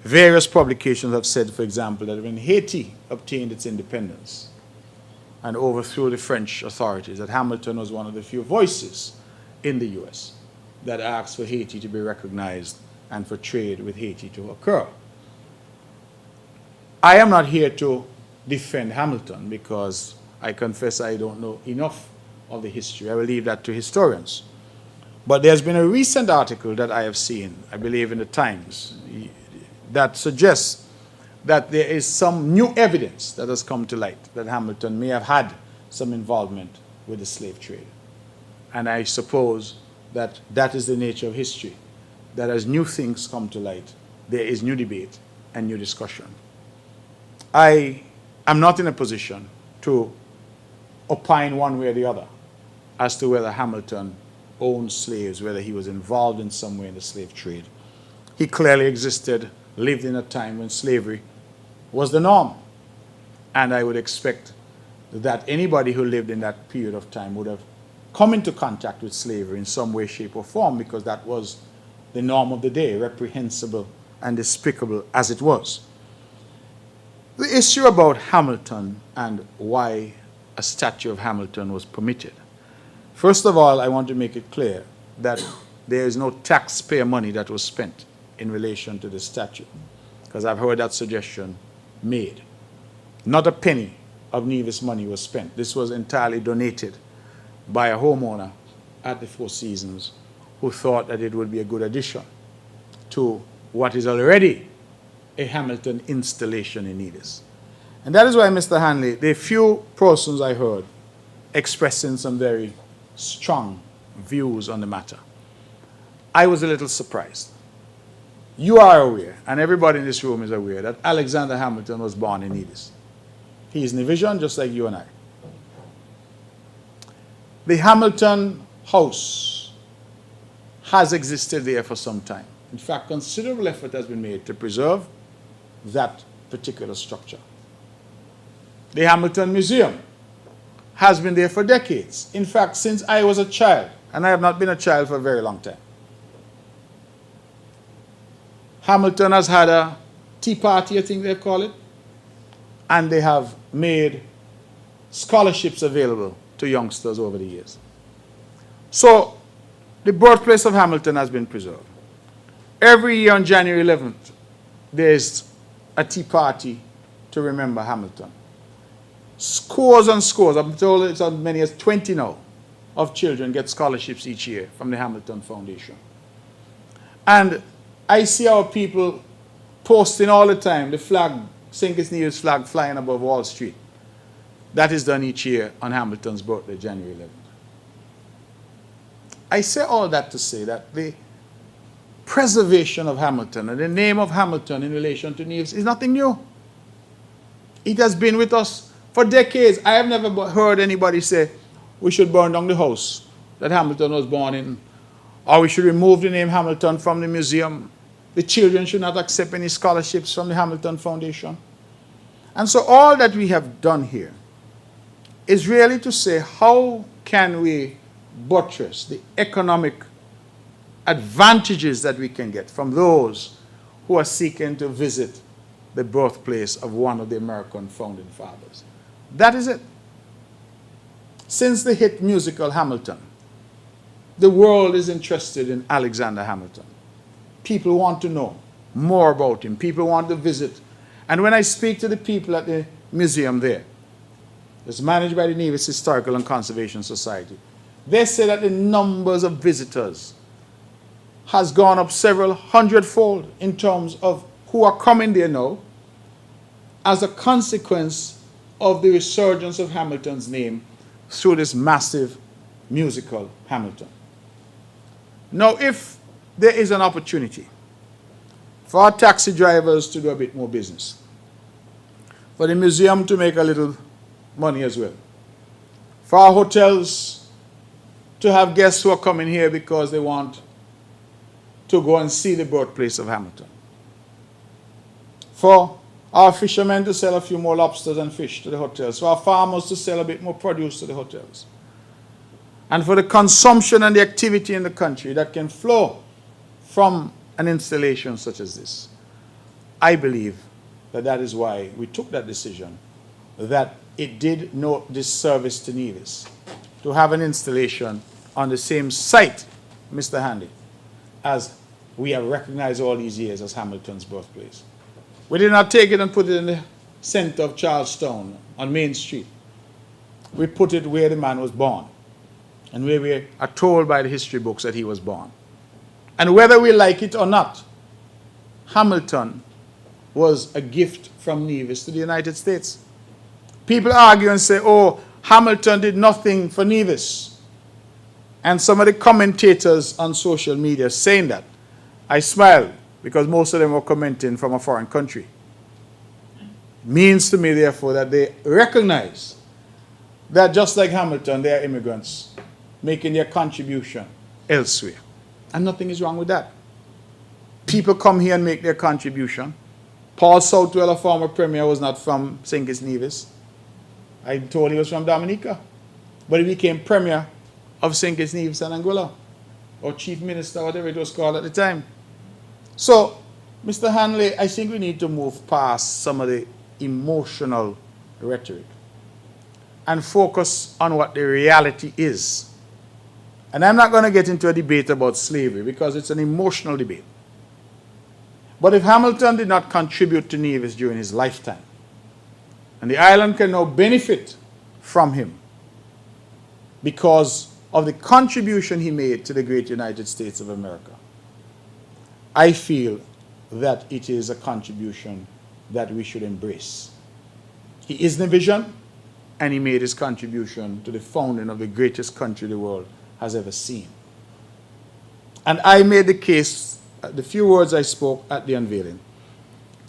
various publications have said, for example, that when Haiti obtained its independence and overthrew the French authorities, that Hamilton was one of the few voices in the U.S. that asked for Haiti to be recognized and for trade with Haiti to occur. I am not here to defend Hamilton because I confess I don't know enough of the history. I will leave that to historians. But there's been a recent article that I have seen, I believe in the Times, that suggests that there is some new evidence that has come to light that Hamilton may have had some involvement with the slave trade. And I suppose that that is the nature of history, that as new things come to light, there is new debate and new discussion. I am not in a position to opine one way or the other as to whether Hamilton owned slaves, whether he was involved in some way in the slave trade. He clearly existed, lived in a time when slavery was the norm. And I would expect that anybody who lived in that period of time would have come into contact with slavery in some way, shape, or form, because that was the norm of the day, reprehensible and despicable as it was. The issue about Hamilton and why a statue of Hamilton was permitted. First of all, I want to make it clear that there is no taxpayer money that was spent in relation to the statue, because I've heard that suggestion made. Not a penny of Nevis money was spent. This was entirely donated by a homeowner at the Four Seasons who thought that it would be a good addition to what is already a Hamilton installation in Nevis. And that is why, Mr. Hanley, the few persons I heard expressing some very strong views on the matter, I was a little surprised. You are aware, and everybody in this room is aware, that Alexander Hamilton was born in Nevis. He is Nevisian just like you and I. The Hamilton house has existed there for some time. In fact, considerable effort has been made to preserve that particular structure. The Hamilton Museum has been there for decades. In fact, since I was a child, and I have not been a child for a very long time. Hamilton has had a tea party, I think they call it, and they have made scholarships available to youngsters over the years. So, the birthplace of Hamilton has been preserved. Every year on January 11th, there's a tea party to remember Hamilton. Scores and scores, I'm told it's as many as 20 now, of children get scholarships each year from the Hamilton Foundation. And I see our people posting all the time, the flag, St. Kitts Nevis flag flying above Wall Street. That is done each year on Hamilton's birthday, January 11th. I say all that to say that the preservation of Hamilton and the name of Hamilton in relation to Nevis is nothing new. It has been with us for decades. I have never heard anybody say we should burn down the house that Hamilton was born in, or we should remove the name Hamilton from the museum. The children should not accept any scholarships from the Hamilton Foundation. And so all that we have done here is really to say, how can we buttress the economic advantages that we can get from those who are seeking to visit the birthplace of one of the American founding fathers. That is it. Since the hit musical Hamilton, the world is interested in Alexander Hamilton. People want to know more about him. People want to visit. And when I speak to the people at the museum there, it's managed by the Nevis Historical and Conservation Society, they say that the numbers of visitors has gone up several hundredfold in terms of who are coming there now as a consequence of the resurgence of Hamilton's name through this massive musical Hamilton. Now, if there is an opportunity for our taxi drivers to do a bit more business, for the museum to make a little money as well, for our hotels to have guests who are coming here because they want to go and see the birthplace of Hamilton, for our fishermen to sell a few more lobsters and fish to the hotels, for our farmers to sell a bit more produce to the hotels, and for the consumption and the activity in the country that can flow from an installation such as this. I believe that that is why we took that decision, that it did no disservice to Nevis to have an installation on the same site, Mr. Handy, as we have recognized all these years as Hamilton's birthplace. We did not take it and put it in the center of Charlestown on Main Street. We put it where the man was born and where we are told by the history books that he was born. And whether we like it or not, Hamilton was a gift from Nevis to the United States. People argue and say, oh, Hamilton did nothing for Nevis. And some of the commentators on social media saying that, I smile because most of them were commenting from a foreign country. It means to me, therefore, that they recognize that just like Hamilton, they are immigrants making their contribution elsewhere. And nothing is wrong with that. People come here and make their contribution. Paul Southwell, a former premier, was not from St. Kitts Nevis. I told he was from Dominica. But he became premier of St. Kitts Nevis and Anguilla, or chief minister, whatever it was called at the time. So, Mr. Hanley, I think we need to move past some of the emotional rhetoric and focus on what the reality is. And I'm not going to get into a debate about slavery because it's an emotional debate. But if Hamilton did not contribute to Nevis during his lifetime, and the island can now benefit from him because of the contribution he made to the great United States of America, I feel that it is a contribution that we should embrace. He is the vision, and he made his contribution to the founding of the greatest country the world has ever seen. And I made the case, the few words I spoke at the unveiling,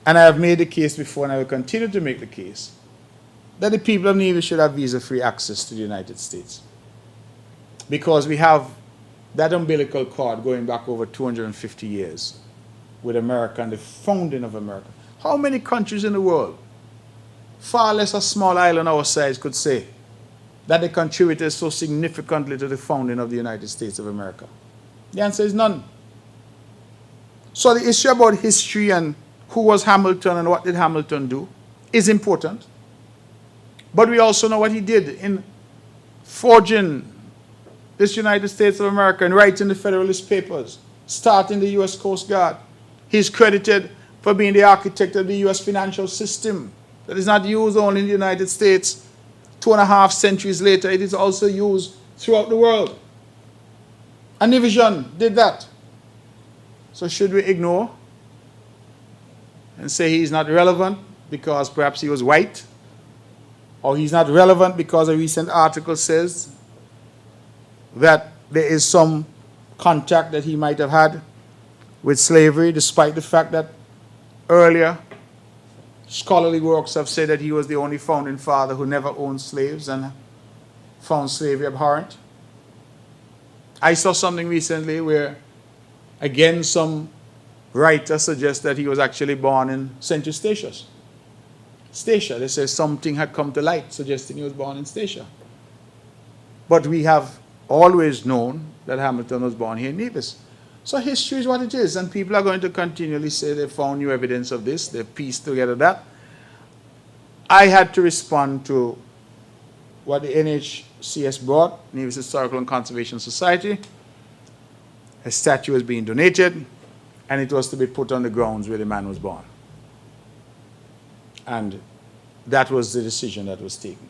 and I have made the case before, and I will continue to make the case, that the people of Nevis should have visa-free access to the United States. Because we have that umbilical cord going back over 250 years with America and the founding of America. How many countries in the world, far less a small island our size, could say that they contributed so significantly to the founding of the United States of America? The answer is none. So the issue about history and who was Hamilton and what did Hamilton do is important. But we also know what he did in forging this United States of America and writing the Federalist Papers, starting the U.S. Coast Guard. He's credited for being the architect of the U.S. financial system that is not used only in the United States. 2.5 centuries later, it is also used throughout the world. And Nevision did that. So should we ignore and say he's not relevant because perhaps he was white? Or he's not relevant because a recent article says that there is some contact that he might have had with slavery, despite the fact that earlier scholarly works have said that he was the only founding father who never owned slaves and found slavery abhorrent. I saw something recently where, again, some writer suggests that he was actually born in St. Eustatius. Statia, they say something had come to light suggesting he was born in Statia. But we have always known that Hamilton was born here in Nevis. So history is what it is, and people are going to continually say they found new evidence of this, they pieced together that. I had to respond to what the NHCS brought, Nevis Historical and Conservation Society. A statue was being donated, and it was to be put on the grounds where the man was born. And that was the decision that was taken.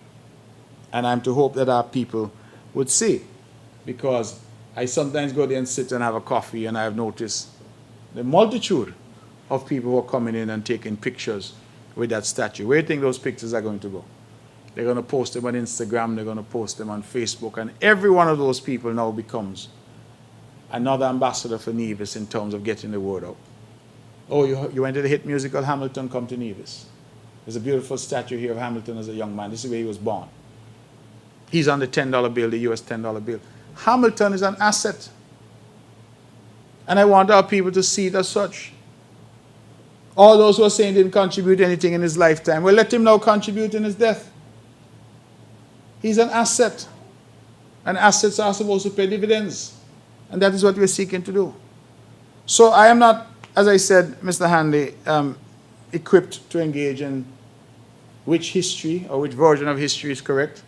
And I'm to hope that our people would see, because I sometimes go there and sit and have a coffee, and I have noticed the multitude of people who are coming in and taking pictures with that statue. Where do you think those pictures are going to go? They're going to post them on Instagram, they're going to post them on Facebook, and every one of those people now becomes another ambassador for Nevis in terms of getting the word out. Oh, you went to the hit musical Hamilton, come to Nevis. There's a beautiful statue here of Hamilton as a young man. This is where he was born. He's on the $10 bill, the US $10 bill. Hamilton is an asset. And I want our people to see it as such. All those who are saying he didn't contribute anything in his lifetime, well, let him now contribute in his death. He's an asset. And assets are supposed to pay dividends. And that is what we're seeking to do. So I am not, as I said, Mr. Hanley, equipped to engage in which history or which version of history is correct.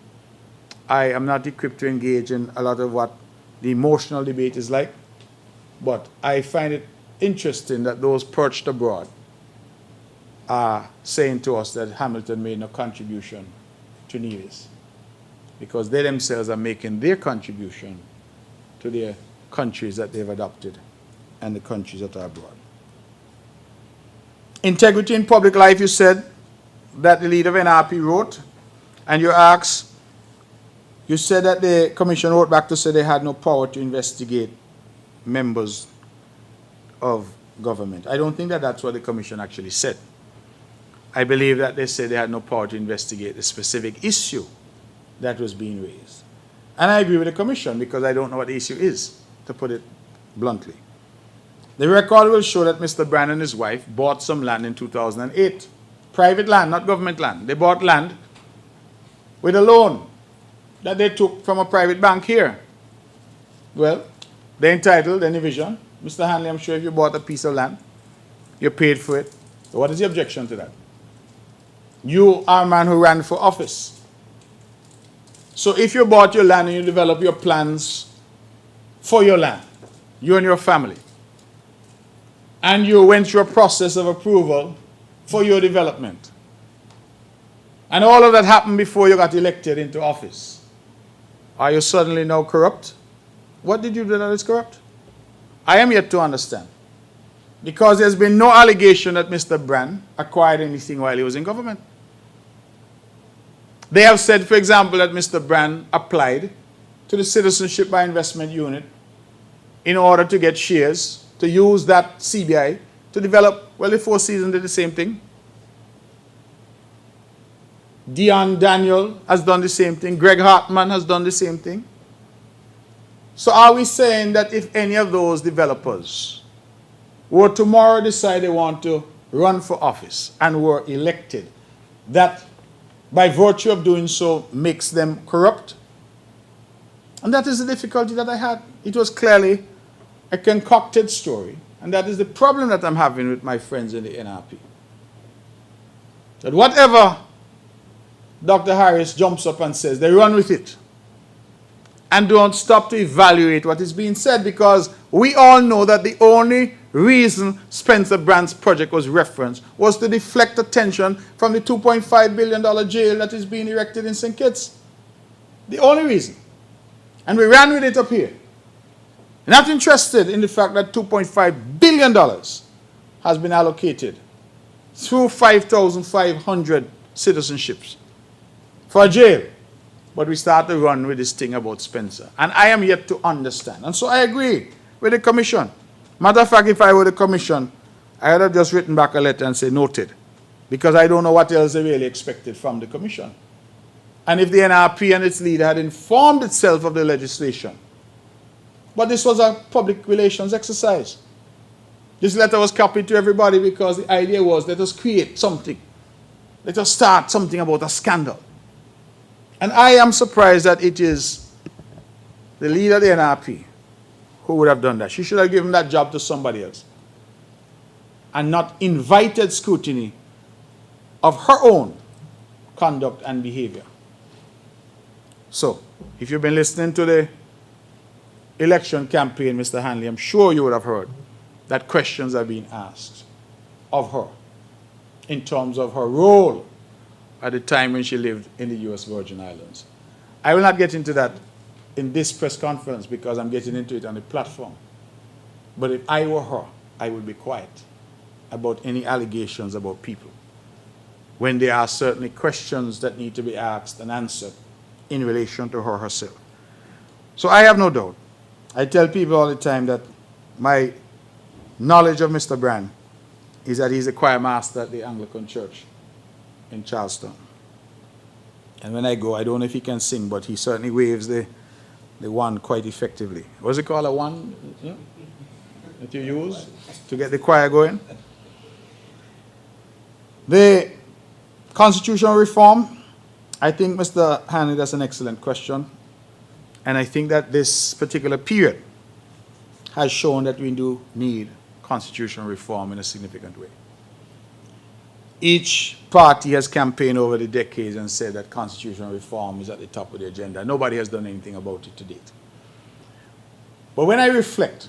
I am not equipped to engage in a lot of what the emotional debate is like. But I find it interesting that those perched abroad are saying to us that Hamilton made no contribution to Nevis, because they themselves are making their contribution to their countries that they've adopted and the countries that are abroad. Integrity in public life, you said that the leader of NRP wrote, and you asked, you said that the commission wrote back to say they had no power to investigate members of government. I don't think that that's what the commission actually said. I believe that they said they had no power to investigate the specific issue that was being raised. And I agree with the commission because I don't know what the issue is, to put it bluntly. The record will show that Mr. Brand and his wife bought some land in 2008. Private land, not government land. They bought land with a loan that they took from a private bank here. Well, they're entitled, any vision. Mr. Hanley, I'm sure if you bought a piece of land, you paid for it. So what is the objection to that? You are a man who ran for office. So if you bought your land and you develop your plans for your land, you and your family, and you went through a process of approval for your development, and all of that happened before you got elected into office, are you suddenly now corrupt? What did you do that is corrupt? I am yet to understand. Because there's been no allegation that Mr. Brand acquired anything while he was in government. They have said, for example, that Mr. Brand applied to the Citizenship by Investment Unit in order to get shares, to use that CBI to develop, well, the Four Seasons did the same thing. Dion Daniel has done the same thing. Greg Hartman has done the same thing. So are we saying that if any of those developers were tomorrow decide they want to run for office and were elected, that by virtue of doing so makes them corrupt? And that is the difficulty that I had. It was clearly a concocted story. And that is the problem that I'm having with my friends in the NRP. That whatever Dr. Harris jumps up and says, they run with it. And don't stop to evaluate what is being said, because we all know that the only reason Spencer Brandt's project was referenced was to deflect attention from the $2.5 billion jail that is being erected in St. Kitts. The only reason. And we ran with it up here. Not interested in the fact that $2.5 billion has been allocated through 5,500 citizenships for a jail. But we start to run with this thing about Spencer. And I am yet to understand. And so I agree with the commission. Matter of fact, if I were the commission, I would have just written back a letter and say noted. Because I don't know what else they really expected from the commission. And if the NRP and its leader had informed itself of the legislation. But this was a public relations exercise. This letter was copied to everybody because the idea was, let us create something. Let us start something about a scandal. And I am surprised that it is the leader of the NRP who would have done that. She should have given that job to somebody else. And not invited scrutiny of her own conduct and behavior. So, if you've been listening to the election campaign, Mr. Hanley, I'm sure you would have heard that questions are being asked of her in terms of her role at the time when she lived in the U.S. Virgin Islands. I will not get into that in this press conference because I'm getting into it on the platform. But if I were her, I would be quiet about any allegations about people. when there are certainly questions that need to be asked and answered in relation to her herself. So I have no doubt. I tell people all the time that my knowledge of Mr. Brand is that he's a choir master at the Anglican Church in Charleston. And when I go, I don't know if he can sing, but he certainly waves the wand quite effectively. What's it called, a wand? Yeah? That you use to get the choir going? The constitutional reform, I think, Mr. Hanley, that's an excellent question. And I think that this particular period has shown that we do need constitutional reform in a significant way. Each party has campaigned over the decades and said that constitutional reform is at the top of the agenda. Nobody has done anything about it to date. But when I reflect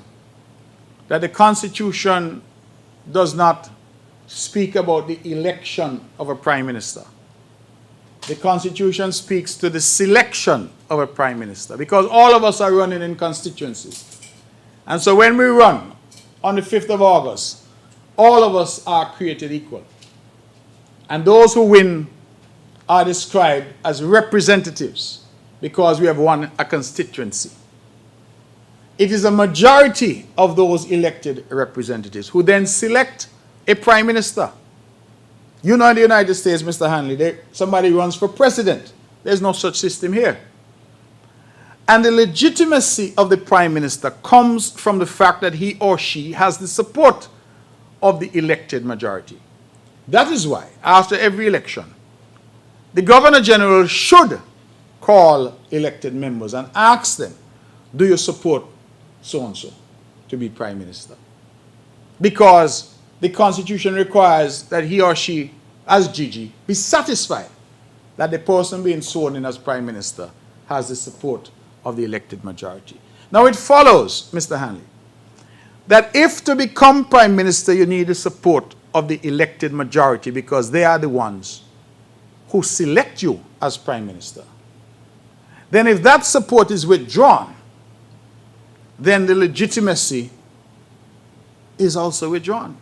that the Constitution does not speak about the election of a prime minister, the Constitution speaks to the selection of a prime minister, because all of us are running in constituencies. And so when we run on the 5th of August, all of us are created equal. And those who win are described as representatives because we have won a constituency. It is a majority of those elected representatives who then select a prime minister. You know, in the United States, Mr. Hanley, somebody runs for president. There's no such system here. And the legitimacy of the prime minister comes from the fact that he or she has the support of the elected majority. That is why, after every election, the Governor General should call elected members and ask them, do you support so-and-so to be prime minister? Because the Constitution requires that he or she, as Gigi, be satisfied that the person being sworn in as prime minister has the support of the elected majority. Now it follows, Mr. Hanley, that if to become prime minister you need the support of the elected majority because they are the ones who select you as prime minister, then if that support is withdrawn, then the legitimacy is also withdrawn.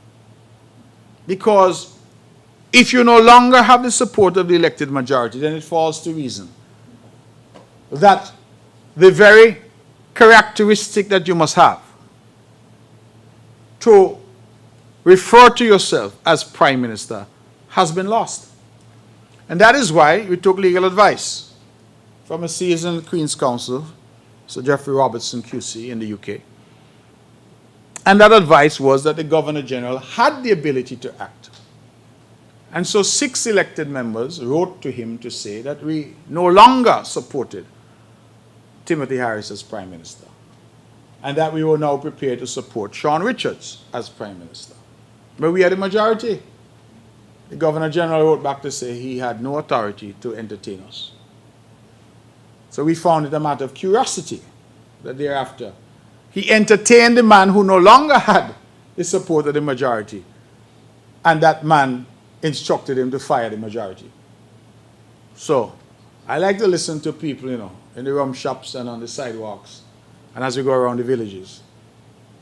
Because if you no longer have the support of the elected majority, then it falls to reason that the very characteristic that you must have to refer to yourself as prime minister has been lost. And that is why we took legal advice from a seasoned Queen's Counsel, Sir Geoffrey Robertson QC in the UK. And that advice was that the Governor General had the ability to act. And so 6 elected members wrote to him to say that we no longer supported Timothy Harris as Prime Minister, and that we were now prepared to support Sean Richards as Prime Minister. But we had a majority. The Governor General wrote back to say he had no authority to entertain us. So we found it a matter of curiosity that thereafter he entertained the man who no longer had the support of the majority, and that man instructed him to fire the majority. So I like to listen to people, in the rum shops and on the sidewalks and as we go around the villages,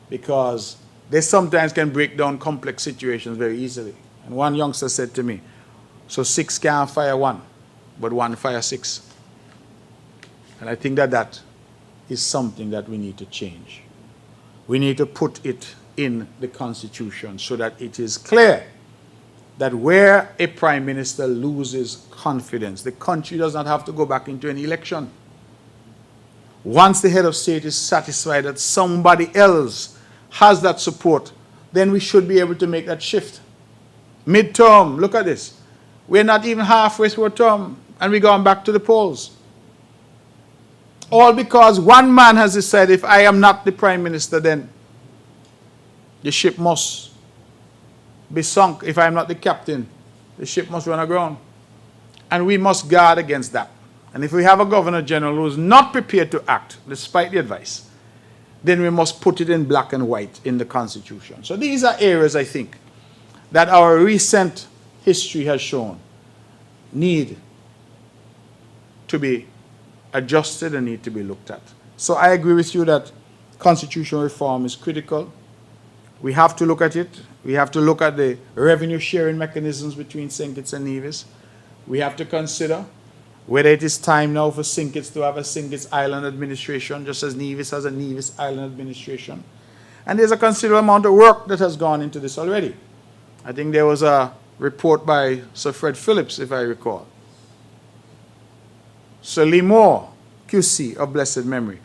because they sometimes can break down complex situations very easily. And one youngster said to me, so 6 can't fire 1, but 1 fire 6. And I think that that is something that we need to change. We need to put it in the Constitution so that it is clear that where a prime minister loses confidence, the country does not have to go back into an election. Once the head of state is satisfied that somebody else has that support, then we should be able to make that shift. Midterm, look at this. We're not even halfway through a term, and we're going back to the polls. All because one man has decided, if I am not the prime minister, then the ship must be sunk. If I am not the captain, the ship must run aground. And we must guard against that. And if we have a Governor General who is not prepared to act, despite the advice, then we must put it in black and white in the Constitution. So these are areas, I think, that our recent history has shown need to be adjusted and need to be looked at. So I agree with you that constitutional reform is critical. We have to look at it. We have to look at the revenue sharing mechanisms between St. Kitts and Nevis. We have to consider whether it is time now for St. Kitts to have a St. Kitts Island administration, just as Nevis has a Nevis Island administration. And there's a considerable amount of work that has gone into this already. I think there was a report by Sir Fred Phillips, if I recall. Sir Lee Moore, QC of blessed memory,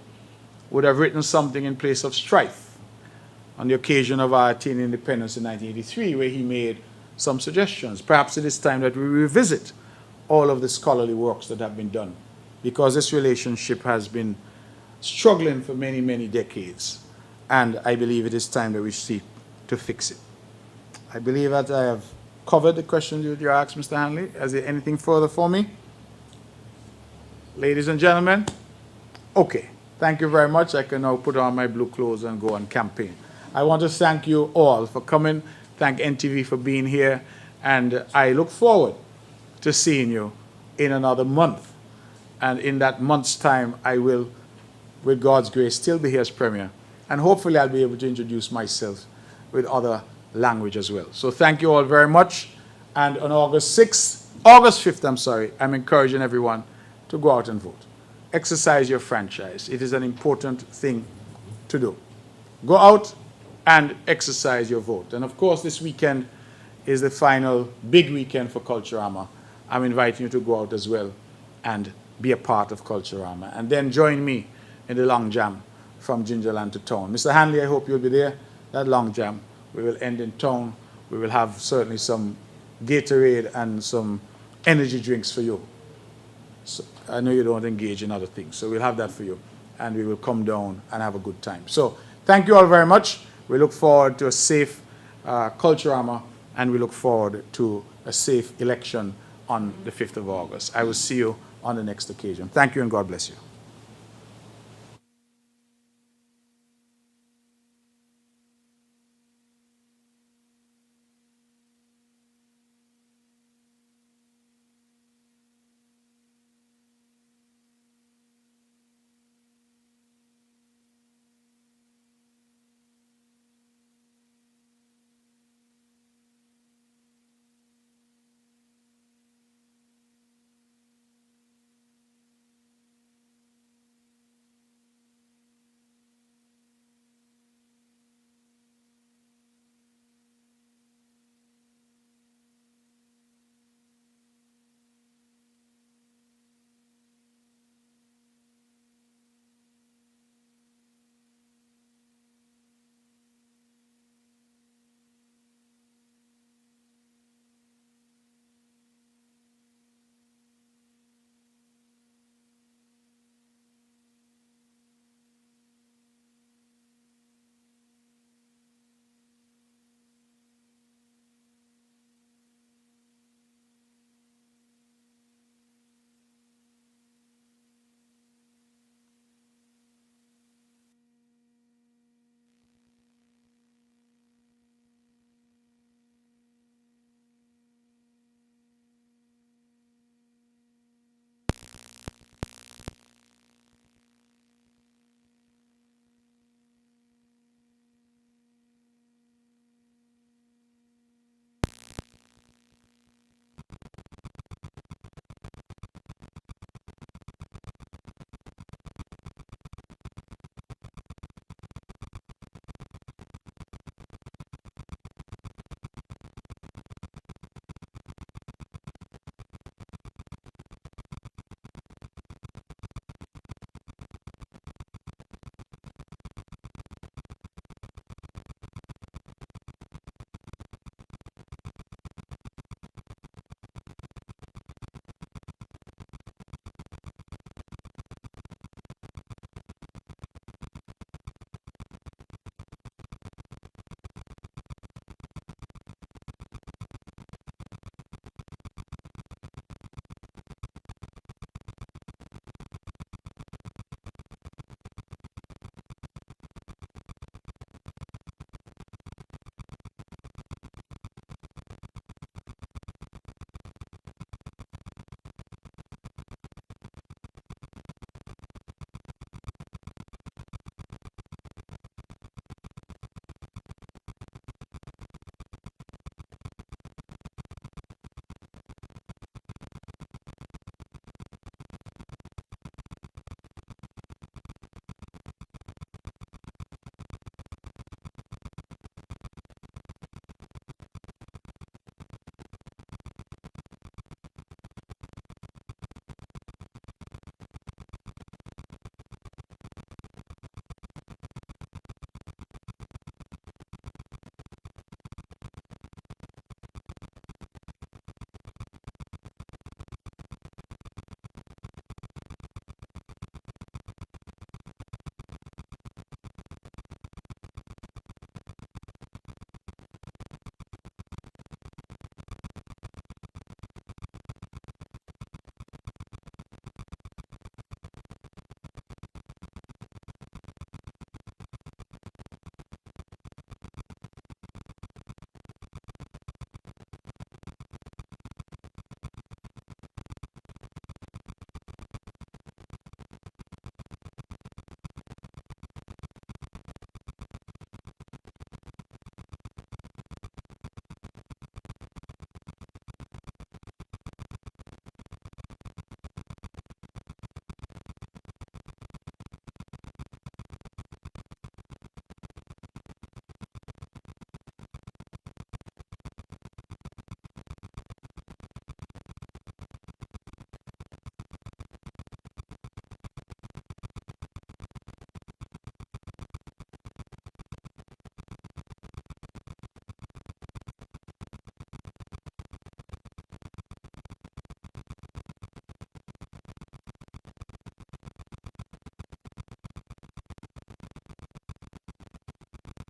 would have written something in place of strife on the occasion of our attaining independence in 1983, where he made some suggestions. Perhaps it is time that we revisit all of the scholarly works that have been done, because this relationship has been struggling for many, many decades, and I believe it is time that we seek to fix it. I believe that I have covered the questions you asked, Mr. Hanley. Is there anything further for me? Ladies and gentlemen, okay, thank you very much. I can now put on my blue clothes and go on campaign. I want to thank you all for coming, thank NTV for being here, and I look forward to seeing you in another month. And in that month's time, I will, with God's grace, still be here as Premier. And hopefully I'll be able to introduce myself with other language as well. So thank you all very much. And on August 5th, I'm sorry, I'm encouraging everyone to go out and vote. Exercise your franchise. It is an important thing to do. Go out and exercise your vote. And of course, this weekend is the final big weekend for Culturama. I'm inviting you to go out as well and be a part of Culturama. And then join me in the long jam from Gingerland to town. Mr. Hanley, I hope you'll be there. That long jam, we will end in town. We will have certainly some Gatorade and some energy drinks for you. So I know you don't engage in other things, so we'll have that for you. And we will come down and have a good time. So thank you all very much. We look forward to a safe Culturama, and we look forward to a safe election on the 5th of August. I will see you on the next occasion. Thank you and God bless you.